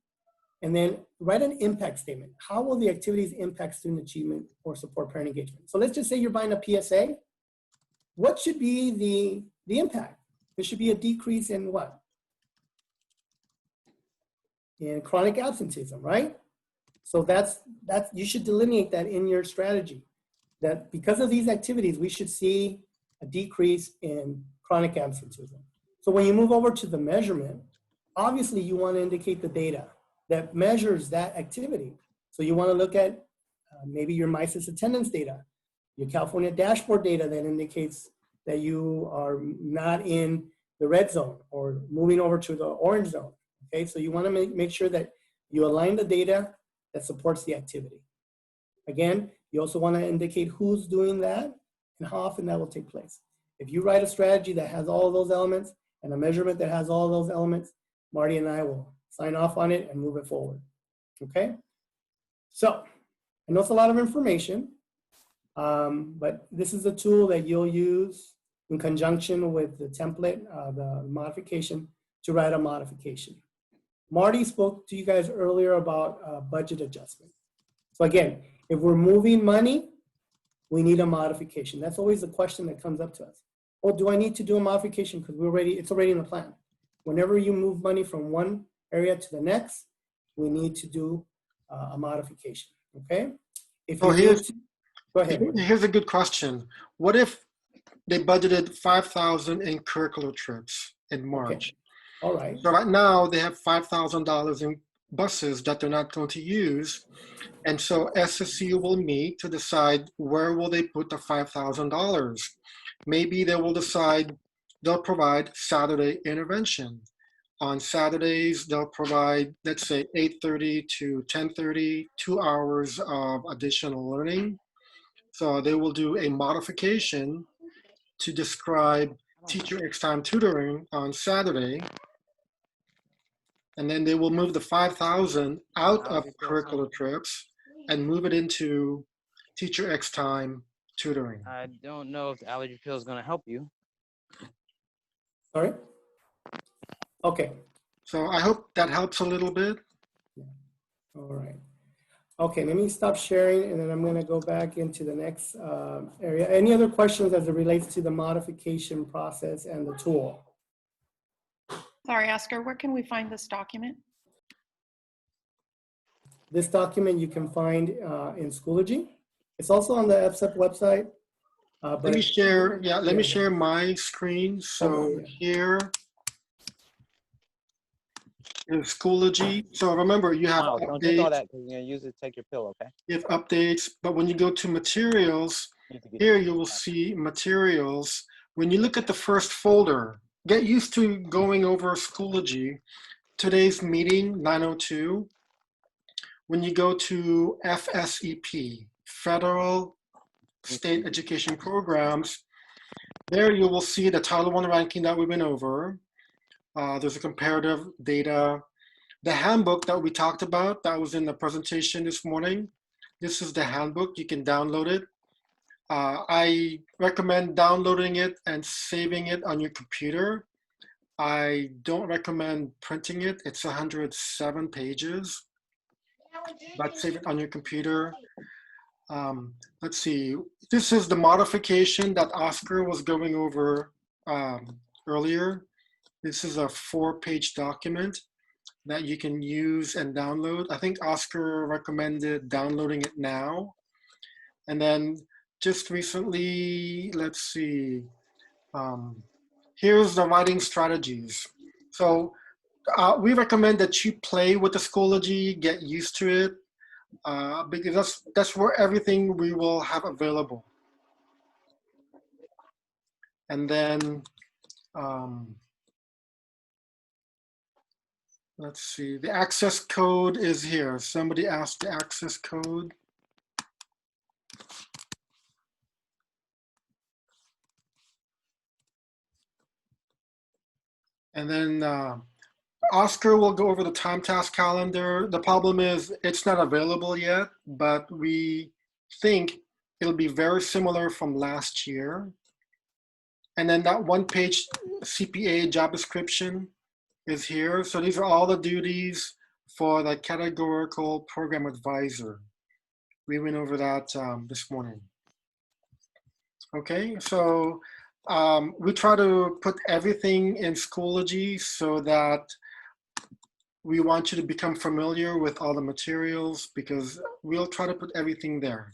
and then write an impact statement. How will the activities impact student achievement or support parent engagement? So let's just say you're buying a PSA. What should be the impact? There should be a decrease in what? In chronic absenteeism, right? So that's you should delineate that in your strategy. That because of these activities, we should see a decrease in chronic absenteeism. So when you move over to the measurement, obviously you want to indicate the data that measures that activity. So you want to look at maybe your MISIS attendance data, your California dashboard data that indicates that you are not in the red zone or moving over to the orange zone. Okay, so you want to make sure that you align the data that supports the activity. Again, you also want to indicate who's doing that and how often that will take place. If you write a strategy that has all of those elements and a measurement that has all of those elements, Marty and I will sign off on it and move it forward. Okay? So, I know it's a lot of information, but this is a tool that you'll use in conjunction with the template, the modification, to write a modification. Marty spoke to you guys earlier about budget adjustment. So again, if we're moving money, we need a modification. That's always the question that comes up to us. Oh, do I need to do a modification? Because it's already in the plan. Whenever you move money from one area to the next, we need to do a modification, okay? If you go ahead. Here's a good question. What if they budgeted $5,000 in curricular trips in March? Okay. All right. So right now they have $5,000 in buses that they're not going to use. And so SSU will meet to decide where will they put the $5,000. Maybe they will decide they'll provide Saturday intervention. On Saturdays, they'll provide, let's say, 8:30 to 10:30, 2 hours of additional learning. So they will do a modification to describe teacher X time tutoring on Saturday. And then they will move the 5,000 out of curricular trips and move it into teacher X time tutoring. I don't know if the allergy pill is going to help you. Sorry? Okay, So I hope that helps a little bit. all right. Okay, let me stop sharing and then I'm gonna go back into the next area. Any other questions as it relates to the modification process and the tool? Sorry, Oscar, where can we find this document? This document you can find in Schoology. It's also on the EPSEP website. Let me share, let me Yeah. share my screen. So Yeah. here is Schoology. So remember, you have Miles, don't drink all updates, that because you're going to use it to take your pill, okay? you have updates, but when you go to materials, You need to get here your you will pill. see materials. When you look at the first folder, get used to going over Schoology. Today's meeting, 9:02. When you go to FSEP, Federal State Education Programs, there you will see the Title I ranking that we went over. There's a comparative data. The handbook that we talked about, that was in the presentation this morning. This is the handbook, you can download it. I recommend downloading it and saving it on your computer. I don't recommend printing it. It's 107 pages, but save it on your computer. Let's see, this is the modification that Oscar was going over earlier. This is a 4-page document that you can use and download. I think Oscar recommended downloading it now. And then just recently, let's see, here's the writing strategies. So we recommend that you play with the Schoology, get used to it, because that's where everything we will have available. And then, let's see, the access code is here. Somebody asked the access code. And then Oscar will go over the time task calendar. The problem is it's not available yet, but we think it'll be very similar from last year. And then that 1-page CPA job description is here. So these are all the duties for the categorical program advisor. We went over that this morning. Okay, so we try to put everything in Schoology so that we want you to become familiar with all the materials, because we'll try to put everything there.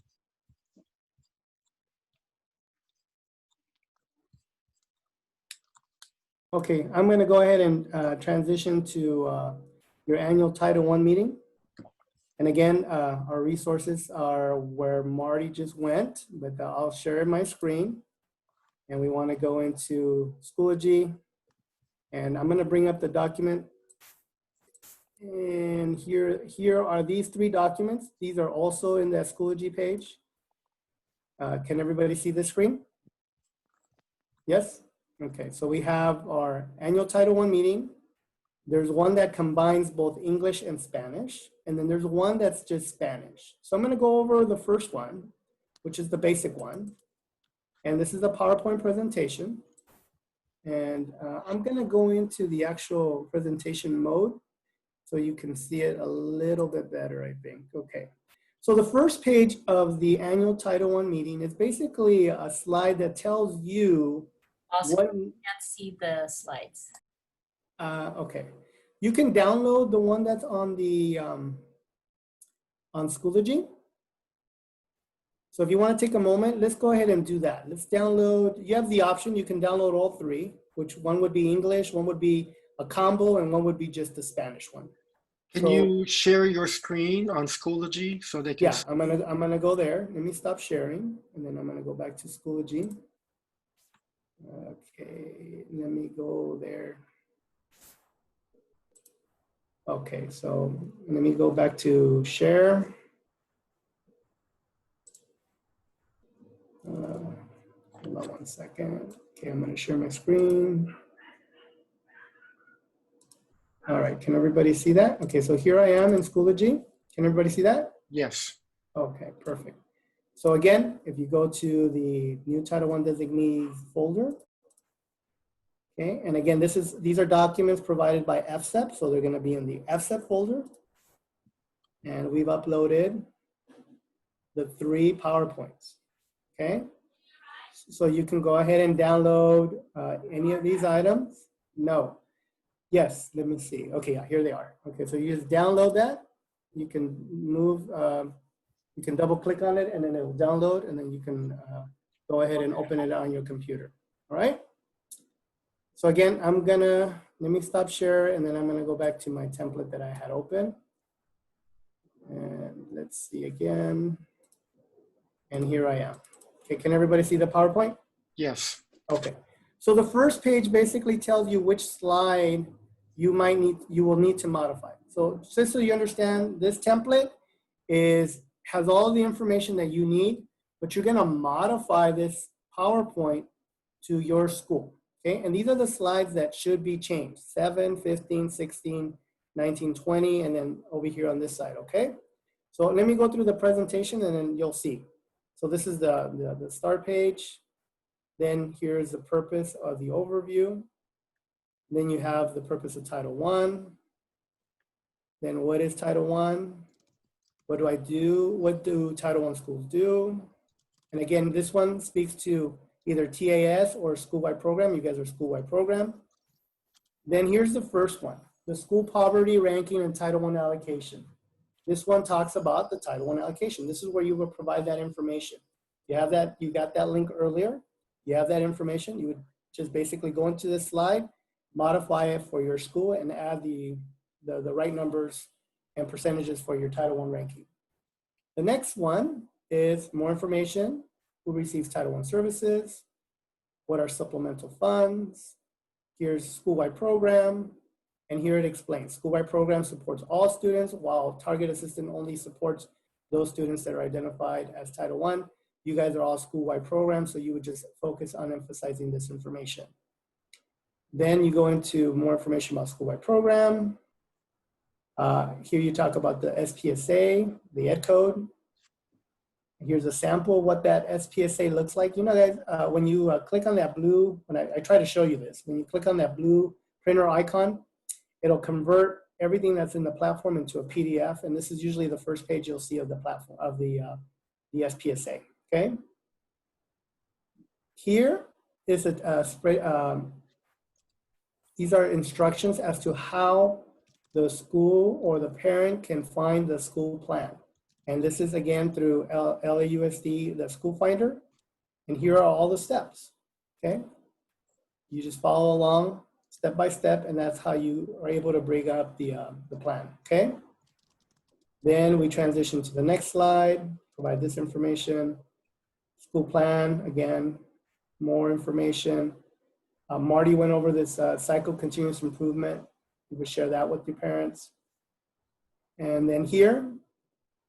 Okay, I'm gonna go ahead and transition to your annual Title I meeting. And again, our resources are where Marty just went, but I'll share my screen. And we wanna go into Schoology. And I'm gonna bring up the document. And here are these 3 documents. These are also in the Schoology page. Can everybody see the screen? Yes? Okay, so we have our annual Title I meeting. There's one that combines both English and Spanish, and then there's one that's just Spanish. So I'm gonna go over the first one, which is the basic one. And this is a PowerPoint presentation. And I'm gonna go into the actual presentation mode so you can see it a little bit better, I think. Okay, so the first page of the annual Title I meeting is basically a slide that tells you Also, you can't see the slides. Okay, you can download the one that's on the on Schoology. So if you want to take a moment, let's go ahead and do that. Let's download. You have the option. You can download all 3. Which one would be English, one would be a combo, and one would be just the Spanish one. Can you share your screen on Schoology so they can? Yeah, I'm gonna go there. Let me stop sharing, and then I'm gonna go back to Schoology. Okay, let me go there. Okay, so let me go back to share. Hold on one 1 second. Okay, I'm gonna share my screen. All right, can everybody see that? Okay, so here I am in Schoology. Can everybody see that? Yes. Okay, perfect. So again, if you go to the new Title I designees folder, okay, and again, these are documents provided by FSEP, so they're gonna be in the FSEP folder. And we've uploaded the 3 PowerPoints, okay? So you can go ahead and download any of these items. No. Yes, let me see. Okay, yeah, here they are. Okay, so you just download that. You can move, you can double click on it and then it will download and then you can go ahead and open it on your computer, all right? So again, let me stop share and then I'm gonna go back to my template that I had open. And let's see again. And here I am. Okay, can everybody see the PowerPoint? Yes. Okay, so the first page basically tells you which slide you will need to modify. So just so you understand, this template has all the information that you need, but you're gonna modify this PowerPoint to your school, okay? And these are the slides that should be changed, 7, 15, 16, 19, 20, and then over here on this side, okay? So let me go through the presentation and then you'll see. So this is the start page. Then here's the purpose of the overview. Then you have the purpose of Title I. Then what is Title I? What do I do? What do Title I schools do? And again, this one speaks to either TAS or school-wide program. You guys are school-wide program. Then here's the first one, the school poverty ranking and Title I allocation. This one talks about the Title I allocation. This is where you will provide that information. You have that, you got that link earlier. You have that information. You would just basically go into this slide, modify it for your school and add the right numbers and percentages for your Title I ranking. The next one is more information. Who receives Title I services? What are supplemental funds? Here's school-wide program. And here it explains, school-wide program supports all students while target assistant only supports those students that are identified as Title I. You guys are all school-wide programs, so you would just focus on emphasizing this information. Then you go into more information about school-wide program. Here you talk about the SPSA, the ed code. Here's a sample of what that SPSA looks like. You know, guys, when you click on that blue, when I try to show you this, when you click on that blue printer icon, it'll convert everything that's in the platform into a PDF, and this is usually the first page you'll see of the platform, of the SPSA, okay? Here is these are instructions as to how the school or the parent can find the school plan. And this is again through LAUSD, the school finder. And here are all the steps, okay? You just follow along step by step, and that's how you are able to bring up the plan, okay? Then we transition to the next slide, provide this information. School plan, again, more information. Marty went over this cycle continuous improvement. You would share that with your parents. And then here,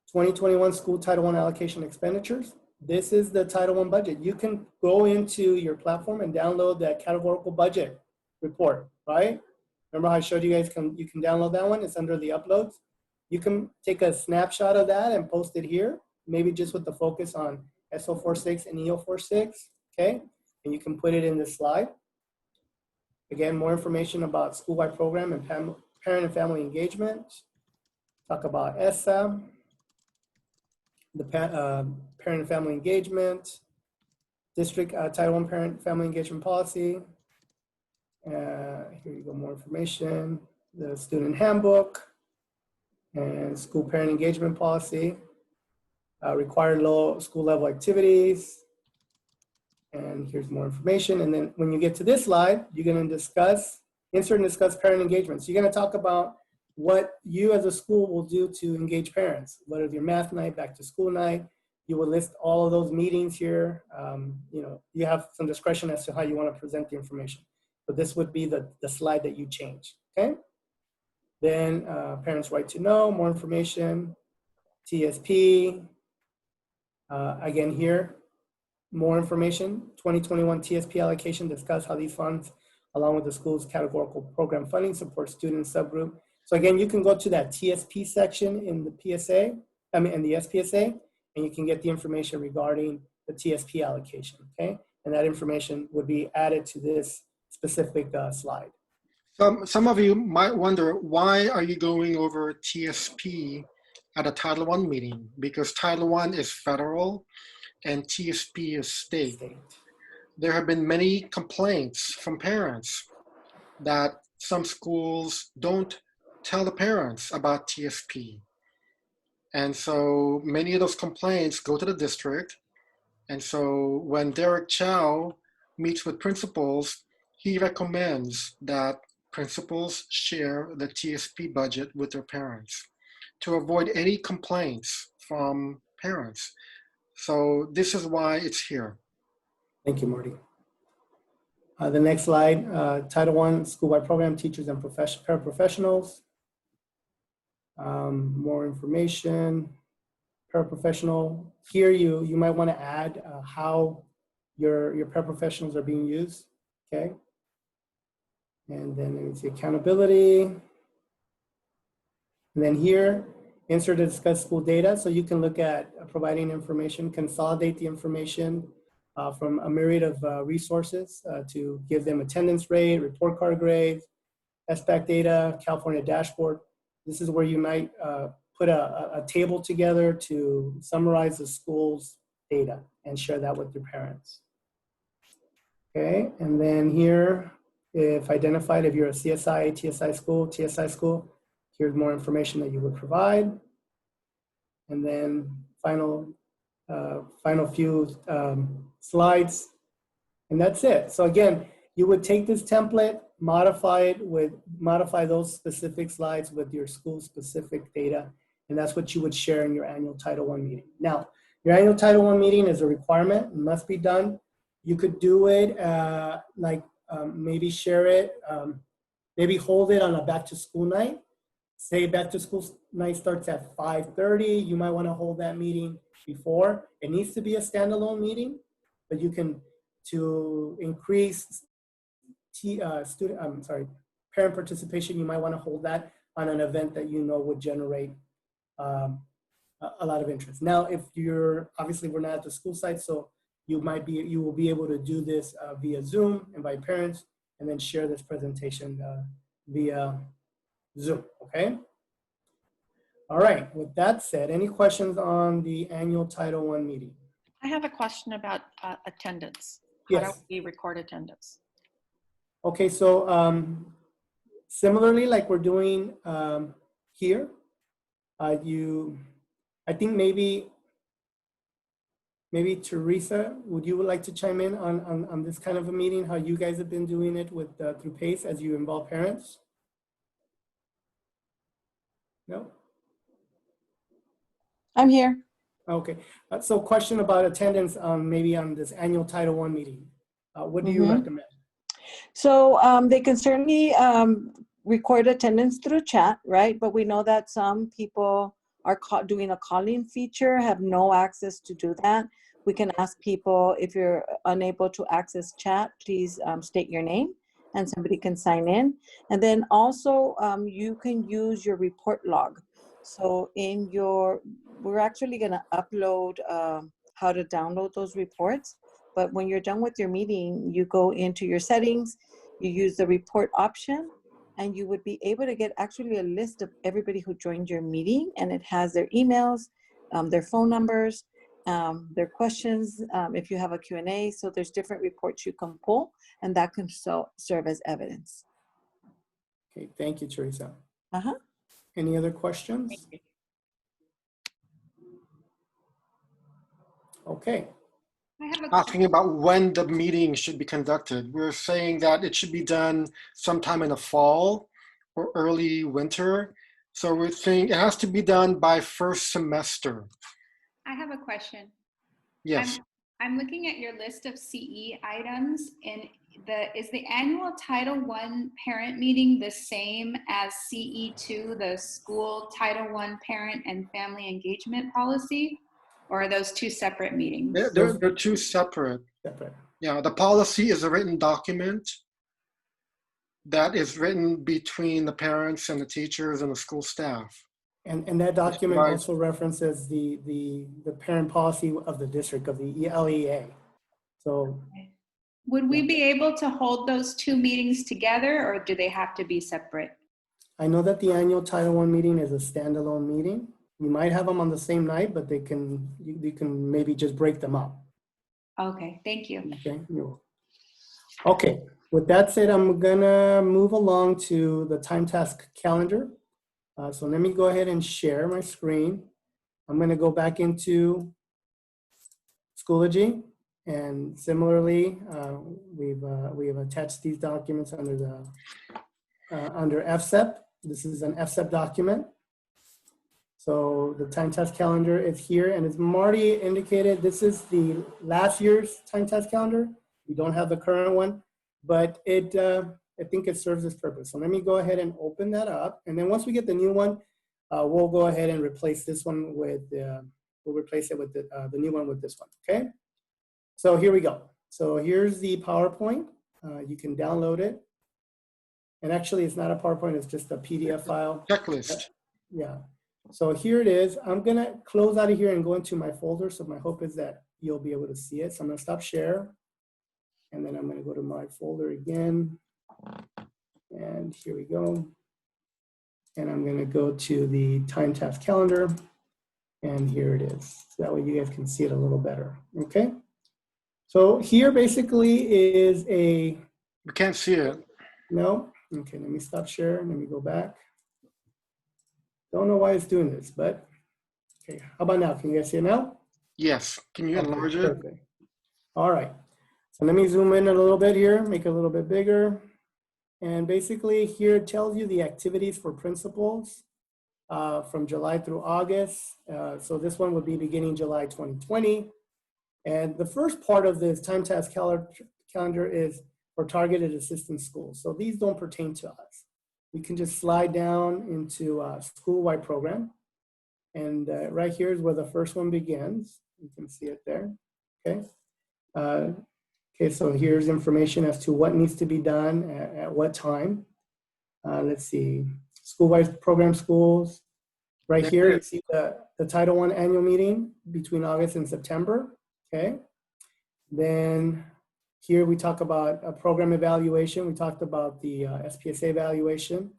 2021 school Title I allocation expenditures. This is the Title I budget. You can go into your platform and download that categorical budget report, right? Remember how I showed you guys you can download that one? It's under the uploads. You can take a snapshot of that and post it here, maybe just with the focus on SO46 and EO46, okay? And you can put it in this slide. Again, more information about school-wide program and parent and family engagement. Talk about ESSA, the parent and family engagement, district Title I parent family engagement policy. Here you go, more information, the student handbook and school parent engagement policy, required low school level activities. And here's more information. And then when you get to this slide, you're going to insert and discuss parent engagement. So you're going to talk about what you as a school will do to engage parents, whether it's your math night, back to school night. You will list all of those meetings here. You know, you have some discretion as to how you want to present the information. But this would be the slide that you change, okay? Then parents' right to know, more information, TSP. Again here, more information, 2021 TSP allocation, discuss how these funds, along with the school's categorical program funding, support student subgroup. So again, you can go to that TSP section in the PSA, in the SPSA, and you can get the information regarding the TSP allocation, okay? And that information would be added to this specific slide. Some of you might wonder, why are you going over TSP at a Title I meeting? Because Title I is federal and TSP is state. There have been many complaints from parents that some schools don't tell the parents about TSP. And so many of those complaints go to the district. And so when Derek Chow meets with principals, he recommends that principals share the TSP budget with their parents to avoid any complaints from parents. So this is why it's here. Thank you, Marty. The next slide, Title I school-wide program, teachers and paraprofessionals. More information, paraprofessional. Here you might want to add how your paraprofessionals are being used, okay? And then it's the accountability. And then here, insert and discuss school data. So you can look at providing information, consolidate the information from a myriad of resources to give them attendance rate, report card grades, SBAC data, California dashboard. This is where you might put a table together to summarize the school's data and share that with your parents. Okay, and then here, if identified, if you're a CSI, TSI school, here's more information that you would provide. And then final few slides, and that's it. So again, you would take this template, modify those specific slides with your school specific data, and that's what you would share in your annual Title I meeting. Now, your annual Title I meeting is a requirement, it must be done. You could do it maybe share it, maybe hold it on a back to school night. Say back to school night starts at 5:30, you might want to hold that meeting before. It needs to be a standalone meeting, but you can, to increase parent participation, you might want to hold that on an event that you know would generate a lot of interest. Now, if you're, obviously we're not at the school site, so you will be able to do this via Zoom, invite parents, and then share this presentation via Zoom, okay? All right, with that said, any questions on the annual Title I meeting? I have a question about attendance. Yes. How do we record attendance? Okay, so similarly, like we're doing here, I think maybe Teresa, would you like to chime in on this kind of a meeting, how you guys have been doing it with through PACE as you involve parents? No? I'm here. Okay, so question about attendance maybe on this annual Title I meeting. What do you recommend? So they can certainly record attendance through chat, right? But we know that some people are doing a call-in feature, have no access to do that. We can ask people, if you're unable to access chat, please state your name and somebody can sign in. And then also you can use your report log. So we're actually gonna upload how to download those reports. But when you're done with your meeting, you go into your settings, you use the report option, and you would be able to get actually a list of everybody who joined your meeting, and it has their emails, their phone numbers, their questions, if you have a Q&A. So there's different reports you can pull, and that can serve as evidence. Okay, thank you, Teresa. Uh-huh. Any other questions? Okay. Asking about when the meeting should be conducted. We're saying that it should be done sometime in the fall or early winter. So we're saying it has to be done by first semester. I have a question. Yes. I'm looking at your list of CE items, and is the annual Title I parent meeting the same as CE2, the school Title I parent and family engagement policy? Or are those two separate meetings? They're two separate. Separate. Yeah, the policy is a written document that is written between the parents and the teachers and the school staff. And that document Right. also references the parent policy of the district, of the LEA. So Would we be able to hold those two meetings together, or do they have to be separate? I know that the annual Title I meeting is a standalone meeting. You might have them on the same night, but you can maybe just break them up. Okay, thank you. Okay. Okay. With that said, I'm gonna move along to the time task calendar. So let me go ahead and share my screen. I'm gonna go back into Schoology, and similarly, we've attached these documents under the under FSEP. This is an FSEP document. So the time task calendar is here, and as Marty indicated, this is the last year's time task calendar. We don't have the current one, but I think it serves its purpose. So let me go ahead and open that up, and then once we get the new one, we'll go ahead and replace this one with we'll replace it with the new one with this one. Okay. So here we go. So here's the PowerPoint. You can download it, and actually, it's not a PowerPoint. It's just a PDF file. Checklist. Yeah. So here it is. I'm going to close out of here and go into my folder. So my hope is that you'll be able to see it. So I'm going to stop share. And then I'm going to go to my folder again. And here we go. And I'm going to go to the time task calendar. And here it is. So that way you guys can see it a little better. Okay. So here basically is a... We can't see it. No? Okay, let me stop sharing. Let me go back. Don't know why it's doing this, but okay. How about now? Can you guys see it now? Yes. Can you enlarge it? Perfect. All right. So let me zoom in a little bit here, make it a little bit bigger. And basically here it tells you the activities for principals from July through August. So this one would be beginning July 2020. And the first part of this time task calendar is for targeted assistance schools. So these don't pertain to us. We can just slide down into a school-wide program. And right here is where the first one begins. You can see it there, okay? Okay, so here's information as to what needs to be done at what time. Let's see, school-wide program schools. Right here, you see the Title I annual meeting between August and September, okay? Then here we talk about a program evaluation. We talked about the SPSA evaluation.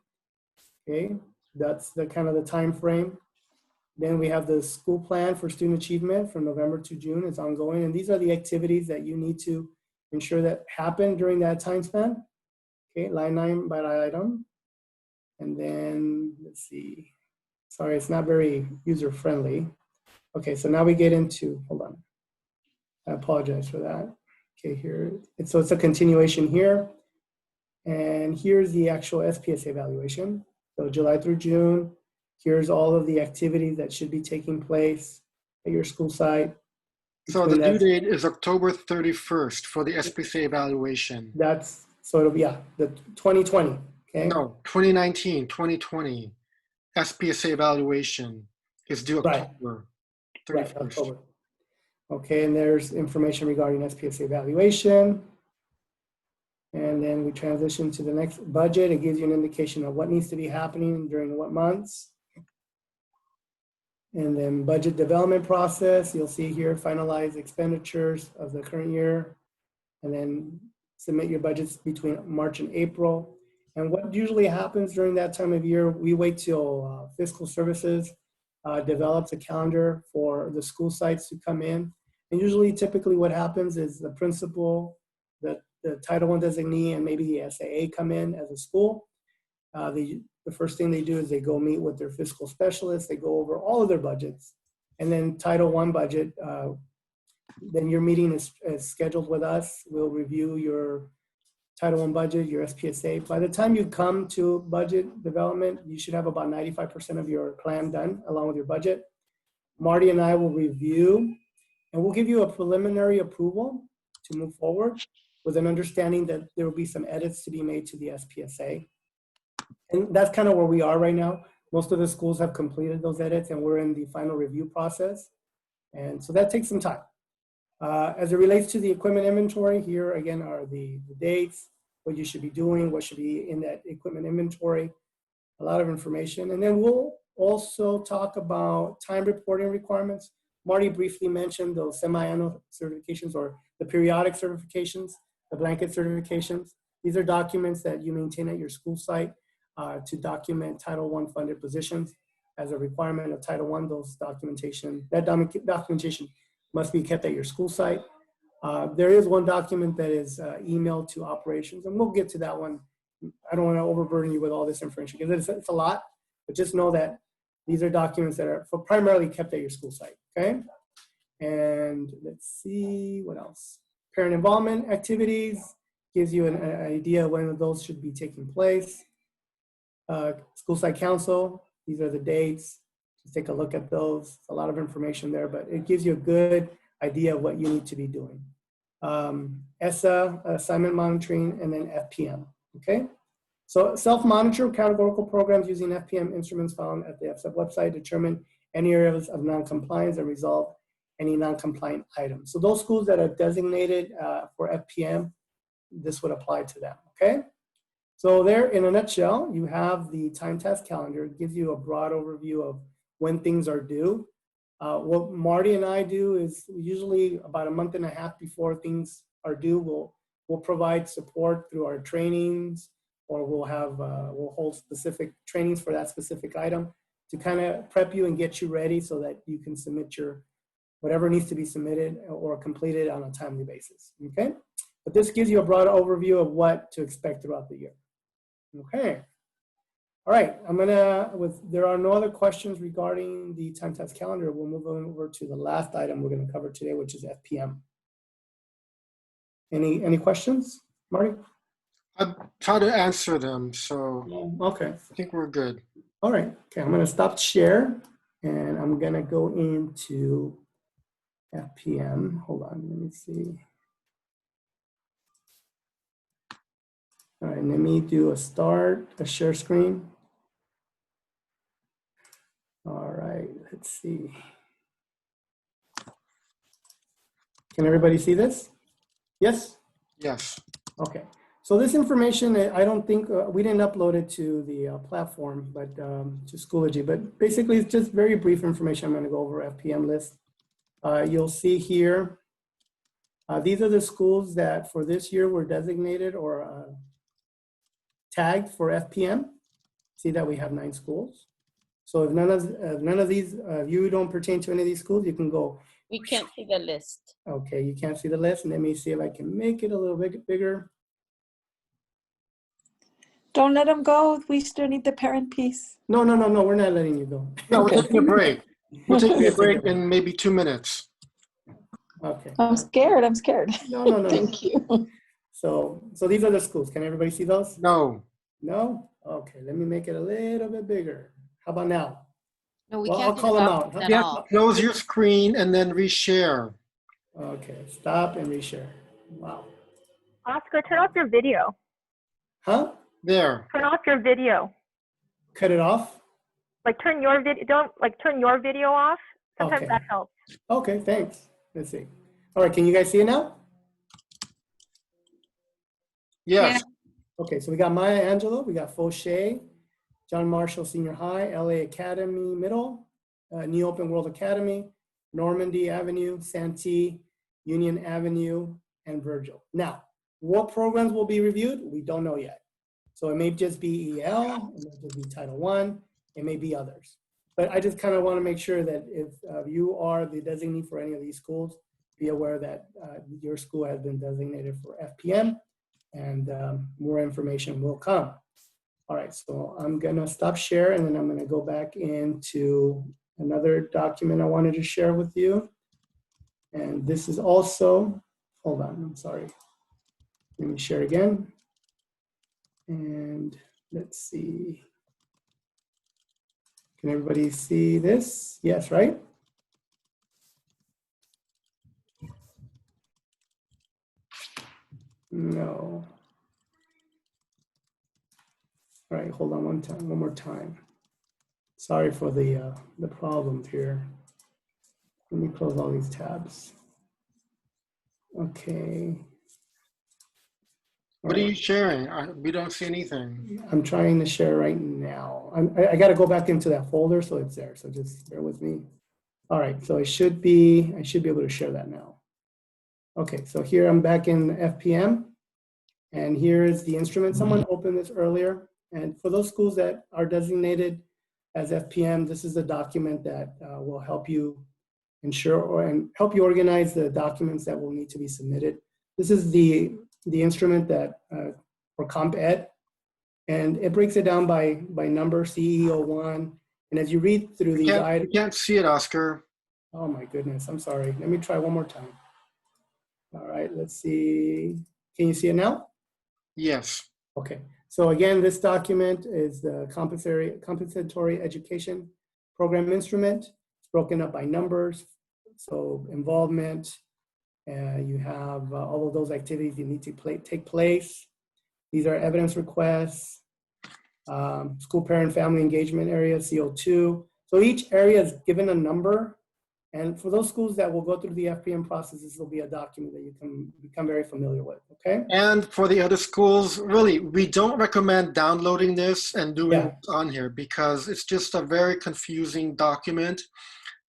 Okay, that's the kind of the time frame. Then we have the school plan for student achievement from November to June. It's ongoing, and these are the activities that you need to ensure that happen during that time span. Okay, line item by item. And then let's see. Sorry, it's not very user friendly. Okay, so now we get into, hold on. I apologize for that. Okay, here, so it's a continuation here. And here's the actual SPS evaluation. So July through June, here's all of the activities that should be taking place at your school site. So the due date is October 31st for the SPSA evaluation. That's sort of, yeah, the 2020, okay? No, 2019, 2020 SPSA evaluation is due October 31st. Right, October. Okay, and there's information regarding SPSA evaluation. And then we transition to the next budget. It gives you an indication of what needs to be happening during what months. And then budget development process, you'll see here, finalize expenditures of the current year, and then submit your budgets between March and April. And what usually happens during that time of year, we wait till fiscal services develops a calendar for the school sites to come in. And usually, typically what happens is the principal, the Title I designee, and maybe the SAA come in as a school. The first thing they do is they go meet with their fiscal specialists. They go over all of their budgets. And then Title I budget, then your meeting is scheduled with us. We'll review your Title I budget, your SPSA. By the time you come to budget development, you should have about 95% of your plan done along with your budget. Marty and I will review, and we'll give you a preliminary approval to move forward with an understanding that there will be some edits to be made to the SPSA. And that's kind of where we are right now. Most of the schools have completed those edits, and we're in the final review process. And so that takes some time. As it relates to the equipment inventory, here again are the dates, what you should be doing, what should be in that equipment inventory, a lot of information. And then we'll also talk about time reporting requirements. Marty briefly mentioned those semi-annual certifications or the periodic certifications, the blanket certifications. These are documents that you maintain at your school site to document Title I funded positions. As a requirement of Title I, that documentation must be kept at your school site. There is one document that is emailed to operations, and we'll get to that one. I don't want to overburden you with all this information because it's a lot, but just know that these are documents that are primarily kept at your school site, okay? And let's see, what else? Parent involvement activities gives you an idea when those should be taking place. School site council, these are the dates. Just take a look at those. It's a lot of information there, but it gives you a good idea of what you need to be doing. ESSA, assignment monitoring, and then FPM, okay? So self-monitor categorical programs using FPM instruments found at the FSEP website determine any areas of non-compliance and resolve any non-compliant items. So those schools that are designated for FPM, this would apply to them, okay? So there, in a nutshell, you have the time task calendar. It gives you a broad overview of when things are due. What Marty and I do is usually about a month and a half before things are due, we'll provide support through our trainings, or we'll hold specific trainings for that specific item to kind of prep you and get you ready so that you can submit your whatever needs to be submitted or completed on a timely basis, okay? But this gives you a broad overview of what to expect throughout the year, okay? All right, there are no other questions regarding the time task calendar. We'll move on over to the last item we're gonna cover today, which is FPM. Any questions, Marty? I've tried to answer them, so okay. I think we're good. All right, okay, I'm gonna stop share and I'm gonna go into FPM. Hold on, let me see. All right, let me do a share screen. All right, let's see. Can everybody see this? Yes? Yes. Okay, so this information, I don't think, we didn't upload it to the platform, but to Schoology, but basically it's just very brief information. I'm gonna go over FPM list. You'll see here, these are the schools that for this year were designated or tagged for FPM. See that we have 9 schools. So if none of these, you don't pertain to any of these schools, you can go. We can't see the list. Okay, you can't see the list. Let me see if I can make it a little bit bigger. Don't let them go. We still need the parent piece. No, we're not letting you go. No, we're taking a break. We're taking a break in maybe 2 minutes. Okay. I'm scared. No. Thank you. So these are the schools. Can everybody see those? No. No? Okay, let me make it a little bit bigger. How about now? No, we Well, can't I'll call them out. at Yeah, all. close your screen and then reshare. Okay, stop and reshare. Wow. Oscar, turn off your video. Huh? There. Turn off your video. Cut it off? Like turn your video, turn your video off. Sometimes Okay. that helps. Okay, thanks. Let's see. All right, can you guys see it now? Yes. Okay, so we got Maya Angelou, we got Fauché, John Marshall Senior High, LA Academy Middle, New Open World Academy, Normandy Avenue, Santee, Union Avenue, and Virgil. Now, what programs will be reviewed? We don't know yet. So it may just be EL, it may just be Title I, it may be others. But I just kind of want to make sure that if you are the designee for any of these schools, be aware that your school has been designated for FPM, and more information will come. All right, so I'm gonna stop share and then I'm gonna go back into another document I wanted to share with you. And this is also, hold on, I'm sorry. Let me share again. And let's see. Can everybody see this? Yes, right? No. All right, hold on one more time. Sorry for the problem here. Let me close all these tabs. Okay. What are you sharing? We don't see anything. I'm trying to share right now. I got to go back into that folder so it's there. So just bear with me. All right, so I should be able to share that now. Okay, so here I'm back in FPM, and here is the instrument. Someone opened this earlier, and for those schools that are designated as FPM, this is the document that will help you ensure and help you organize the documents that will need to be submitted. This is the instrument that for Comp Ed, and it breaks it down by number CEO1. And as you read through these items, You can't see it, Oscar. Oh my goodness, I'm sorry. Let me try one more time. All right, let's see. Can you see it now? Yes. Okay, so again, this document is the compensatory education program instrument. It's broken up by numbers, so involvement, you have all of those activities that need to take place. These are evidence requests, school parent family engagement area, CO2. So each area is given a number. And for those schools that will go through the FPM process, this will be a document that you can become very familiar with, okay? And for the other schools, really, we don't recommend downloading this and doing what's on here because it's just a very confusing document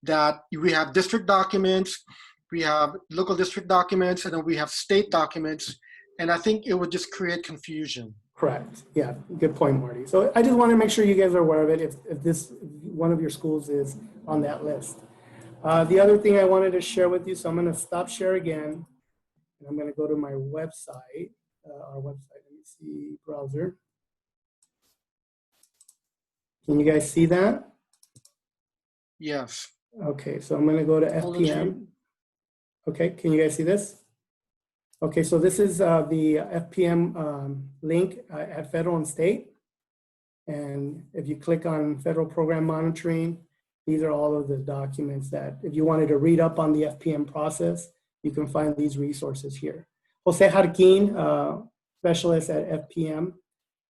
that we have district documents, we have local district documents, and then we have state documents. And I think it would just create confusion. Correct. Yeah, good point, Marty. So I just want to make sure you guys are aware of it if this one of your schools is on that list. The other thing I wanted to share with you, so I'm going to stop share again, and I'm going to go to my website, our website. Let me see, browser. Can you guys see that? Yes. Okay, so I'm going to go to FPM. Okay, can you guys see this? Okay, so this is the FPM link at federal and state. And if you click on federal program monitoring, these are all of the documents that if you wanted to read up on the FPM process, you can find these resources here. Jose Jarquin, specialist at FPM,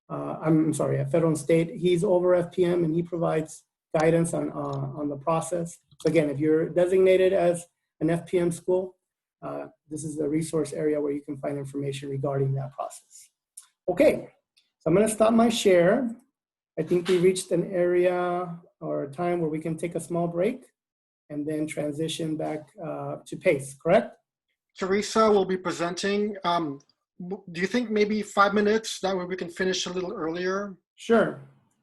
I'm sorry, at federal and state, he's over FPM and he provides guidance on the process. So again, if you're designated as an FPM school, this is the resource area where you can find information regarding that process. Okay, so I'm gonna stop my share. I think we reached an area or a time where we can take a small break and then transition back to PACE, correct? Teresa will be presenting. Do you think maybe 5 minutes? That way we can finish a little earlier. Sure.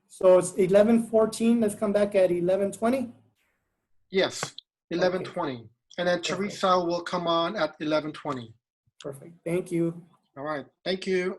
So it's 11:14. Let's come back at 11:20. Yes, 11:20. And then Teresa will come on at 11:20. Perfect. Thank you. All right. Thank you.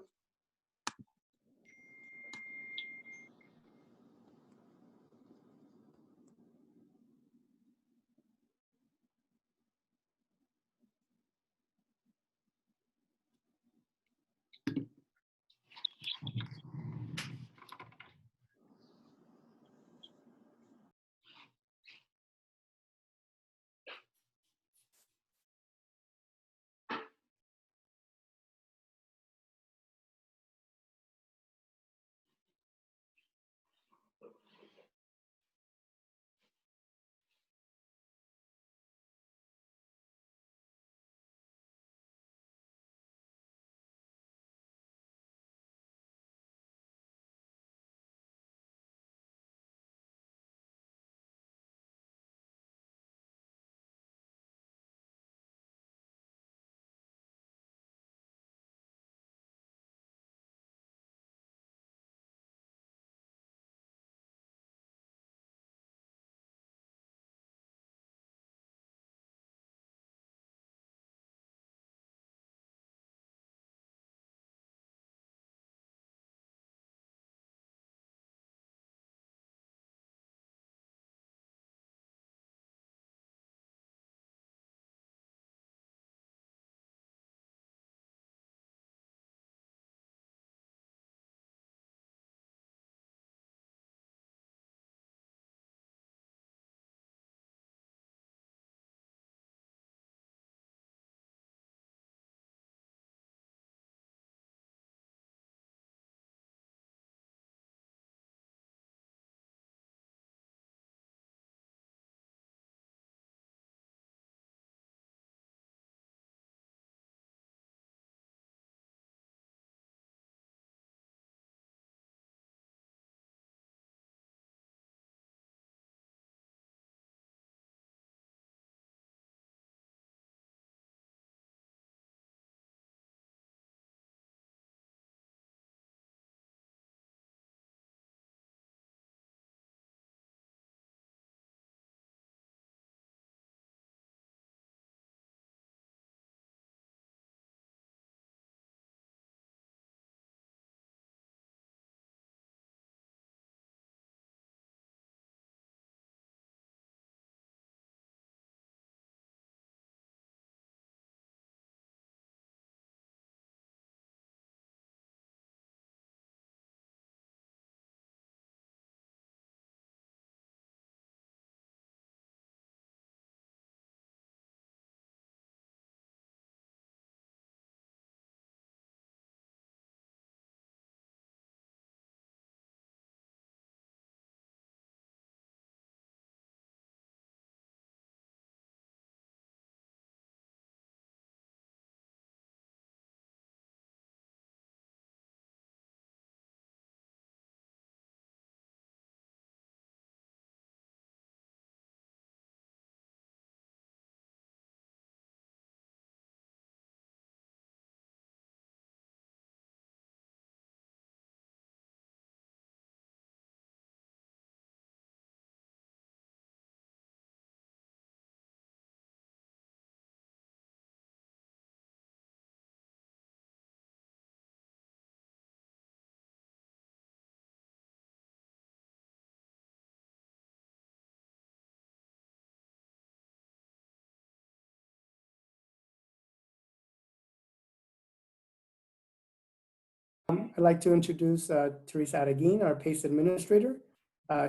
I'd like to introduce Teresa Araguin, our PACE administrator.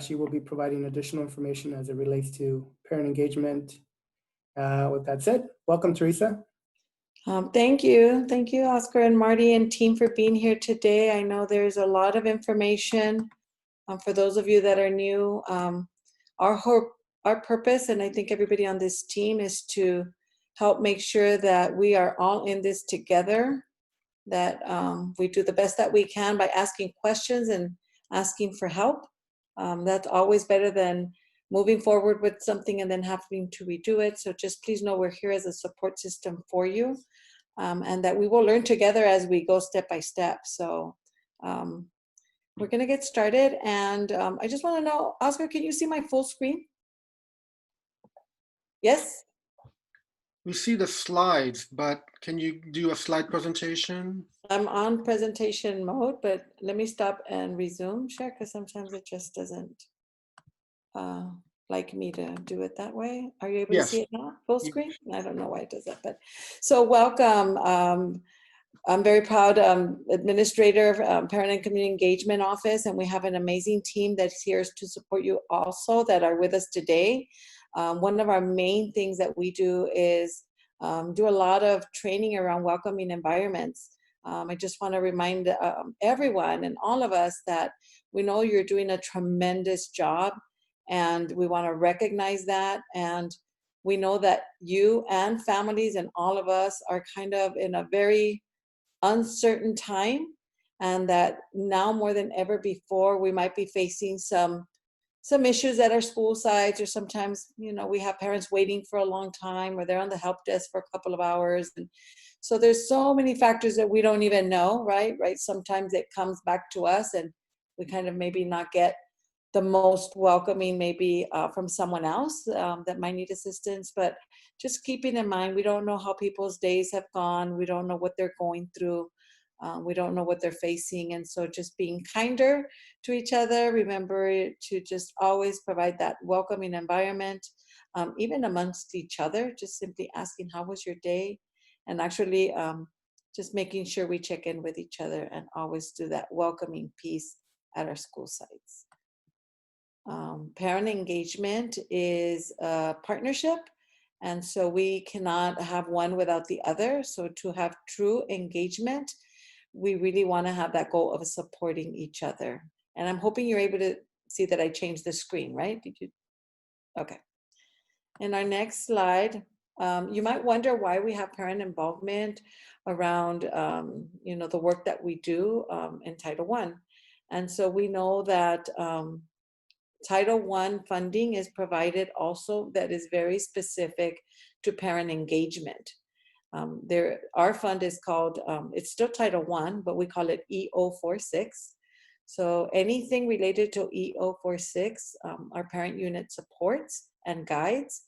She will be providing additional information as it relates to parent engagement. With that said, welcome, Teresa. Thank you. Thank you, Oscar and Marty and team for being here today. I know there's a lot of information for those of you that are new. Our purpose, and I think everybody on this team, is to help make sure that we are all in this together, that we do the best that we can by asking questions and asking for help. That's always better than moving forward with something and then having to redo it. So just please know we're here as a support system for you, and that we will learn together as we go step by step. So we're gonna get started, and I just wanna know, Oscar, can you see my full screen? Yes? We see the slides, but can you do a slide presentation? I'm on presentation mode, but let me stop and resume share, because sometimes it just doesn't like me to do it that way. Are you able to Yes. see it now? Full screen? I don't know why it does that, but so welcome. I'm very proud administrator of Parent and Community Engagement Office, and we have an amazing team that's here to support you also that are with us today. One of our main things that we do is do a lot of training around welcoming environments. I just want to remind everyone and all of us that we know you're doing a tremendous job, and we want to recognize that. And we know that you and families and all of us are kind of in a very uncertain time, and that now more than ever before, we might be facing some issues at our school sites, or sometimes, you know, we have parents waiting for a long time, or they're on the help desk for a couple of hours. And so there's so many factors that we don't even know, right? Sometimes it comes back to us, and we kind of maybe not get the most welcoming maybe from someone else that might need assistance. But just keeping in mind, we don't know how people's days have gone. We don't know what they're going through. We don't know what they're facing. And so just being kinder to each other, remember to just always provide that welcoming environment, even amongst each other, just simply asking, how was your day? And actually just making sure we check in with each other and always do that welcoming piece at our school sites. Parent engagement is a partnership, and so we cannot have one without the other. So to have true engagement, we really want to have that goal of supporting each other. And I'm hoping you're able to see that I changed the screen, right? Did you? Okay. In our next slide, you might wonder why we have parent involvement around, you know, the work that we do in Title I. And so we know that Title I funding is provided also that is very specific to parent engagement. Our fund is called, it's still Title I, but we call it EO46. So anything related to EO46, our parent unit supports and guides.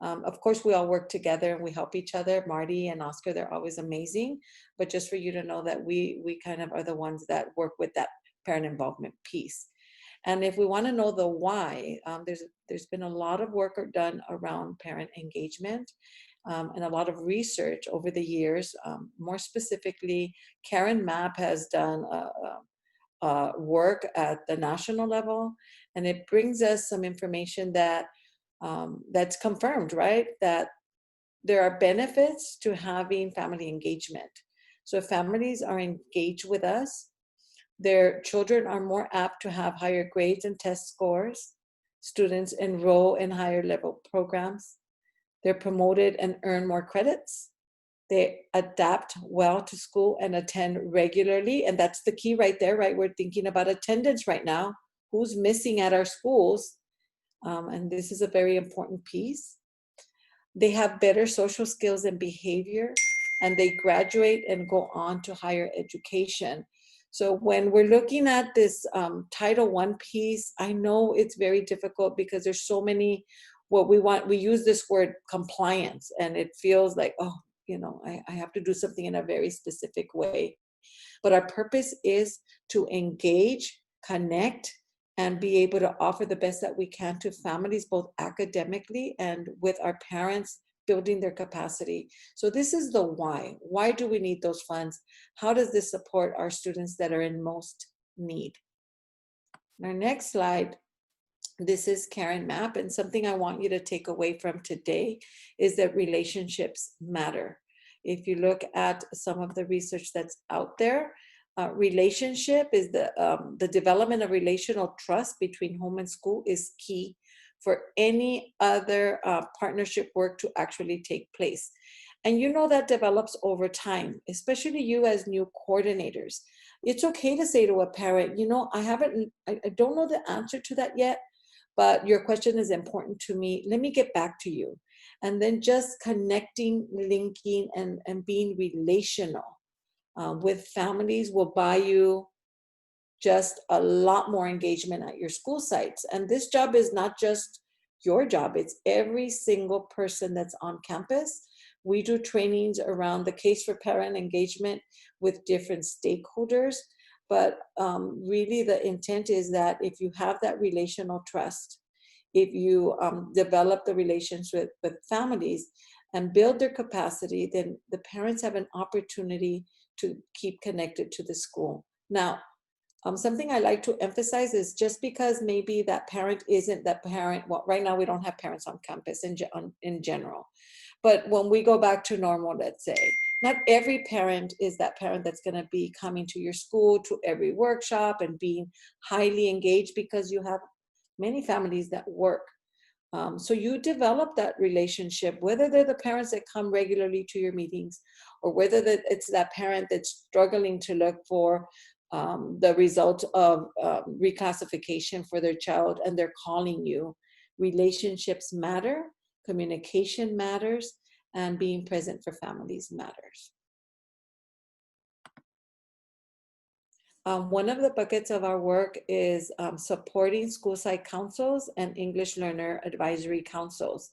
Of course, we all work together and we help each other. Marty and Oscar, they're always amazing. But just for you to know that we kind of are the ones that work with that parent involvement piece. And if we want to know the why, there's been a lot of work done around parent engagement and a lot of research over the years. More specifically, Karen Mapp has done work at the national level, and it brings us some information that that's confirmed, right? That there are benefits to having family engagement. So if families are engaged with us, their children are more apt to have higher grades and test scores. Students enroll in higher level programs. They're promoted and earn more credits. They adapt well to school and attend regularly. And that's the key right there, right? We're thinking about attendance right now. Who's missing at our schools? And this is a very important piece. They have better social skills and behavior, and they graduate and go on to higher education. So when we're looking at this Title I piece, I know it's very difficult because there's so many, we use this word compliance, and it feels like, oh, you know, I have to do something in a very specific way. But our purpose is to engage, connect, and be able to offer the best that we can to families, both academically and with our parents building their capacity. So this is the why. Why do we need those funds? How does this support our students that are in most need? Our next slide, this is Karen Map, and something I want you to take away from today is that relationships matter. If you look at some of the research that's out there, relationship is the development of relational trust between home and school is key for any other partnership work to actually take place. And you know that develops over time, especially you as new coordinators. It's okay to say to a parent, you know, I don't know the answer to that yet, but your question is important to me. Let me get back to you. And then just connecting, linking, and being relational with families will buy you just a lot more engagement at your school sites. And this job is not just your job, it's every single person that's on campus. We do trainings around the case for parent engagement with different stakeholders. But really the intent is that if you have that relational trust, if you develop the relations with families and build their capacity, then the parents have an opportunity to keep connected to the school. Now, something I like to emphasize is just because maybe that parent isn't that parent, well, right now we don't have parents on campus in general. But when we go back to normal, let's say, not every parent is that parent that's going to be coming to your school, to every workshop and being highly engaged, because you have many families that work. So you develop that relationship, whether they're the parents that come regularly to your meetings or whether it's that parent that's struggling to look for the result of reclassification for their child and they're calling you. Relationships matter, communication matters, and being present for families matters. One of the buckets of our work is supporting school site councils and English learner advisory councils.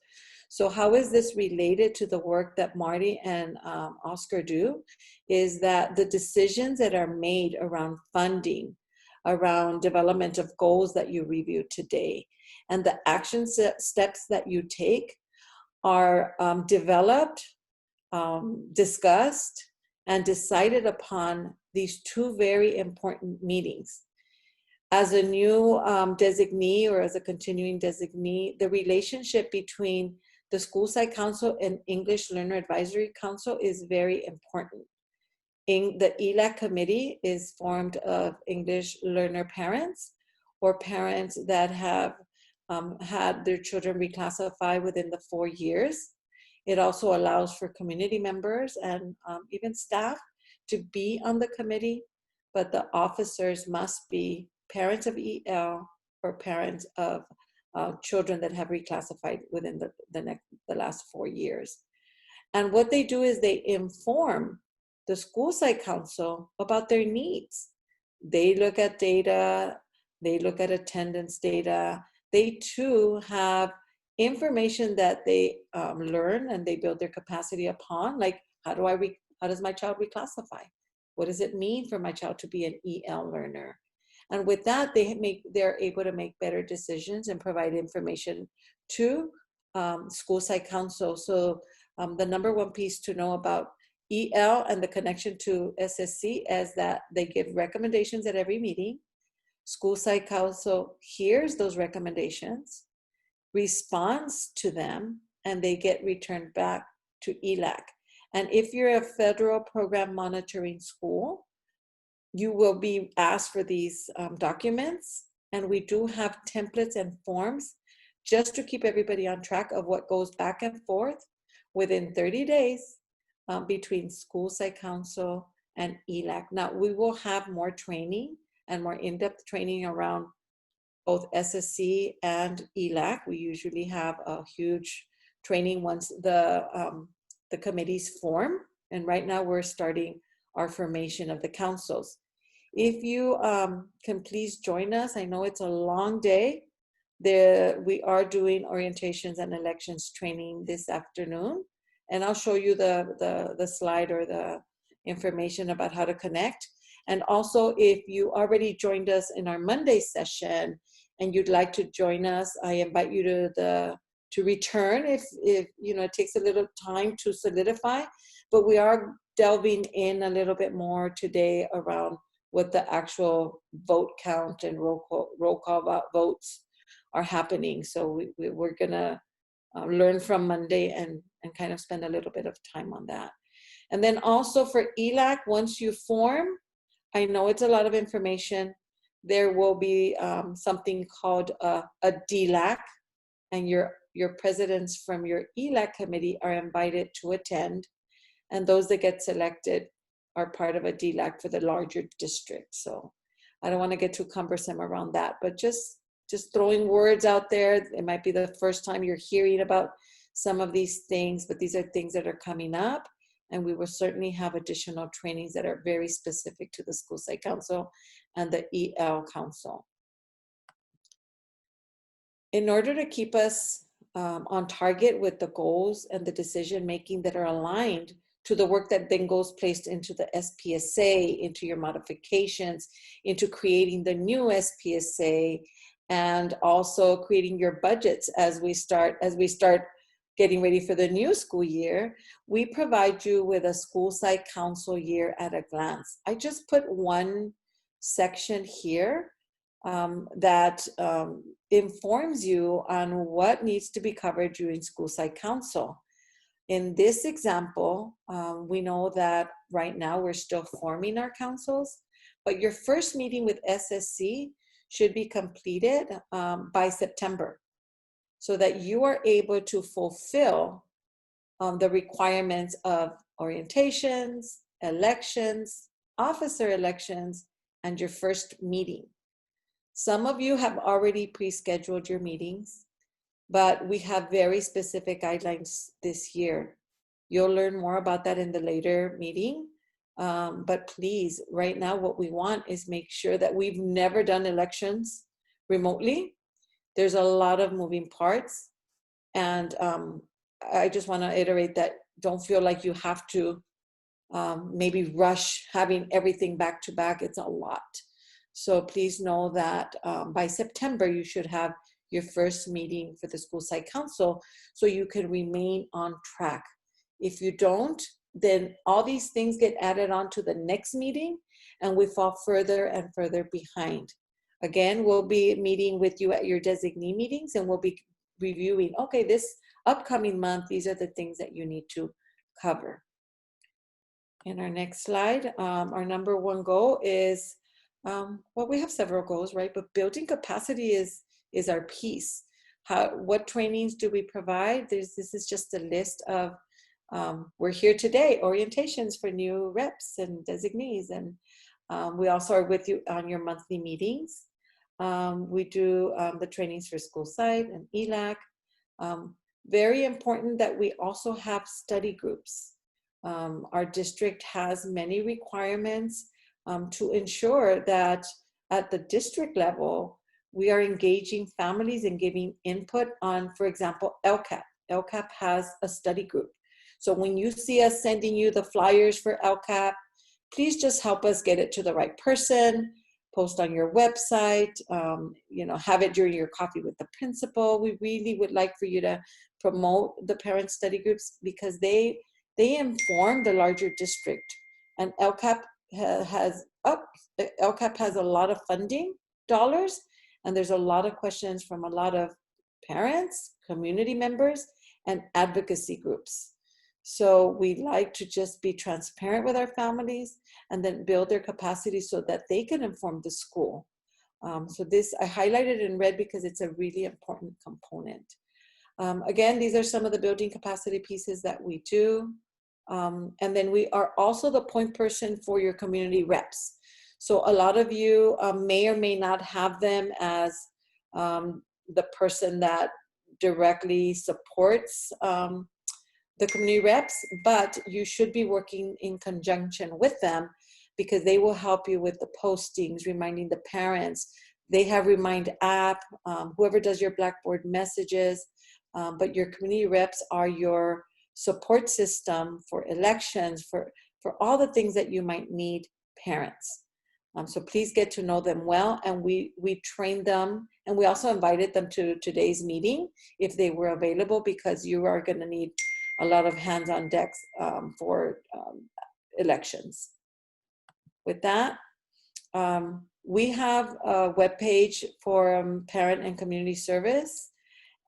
So how is this related to the work that Marty and Oscar do? Is that the decisions that are made around funding, around development of goals that you reviewed today, and the action steps that you take are developed, discussed, and decided upon these two very important meetings. As a new designee or as a continuing designee, the relationship between the school site council and English Learner Advisory Council is very important. The ELAC committee is formed of English learner parents or parents that have had their children reclassified within the 4 years. It also allows for community members and even staff to be on the committee, but the officers must be parents of EL or parents of children that have reclassified within the last 4 years. And what they do is they inform the school site council about their needs. They look at data, they look at attendance data. They too have information that they learn and they build their capacity upon, like how does my child reclassify? What does it mean for my child to be an EL learner? And with that, they're able to make better decisions and provide information to school site council. So the number one piece to know about EL and the connection to SSC is that they give recommendations at every meeting. School site council hears those recommendations, responds to them, and they get returned back to ELAC. And if you're a federal program monitoring school, you will be asked for these documents. And we do have templates and forms just to keep everybody on track of what goes back and forth within 30 days between school site council and ELAC. Now, we will have more training and more in-depth training around both SSC and ELAC. We usually have a huge training once the committees form. And right now we're starting our formation of the councils. If you can please join us, I know it's a long day. We are doing orientations and elections training this afternoon. And I'll show you the slide or the information about how to connect. And also, if you already joined us in our Monday session and you'd like to join us, I invite you to the return if you know, it takes a little time to solidify, but we are delving in a little bit more today around what the actual vote count and roll call votes are happening. So we're gonna learn from Monday and kind of spend a little bit of time on that. And then also for ELAC, once you form, I know it's a lot of information, there will be something called a DLAC, and your presidents from your ELAC committee are invited to attend, and those that get selected are part of a DLAC for the larger district. So I don't want to get too cumbersome around that, but just throwing words out there. It might be the first time you're hearing about some of these things, but these are things that are coming up, and we will certainly have additional trainings that are very specific to the School Site Council and the EL Council. In order to keep us on target with the goals and the decision making that are aligned to the work that then goes placed into the SPSA, into your modifications, into creating the new SPSA, and also creating your budgets as we start getting ready for the new school year, we provide you with a School Site Council year at a glance. I just put one section here that informs you on what needs to be covered during School Site Council. In this example, we know that right now we're still forming our councils, but your first meeting with SSC should be completed by September, so that you are able to fulfill the requirements of orientations, elections, officer elections, and your first meeting. Some of you have already pre-scheduled your meetings, but we have very specific guidelines this year. You'll learn more about that in the later meeting. But please, right now, what we want is make sure that we've never done elections remotely. There's a lot of moving parts. And I just want to iterate that don't feel like you have to maybe rush having everything back to back. It's a lot. So please know that by September, you should have your first meeting for the School Site Council so you can remain on track. If you don't, then all these things get added on to the next meeting and we fall further and further behind. Again, we'll be meeting with you at your designee meetings, and we'll be reviewing, okay, this upcoming month, these are the things that you need to cover. In our next slide, our number one goal is, well, we have several goals, right? But building capacity is our piece. What trainings do we provide? This is just a list of, we're here today, orientations for new reps and designees. And we also are with you on your monthly meetings. We do the trainings for School Site and ELAC. Very important that we also have study groups. Our district has many requirements to ensure that at the district level, we are engaging families and giving input on, for example, LCAP. LCAP has a study group. So when you see us sending you the flyers for LCAP, please just help us get it to the right person, post on your website, you know, have it during your coffee with the principal. We really would like for you to promote the parent study groups because they inform the larger district. And LCAP has a lot of funding dollars, and there's a lot of questions from a lot of parents, community members, and advocacy groups. So we like to just be transparent with our families and then build their capacity so that they can inform the school. So this, I highlighted in red because it's a really important component. Again, these are some of the building capacity pieces that we do. And then we are also the point person for your community reps. So a lot of you may or may not have them as the person that directly supports the community reps, but you should be working in conjunction with them because they will help you with the postings, reminding the parents. They have Remind app, whoever does your Blackboard messages, but your community reps are your support system for elections, for all the things that you might need parents. So please get to know them well, and we train them, and we also invited them to today's meeting if they were available, because you are going to need a lot of hands on decks for elections. With that, we have a webpage for parent and community service,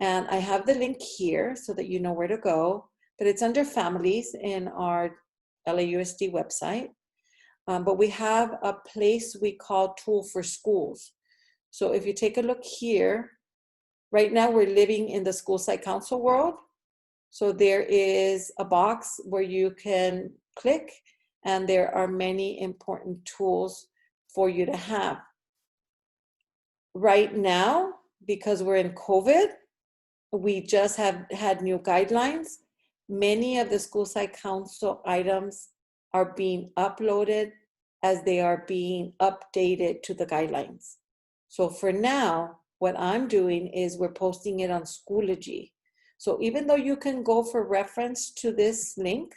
and I have the link here so that you know where to go, but it's under families in our LAUSD website. But we have a place we call Tool for Schools. So if you take a look here, right now we're living in the school site council world. So there is a box where you can click, and there are many important tools for you to have. Right now, because we're in COVID, we just have had new guidelines. Many of the school site council items are being uploaded as they are being updated to the guidelines. So for now, what I'm doing is we're posting it on Schoology. So even though you can go for reference to this link,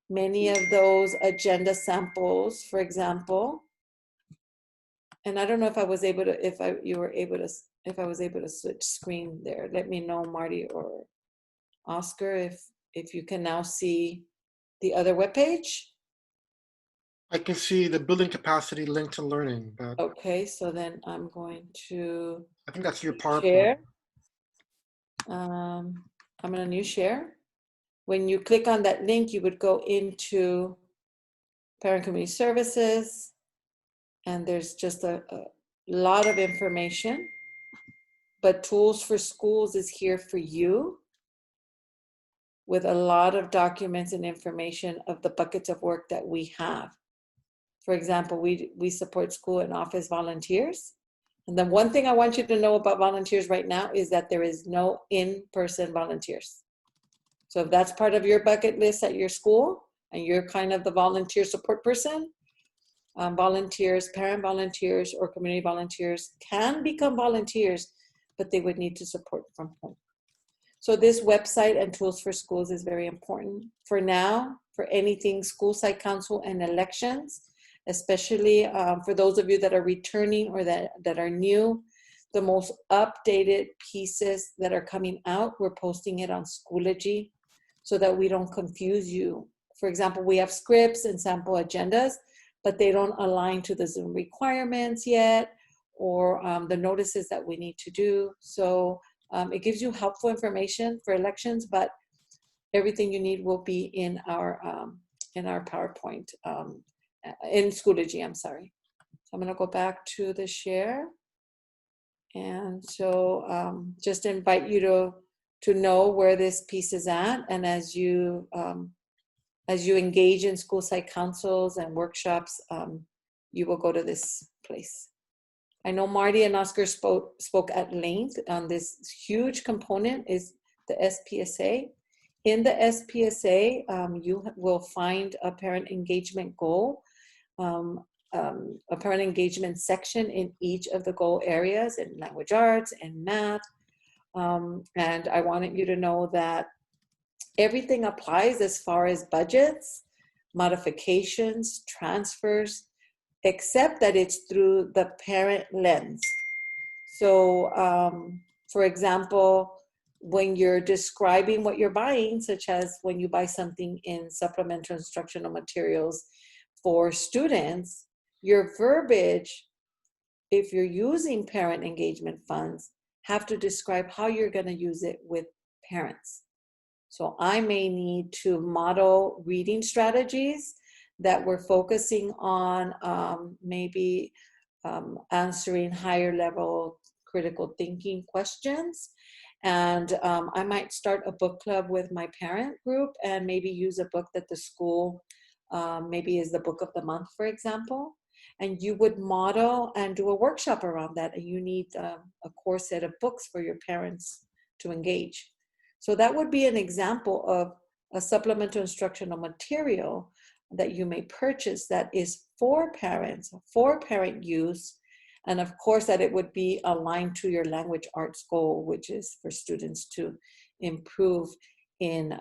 many of those agenda samples, for example, and I don't know if I was able to, if I was able to switch screen there. Let me know, Marty or Oscar, if you can now see the other webpage. I can see the building capacity linked to learning, but Okay, so then I'm going to I think that's your PowerPoint. share. I'm gonna new share. When you click on that link, you would go into Parent Community Services, and there's just a lot of information. But Tools for Schools is here for you with a lot of documents and information of the buckets of work that we have. For example, we support school and office volunteers. And the one thing I want you to know about volunteers right now is that there is no in-person volunteers. So if that's part of your bucket list at your school and you're kind of the volunteer support person, volunteers, parent volunteers or community volunteers can become volunteers, but they would need to support from home. So this website and Tools for Schools is very important for now, for anything school site council and elections, especially for those of you that are returning or that are new. The most updated pieces that are coming out, we're posting it on Schoology so that we don't confuse you. For example, we have scripts and sample agendas, but they don't align to the Zoom requirements yet, or the notices that we need to do. So it gives you helpful information for elections, but everything you need will be in our PowerPoint, in Schoology, I'm sorry. So I'm gonna go back to the share. And so just invite you to know where this piece is at. And as you engage in school site councils and workshops, you will go to this place. I know Marty and Oscar spoke at length on this huge component is the SPSA. In the SPSA, you will find a parent engagement goal, a parent engagement section in each of the goal areas in language arts and math. And I wanted you to know that everything applies as far as budgets, modifications, transfers, except that it's through the parent lens. So, for example, when you're describing what you're buying, such as when you buy something in supplemental instructional materials for students, your verbiage, if you're using parent engagement funds, have to describe how you're going to use it with parents. So I may need to model reading strategies that we're focusing on maybe answering higher level critical thinking questions. And I might start a book club with my parent group and maybe use a book that the school maybe is the book of the month, for example. And you would model and do a workshop around that. And you need a core set of books for your parents to engage. So that would be an example of a supplemental instructional material that you may purchase that is for parents, for parent use, and of course that it would be aligned to your language arts goal, which is for students to improve in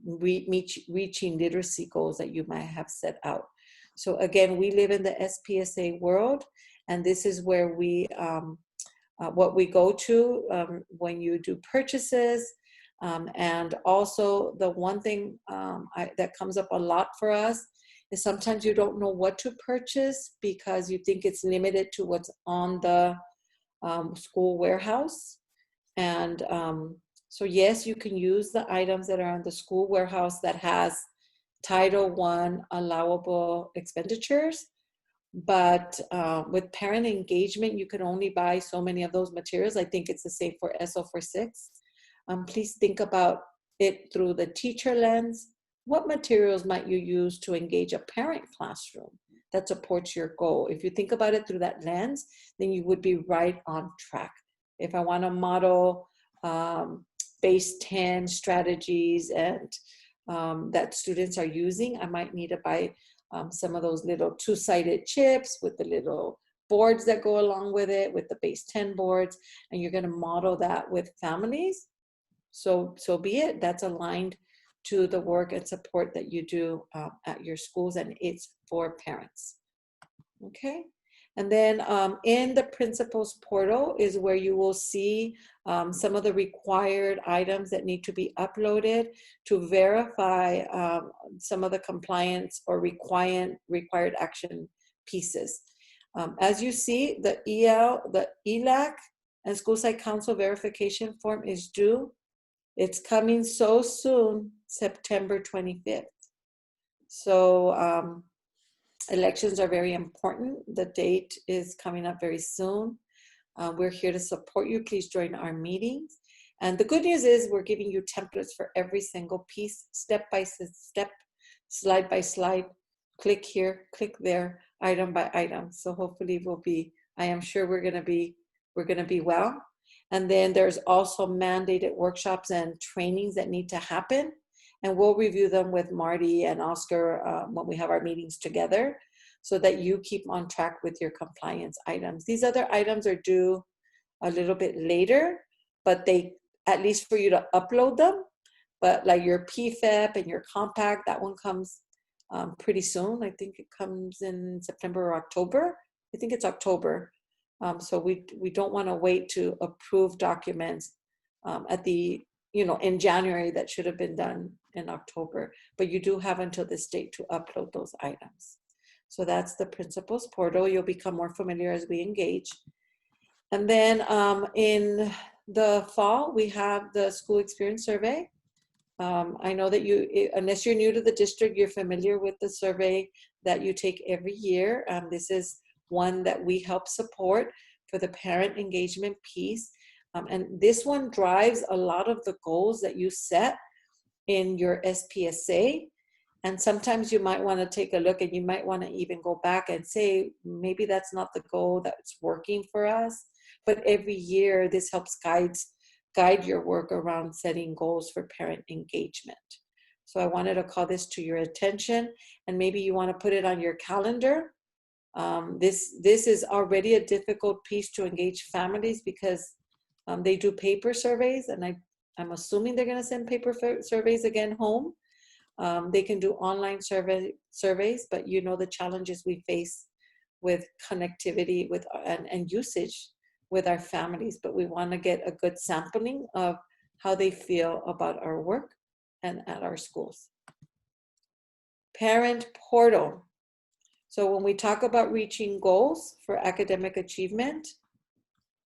reaching literacy goals that you might have set out. So again, we live in the SPSA world, and this is where we, what we go to when you do purchases. And also the one thing that comes up a lot for us is sometimes you don't know what to purchase because you think it's limited to what's on the school warehouse. And so yes, you can use the items that are on the school warehouse that has Title I allowable expenditures, but with parent engagement, you can only buy so many of those materials. I think it's the same for SO46. Please think about it through the teacher lens. What materials might you use to engage a parent classroom that supports your goal? If you think about it through that lens, then you would be right on track. If I want to model base 10 strategies and that students are using, I might need to buy some of those little two-sided chips with the little boards that go along with it, with the base 10 boards, and you're going to model that with families. So be it. That's aligned to the work and support that you do at your schools, and it's for parents. Okay. And then in the principals portal is where you will see some of the required items that need to be uploaded to verify some of the compliance or required action pieces. As you see, the ELAC and School Site Council verification form is due. It's coming so soon, September 25th. So elections are very important. The date is coming up very soon. We're here to support you. Please join our meetings. And the good news is we're giving you templates for every single piece, step by step, slide by slide, click here, click there, item by item. So hopefully we'll be, I am sure we're gonna be well. And then there's also mandated workshops and trainings that need to happen. And we'll review them with Marty and Oscar when we have our meetings together so that you keep on track with your compliance items. These other items are due a little bit later, but they, at least for you to upload them, but like your PFEP and your compact, that one comes pretty soon. I think it comes in September or October. I think it's October. So we don't want to wait to approve documents at the, in January. That should have been done in October, but you do have until this date to upload those items. So that's the principals portal. You'll become more familiar as we engage. And then in the fall, we have the school experience survey. I know that you, unless you're new to the district, you're familiar with the survey that you take every year. This is one that we help support for the parent engagement piece. And this one drives a lot of the goals that you set in your SPSA. And sometimes you might want to take a look and you might want to even go back and say, maybe that's not the goal that's working for us. But every year this helps guide your work around setting goals for parent engagement. So I wanted to call this to your attention, and maybe you want to put it on your calendar. This is already a difficult piece to engage families because they do paper surveys, and I'm assuming they're going to send paper surveys again home. They can do online surveys, but you know the challenges we face with connectivity and usage with our families. But we want to get a good sampling of how they feel about our work and at our schools. Parent portal. So when we talk about reaching goals for academic achievement,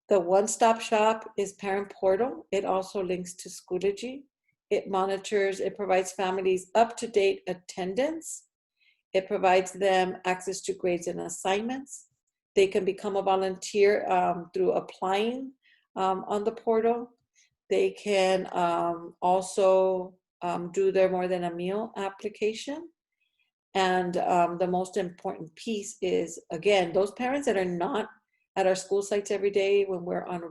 the one-stop shop is Parent Portal. It also links to Schoology. It monitors, it provides families up-to-date attendance. It provides them access to grades and assignments. They can become a volunteer through applying on the portal. They can also do their More Than a Meal application. And the most important piece is, again, those parents that are not at our school sites every day when we're on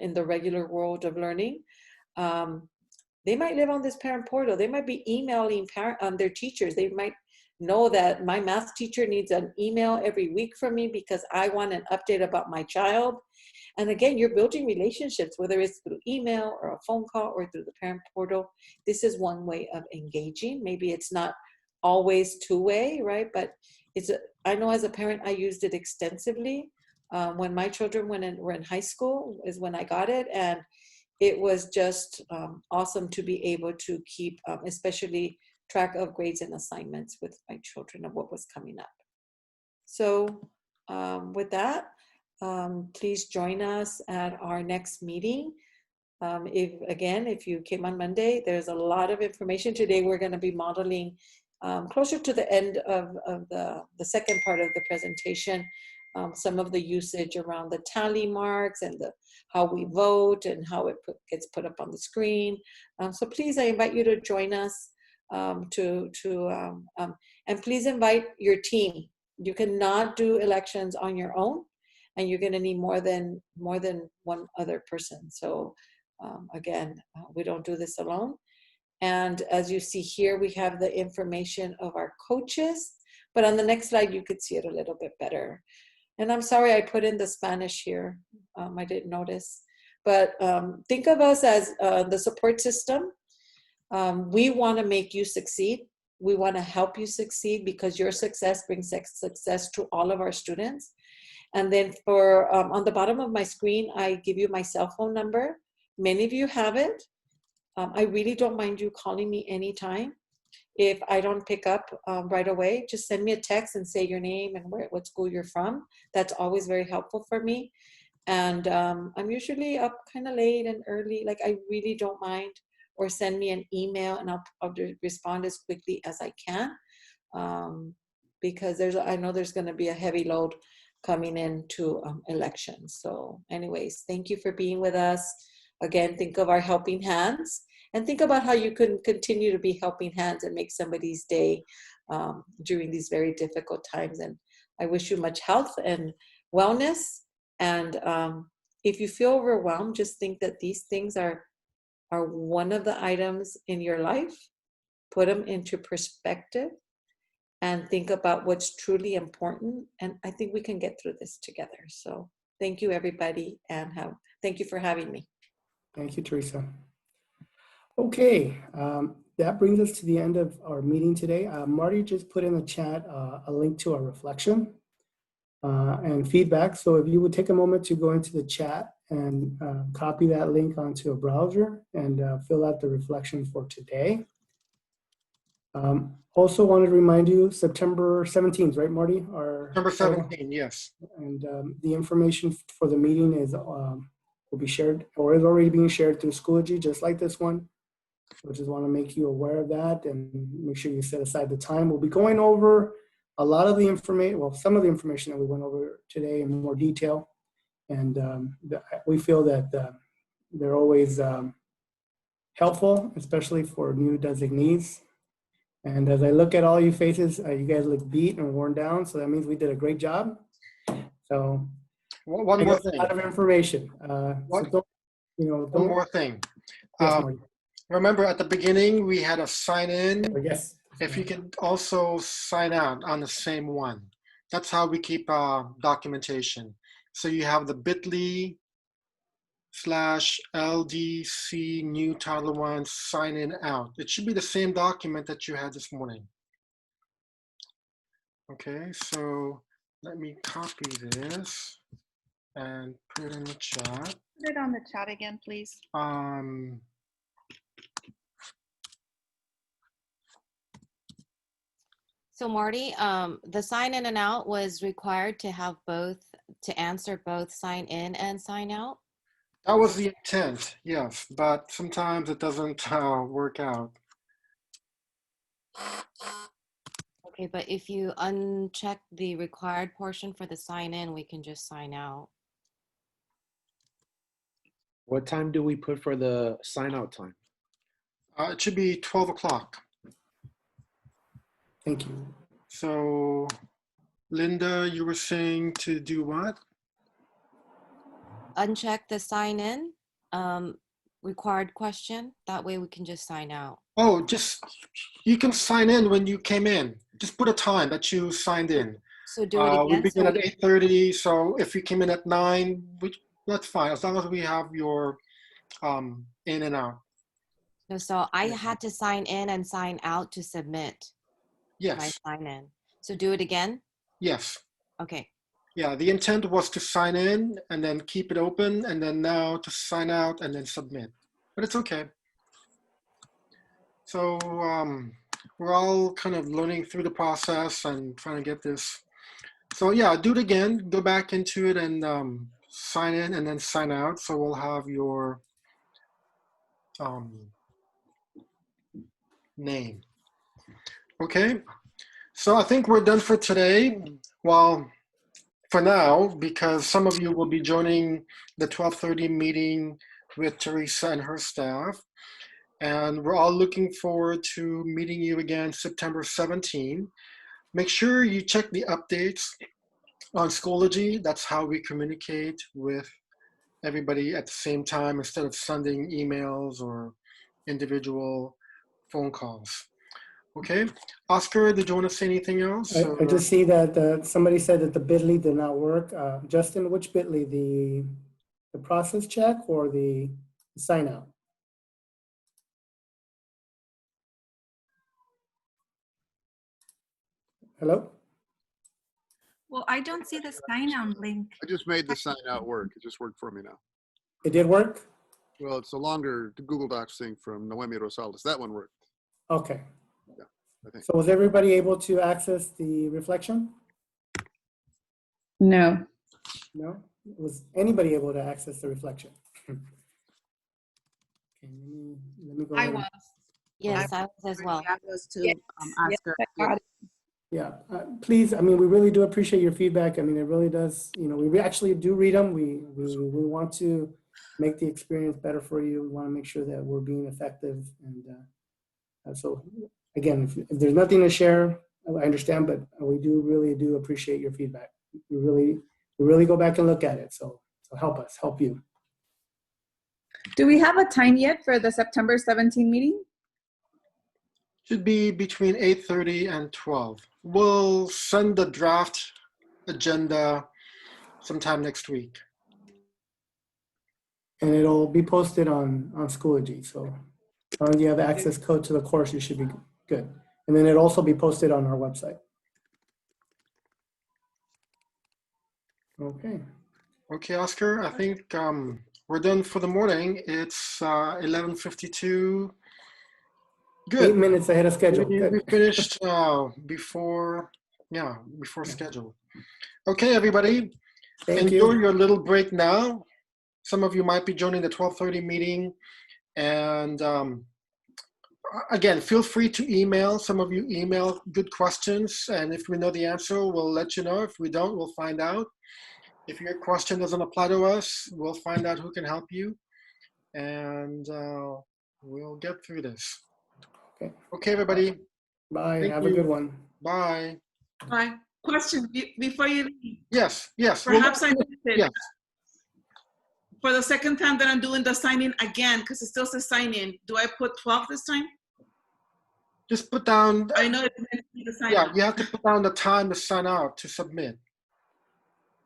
in the regular world of learning, they might live on this parent portal. They might be emailing their teachers. They might know that my math teacher needs an email every week from me because I want an update about my child. And again, you're building relationships, whether it's through email or a phone call or through the parent portal. This is one way of engaging. Maybe it's not always two-way, right? But I know as a parent, I used it extensively. When my children were in high school is when I got it. And it was just awesome to be able to keep, especially track of grades and assignments with my children of what was coming up. So with that, please join us at our next meeting. If you came on Monday, there's a lot of information. Today we're going to be modeling closer to the end of the second part of the presentation, some of the usage around the tally marks and how we vote and how it gets put up on the screen. So please, I invite you to join us and please invite your team. You cannot do elections on your own, and you're going to need more than one other person. So again, we don't do this alone. And as you see here, we have the information of our coaches, but on the next slide, you could see it a little bit better. And I'm sorry I put in the Spanish here. I didn't notice. But think of us as the support system. We want to make you succeed. We want to help you succeed because your success brings success to all of our students. And then for on the bottom of my screen, I give you my cell phone number. Many of you have it. I really don't mind you calling me anytime. If I don't pick up right away, just send me a text and say your name and what school you're from. That's always very helpful for me. And I'm usually up kind of late and early. Like I really don't mind. Or send me an email and I'll respond as quickly as I can. Because I know there's going to be a heavy load coming into elections. So anyways, thank you for being with us. Again, think of our helping hands and think about how you can continue to be helping hands and make somebody's day during these very difficult times. And I wish you much health and wellness. And if you feel overwhelmed, just think that these things are one of the items in your life. Put them into perspective and think about what's truly important. And I think we can get through this together. So thank you, everybody. And thank you for having me. Thank you, Teresa. Okay, that brings us to the end of our meeting today. Marty just put in the chat a link to our reflection and feedback. So if you would take a moment to go into the chat and copy that link onto a browser and fill out the reflection for today. Also wanted to remind you, September 17th, right, Marty? Number 17, yes. And the information for the meeting will be shared or is already being shared through Schoology, just like this one. So just want to make you aware of that and make sure you set aside the time. We'll be going over a lot of the information, well, some of the information that we went over today in more detail. And we feel that they're always helpful, especially for new designees. And as I look at all you faces, you guys look beat and worn down. So that means we did a great job. So one more thing. A lot of information. One more thing. Yes, remember at the beginning, we had a sign in. Yes. If you can also sign out on the same one. That's how we keep documentation. So you have the bit.ly/LDC new Title 1 sign in out. It should be the same document that you had this morning. Okay, so let me copy this and put it in the chat. Put it on the chat again, please. So Marty, the sign in and out was required to have to answer both sign in and sign out? That was the intent, yes, but sometimes it doesn't work out. Okay, but if you uncheck the required portion for the sign in, we can just sign out. What time do we put for the sign out time? It should be 12 o'clock. Thank you. So, Linda, you were saying to do what? Uncheck the sign in required question. That way we can just sign out. Oh, you can sign in when you came in. Just put a time that you signed in. So do it again. We begin at 8:30. So if you came in at 9, that's fine as long as we have your in and out. No, so I had to sign in and sign out to submit. my Yes, sign in. So do it again? yes. Okay. Yeah, the intent was to sign in and then keep it open, and then now to sign out and then submit. But it's okay. So we're all kind of learning through the process and trying to get this. So yeah, do it again. Go back into it and sign in and then sign out. So we'll have your name. Okay. So I think we're done for today. Well, for now, because some of you will be joining the 12:30 meeting with Teresa and her staff. And we're all looking forward to meeting you again September 17. Make sure you check the updates on Schoology. That's how we communicate with everybody at the same time instead of sending emails or individual phone calls. Okay, Oscar, did you want to say anything else? I just see that somebody said that the bit.ly did not work. Justin, which bit.ly, the process check or the sign out? Hello? Well, I don't see the sign out link. I just made the sign out work. It just worked for me now. It did work? Well, it's a longer Google Docs thing from Noemi Rosales. That one worked. Okay. Yeah, I think. So was everybody able to access the reflection? No. No? Was anybody able to access the reflection? Okay, let me go I ahead. was. Yes, I was as well. I was too, Oscar. Yeah, please, I mean, we really do appreciate your feedback. I mean, it really does, you know, we actually do read them. We want to make the experience better for you. We want to make sure that we're being effective. And so, again, if there's nothing to share, I understand, but we really do appreciate your feedback. We really go back and look at it. So help us, help you. Do we have a time yet for the September 17 meeting? Should be between 8:30 and 12. We'll send the draft agenda sometime next week. And it'll be posted on Schoology. So as long as you have access code to the course, you should be good. And then it'll also be posted on our website. Okay. Okay, Oscar, I think we're done for the morning. It's 11:52. Good. 8 minutes ahead of schedule. We finished before schedule. Okay, everybody. Thank Enjoy you. your little break now. Some of you might be joining the 12:30 meeting. And again, feel free to email. Some of you email good questions. And if we know the answer, we'll let you know. If we don't, we'll find out. If your question doesn't apply to us, we'll find out who can help you. And we'll get through this. Okay. Okay, everybody. Bye. Thank Have you. a good one. Bye. Bye. Question before you leave. Yes. Perhaps I missed it. Yes. For the second time that I'm doing the sign in again, because it still says sign in, do I put 12 this time? Just put down. I know it's meant to be the sign Yeah, out. you have to put down the time to sign out to submit.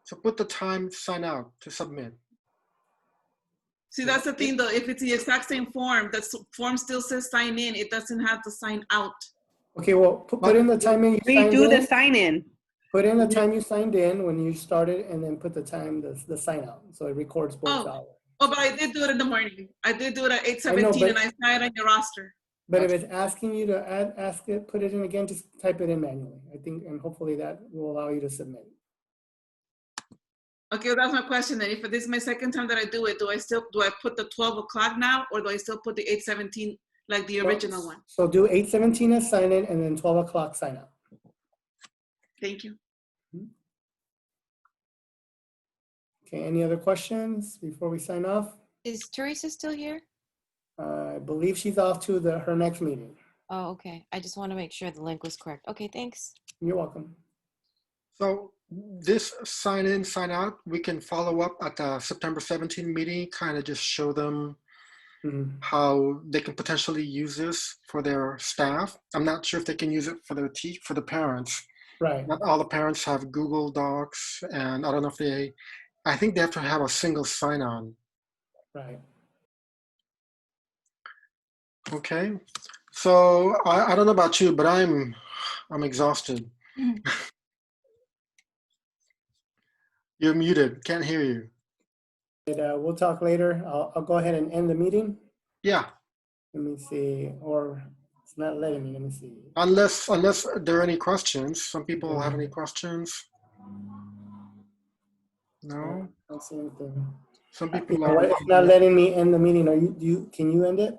So put the time to sign out to submit. See, that's the thing though. If it's the exact same form, that form still says sign in, it doesn't have to sign out. Okay, well, put in the time in you signed Redo in. the sign in. Put in the time you signed in when you started, and then put the time, the sign out. So it records both hours. Oh, but I did do it in the morning. I did do it at 8:17 but- and I saw it on your roster. But if it's asking you to ask it, put it in again, just type it in manually. I think, and hopefully that will allow you to submit. Okay, that's my question then. If this is my second time that I do it, do I put the 12 o'clock now, or do I still put the 8:17 like the original one? So do 8:17 as sign in, and then 12 o'clock sign out. Thank you. Okay, any other questions before we sign off? Is Teresa still here? I believe she's off to her next meeting. Oh, okay. I just want to make sure the link was correct. Okay, thanks. You're welcome. So this sign in, sign out, we can follow up at the September 17 meeting, kind of just show them how they can potentially use this for their staff. I'm not sure if they can use it for for the parents. Right. Not all the parents have Google Docs, and I don't know if I think they have to have a single sign-on. Right. Okay. So I don't know about you, but I'm I'm exhausted. You're muted. Can't hear you. We'll talk later. I'll go ahead and end the meeting. Yeah. Let me see, or it's not letting me. Let me see. Unless there are any questions. Some people have any questions. No. I don't see anything. Some You people know are. what? It's not letting me end the meeting. Can you end it?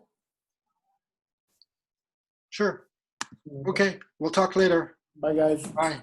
Sure. Okay. We'll talk later. Bye, guys. Bye.